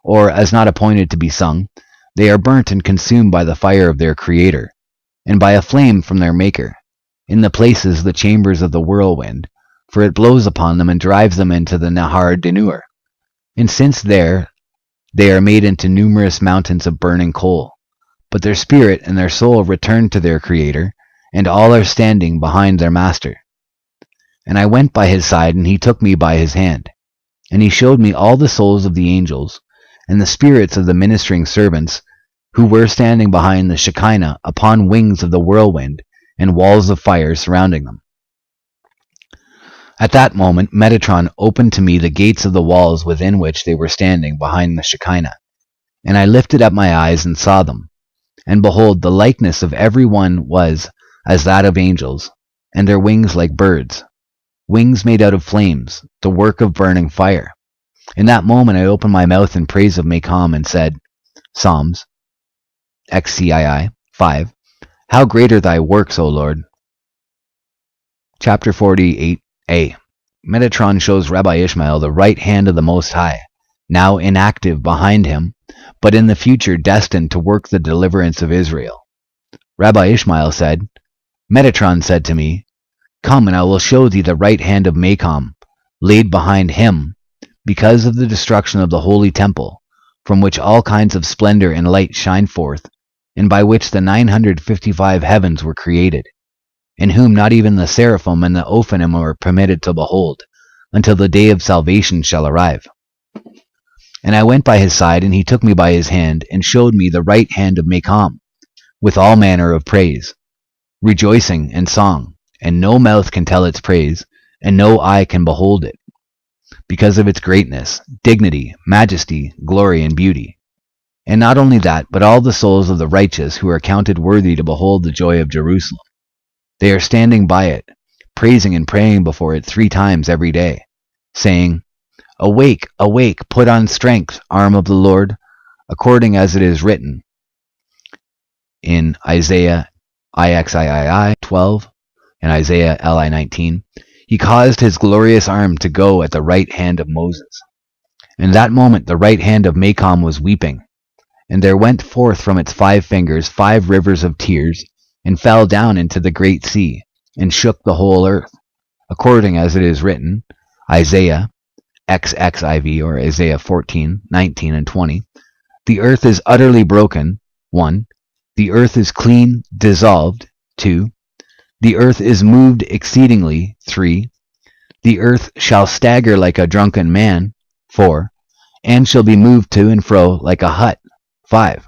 or as not appointed to be sung, they are burnt and consumed by the fire of their Creator, and by a flame from their Maker, in the places the chambers of the whirlwind, for it blows upon them and drives them into the Nahar Dinur. And since there they are made into numerous mountains of burning coal, but their spirit and their soul return to their Creator, and all are standing behind their Master. And I went by his side, and he took me by his hand, and he showed me all the souls of the angels, and the spirits of the ministering servants, who were standing behind the Shekinah upon wings of the whirlwind, and walls of fire surrounding them. At that moment Metatron opened to me the gates of the walls within which they were standing behind the Shekinah, and I lifted up my eyes and saw them. And behold, the likeness of every one was as that of angels, and their wings like birds, wings made out of flames, the work of burning fire. In that moment I opened my mouth in praise of Makam and said, Psalms XCII 5, How great are thy works, O Lord. Chapter 48a, Metatron shows Rabbi Ishmael the right hand of the Most High, now inactive behind him, but in the future destined to work the deliverance of Israel. Rabbi Ishmael said, Metatron said to me, Come and I will show thee the right hand of Macom, laid behind him, because of the destruction of the holy temple, from which all kinds of splendor and light shine forth, and by which the 955 heavens were created, in whom not even the seraphim and the Ophanim are permitted to behold, until the day of salvation shall arrive. And I went by his side, and he took me by his hand, and showed me the right hand of Macom, with all manner of praise, rejoicing and song, and no mouth can tell its praise, and no eye can behold it, because of its greatness, dignity, majesty, glory, and beauty. And not only that, but all the souls of the righteous who are counted worthy to behold the joy of Jerusalem. They are standing by it, praising and praying before it 3 times every day, saying, Awake, awake, put on strength, arm of the Lord, according as it is written in Isaiah IXIII 12 and Isaiah LI 19. He caused his glorious arm to go at the right hand of Moses. In that moment the right hand of Macom was weeping, and there went forth from its 5 fingers 5 rivers of tears, and fell down into the great sea, and shook the whole earth, according as it is written, Isaiah XXIV, or Isaiah 14, 19, and 20. The earth is utterly broken. 1. The earth is clean, dissolved. 2. The earth is moved exceedingly. 3. The earth shall stagger like a drunken man. 4. And shall be moved to and fro like a hut. 5.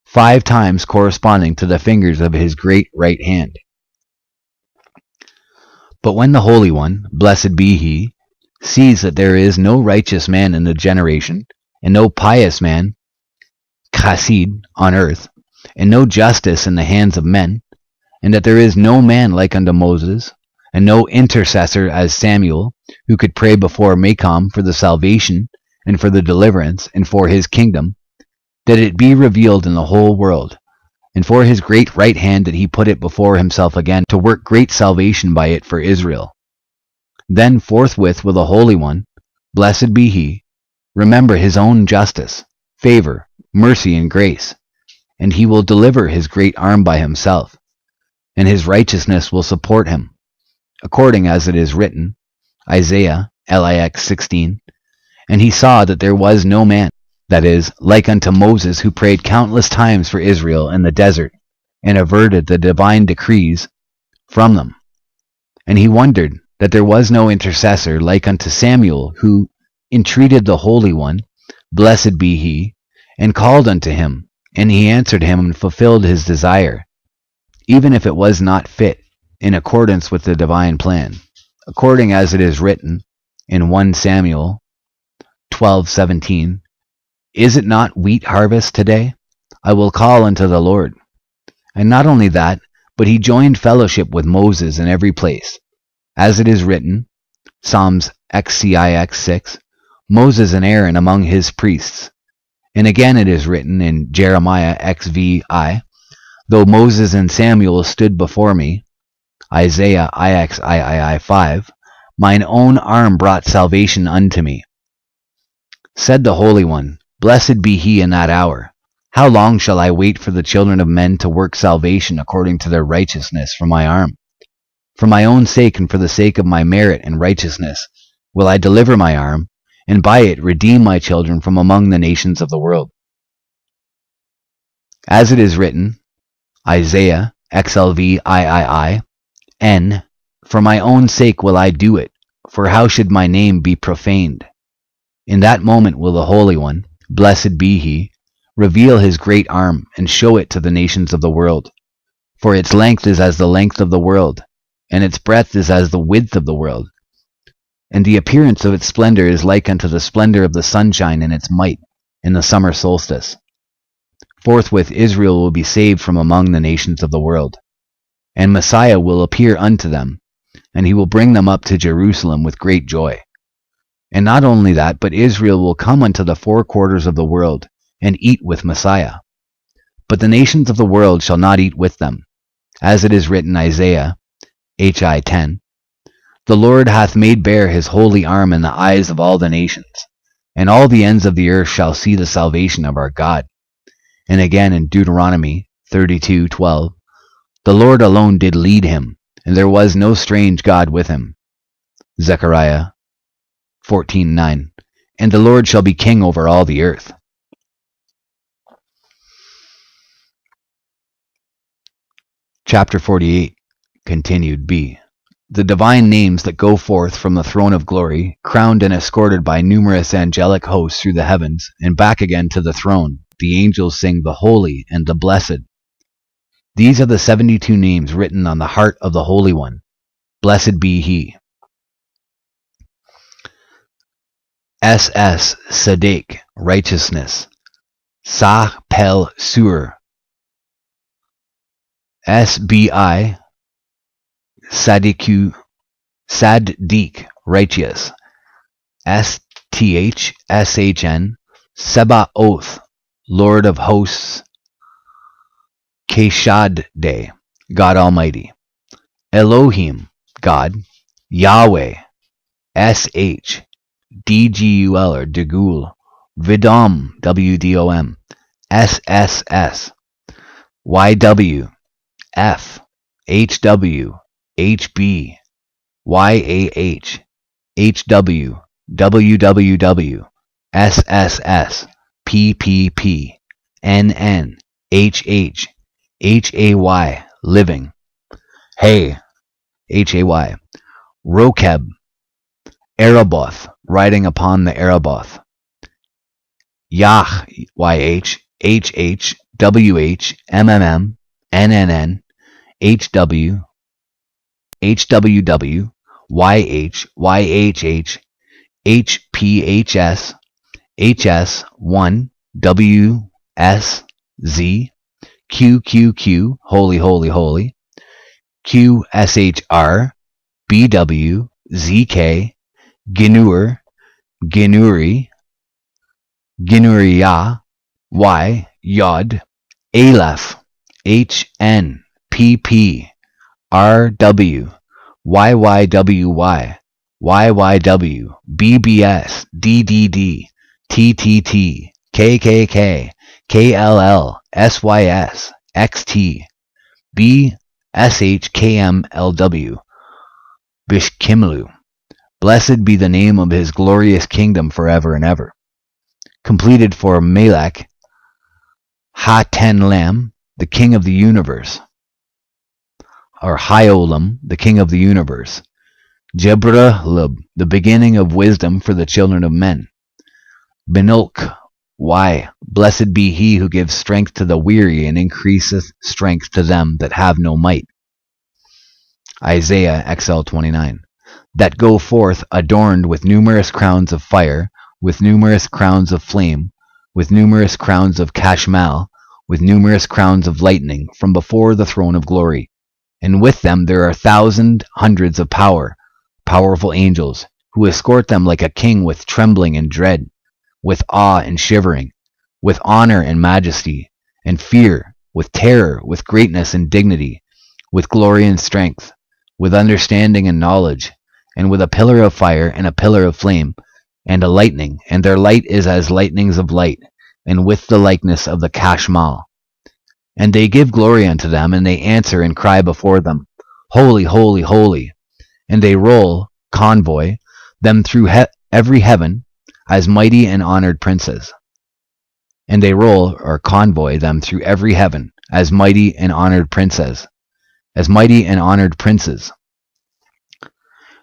5 times corresponding to the fingers of his great right hand. But when the Holy One, blessed be he, sees that there is no righteous man in the generation, and no pious man, chassid, on earth, and no justice in the hands of men, and that there is no man like unto Moses, and no intercessor as Samuel, who could pray before Macom for the salvation, and for the deliverance, and for his kingdom, that it be revealed in the whole world, and for his great right hand that he put it before himself again, to work great salvation by it for Israel. Then forthwith will the Holy One, blessed be he, remember his own justice, favor, mercy, and grace, and he will deliver his great arm by himself, and his righteousness will support him, according as it is written, Isaiah LIX 16. And he saw that there was no man, that is, like unto Moses, who prayed countless times for Israel in the desert, and averted the divine decrees from them. And he wondered that there was no intercessor like unto Samuel, who entreated the Holy One, blessed be he, and called unto him, and he answered him and fulfilled his desire, even if it was not fit, in accordance with the divine plan, according as it is written in 1 Samuel 12:17, Is it not wheat harvest today? I will call unto the Lord. And not only that, but he joined fellowship with Moses in every place, as it is written, Psalms XCIX 6, Moses and Aaron among his priests. And again it is written in Jeremiah XVI, Though Moses and Samuel stood before me, Isaiah IXIII 5, Mine own arm brought salvation unto me. Said the Holy One, blessed be he in that hour. How long shall I wait for the children of men to work salvation according to their righteousness for my arm? For my own sake and for the sake of my merit and righteousness will I deliver my arm, and by it redeem my children from among the nations of the world. As it is written, Isaiah XLV III, N, For my own sake will I do it, for how should my name be profaned? In that moment will the Holy One, blessed be he, reveal his great arm and show it to the nations of the world. For its length is as the length of the world, and its breadth is as the width of the world. And the appearance of its splendor is like unto the splendor of the sunshine in its might in the summer solstice. Forthwith Israel will be saved from among the nations of the world, and Messiah will appear unto them, and he will bring them up to Jerusalem with great joy. And not only that, but Israel will come unto the 4 quarters of the world, and eat with Messiah. But the nations of the world shall not eat with them, as it is written Isaiah HI 10, The Lord hath made bare his holy arm in the eyes of all the nations, and all the ends of the earth shall see the salvation of our God. And again in Deuteronomy 32:12, the Lord alone did lead him, and there was no strange God with him. Zechariah 14:9, and the Lord shall be king over all the earth. Chapter 48, continued B. The divine names that go forth from the throne of glory, crowned and escorted by numerous angelic hosts through the heavens, and back again to the throne, the angels sing the Holy and the Blessed. These are the 72 names written on the heart of the Holy One. Blessed be He. SS Sadek, righteousness. Sah Pel Sur. SBI Sadiq, righteous. STHSHN, Sebaoth, Lord of hosts. Keshadde, God Almighty. Elohim, God. Yahweh. SH, DGUL or Degul. Vidom, WDOM. SSS. YW, F, HW, HB, YAH, HW, WWW, SSS, PPP, NN, HH, HAY, living. Hay, HAY. Rokeb, Araboth, riding upon the Araboth. Yah, YH, HH, WH, MMM, NNN, HW, HWW, YH, YHH, HPHS, HS1, WSZ, QQQ, Holy, Holy, Holy, QSHR, BW, ZK, Ginur, Ginuri, Ginuria, Y, Yod, Aleph, HN, PP, RW, YYWY, YYW, BBS, DDD, TTT, KKK, KLL, SYS, XT, BSHKMLW, Bishkimlu. Blessed be the name of his glorious kingdom forever and ever. Completed for Melech, Ha-Ten-Lam, the king of the universe, or Hyolam, the king of the universe. Jebralub, the beginning of wisdom for the children of men. Benulk, why, blessed be he who gives strength to the weary and increaseth strength to them that have no might. Isaiah XL 29. That go forth adorned with numerous crowns of fire, with numerous crowns of flame, with numerous crowns of kashmal, with numerous crowns of lightning, from before the throne of glory. And with them there are hundreds of powerful angels, who escort them like a king with trembling and dread, with awe and shivering, with honor and majesty, and fear, with terror, with greatness and dignity, with glory and strength, with understanding and knowledge, and with a pillar of fire and a pillar of flame, and a lightning, and their light is as lightnings of light, and with the likeness of the Kashmal. And they give glory unto them, and they answer and cry before them, Holy, holy, holy. And they roll, convoy, them through every heaven, as mighty and honored princes. And they roll, or convoy, them through every heaven, as mighty and honored princes. As mighty and honored princes.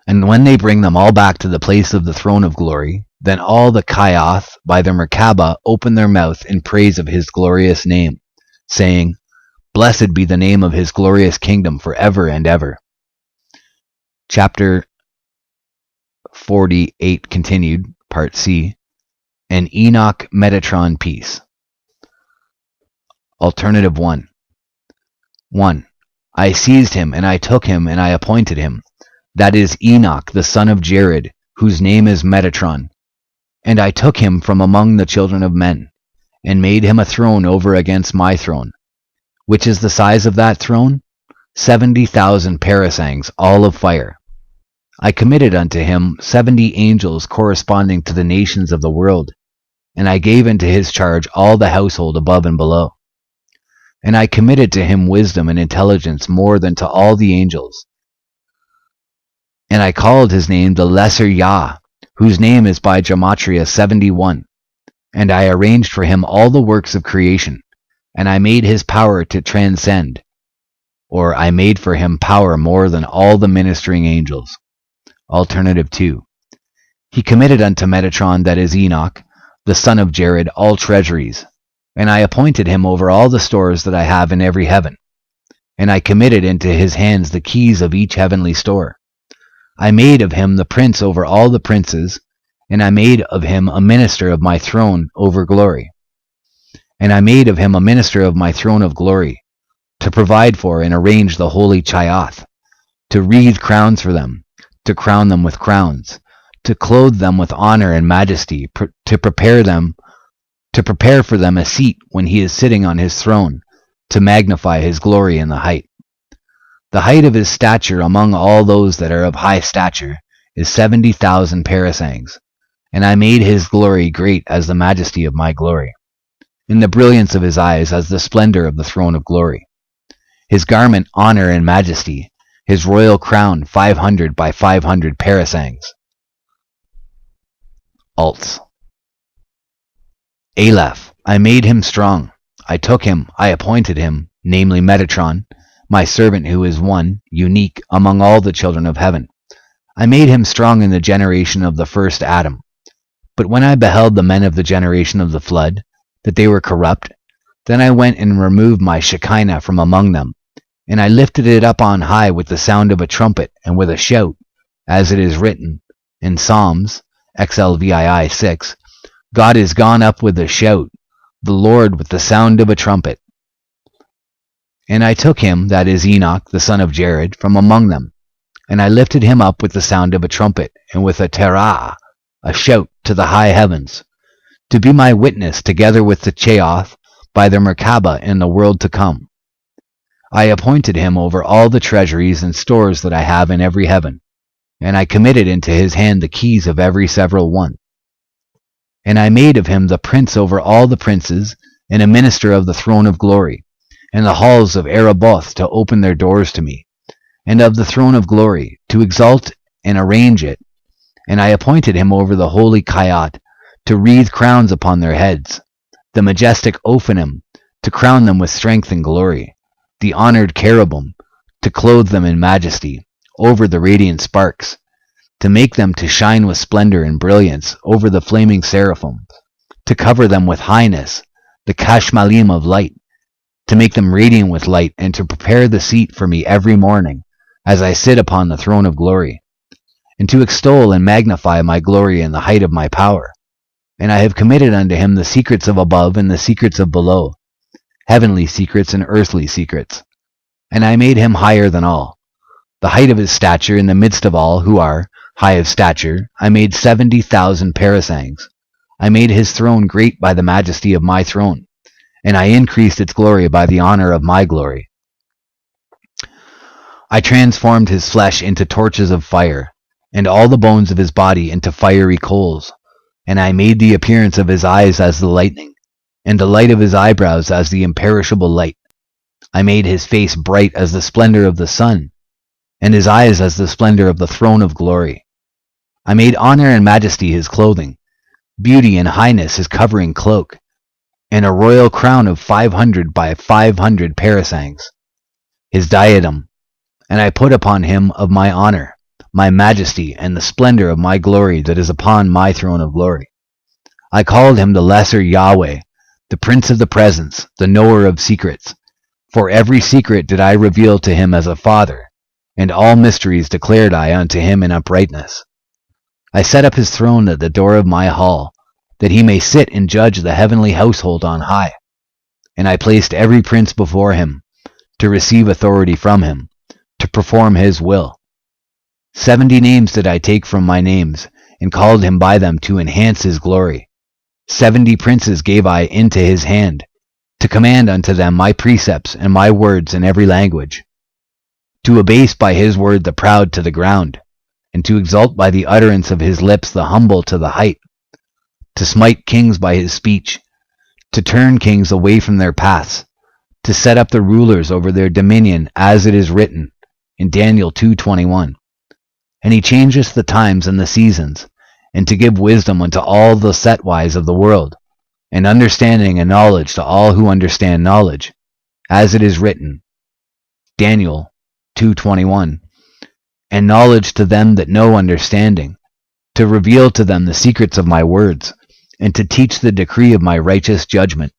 And when they bring them all back to the place of the throne of glory, then all the Kayath by the Merkabah open their mouth in praise of his glorious name, saying, Blessed be the name of his glorious kingdom forever and ever. Chapter 48 continued, Part C, an Enoch Metatron piece. Alternative 1. 1. I seized him, and I took him, and I appointed him. That is Enoch, the son of Jared, whose name is Metatron. And I took him from among the children of men, and made him a throne over against my throne. Which is the size of that throne? 70,000 parasangs, all of fire. I committed unto him 70 angels corresponding to the nations of the world, and I gave into his charge all the household above and below. And I committed to him wisdom and intelligence more than to all the angels. And I called his name the Lesser Yah, whose name is by Gematria 71. And I arranged for him all the works of creation, and I made his power to transcend, or I made for him power more than all the ministering angels. Alternative 2. He committed unto Metatron, that is Enoch, the son of Jared, all treasuries, and I appointed him over all the stores that I have in every heaven. And I committed into his hands the keys of each heavenly store. I made of him the prince over all the princes, and I made of him a minister of my throne over glory. And I made of him a minister of my throne of glory, to provide for and arrange the holy Chayath, to wreathe crowns for them, to crown them with crowns, to clothe them with honor and majesty, to prepare for them a seat when he is sitting on his throne, to magnify his glory in the height. The height of his stature among all those that are of high stature is 70,000 parasangs, and I made his glory great as the majesty of my glory, in the brilliance of his eyes as the splendor of the throne of glory. His garment honor and majesty, his royal crown 500 by 500 parasangs. Alts. Aleph, I made him strong. I took him, I appointed him, namely Metatron, my servant who is one, unique, among all the children of heaven. I made him strong in the generation of the first Adam. But when I beheld the men of the generation of the flood, that they were corrupt, then I went and removed my Shekinah from among them, and I lifted it up on high with the sound of a trumpet and with a shout, as it is written in Psalms, XLVII 6, God is gone up with a shout, the Lord with the sound of a trumpet. And I took him, that is Enoch, the son of Jared, from among them, and I lifted him up with the sound of a trumpet, and with a terah, a shout to the high heavens, to be my witness together with the Chayath by the Merkabah in the world to come. I appointed him over all the treasuries and stores that I have in every heaven, and I committed into his hand the keys of every several one. And I made of him the prince over all the princes, and a minister of the throne of glory, and the halls of Ereboth to open their doors to me, and of the throne of glory, to exalt and arrange it. And I appointed him over the holy Kayat, to wreathe crowns upon their heads, the majestic Ophanim, to crown them with strength and glory, the honored cherubim, to clothe them in majesty, over the radiant sparks, to make them to shine with splendor and brilliance over the flaming seraphim, to cover them with highness, the Kashmalim of light, to make them radiant with light, and to prepare the seat for me every morning, as I sit upon the throne of glory, and to extol and magnify my glory in the height of my power. And I have committed unto him the secrets of above and the secrets of below, heavenly secrets and earthly secrets. And I made him higher than all. The height of his stature in the midst of all who are high of stature, I made 70,000 parasangs. I made his throne great by the majesty of my throne, and I increased its glory by the honor of my glory. I transformed his flesh into torches of fire, and all the bones of his body into fiery coals. And I made the appearance of his eyes as the lightning, and the light of his eyebrows as the imperishable light. I made his face bright as the splendor of the sun, and his eyes as the splendor of the throne of glory. I made honor and majesty his clothing, beauty and highness his covering cloak, and a royal crown of 500 by 500 parasangs, his diadem. And I put upon him of my honor, my majesty, and the splendor of my glory that is upon my throne of glory. I called him the Lesser Yahweh, the Prince of the Presence, the Knower of Secrets. For every secret did I reveal to him as a father, and all mysteries declared I unto him in uprightness. I set up his throne at the door of my hall, that he may sit and judge the heavenly household on high. And I placed every prince before him, to receive authority from him, to perform his will. 70 names did I take from my names, and called him by them to enhance his glory. 70 princes gave I into his hand, to command unto them my precepts and my words in every language, to abase by his word the proud to the ground, and to exalt by the utterance of his lips the humble to the height, to smite kings by his speech, to turn kings away from their paths, to set up the rulers over their dominion, as it is written in Daniel 2:21. And he changeth the times and the seasons, and to give wisdom unto all the setwise of the world, and understanding and knowledge to all who understand knowledge, as it is written, Daniel 2:21. And knowledge to them that know understanding, to reveal to them the secrets of my words, and to teach the decree of my righteous judgment,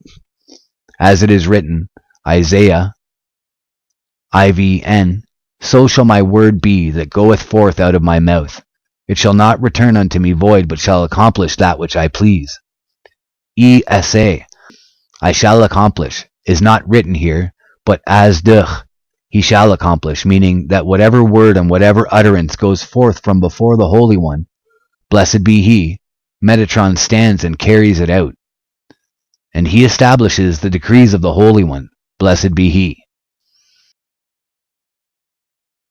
as it is written, Isaiah, IVN, so shall my word be that goeth forth out of my mouth. It shall not return unto me void, but shall accomplish that which I please. ESA, I shall accomplish, is not written here, but as duch, he shall accomplish, meaning that whatever word and whatever utterance goes forth from before the Holy One, blessed be he, Metatron stands and carries it out. And he establishes the decrees of the Holy One, blessed be he.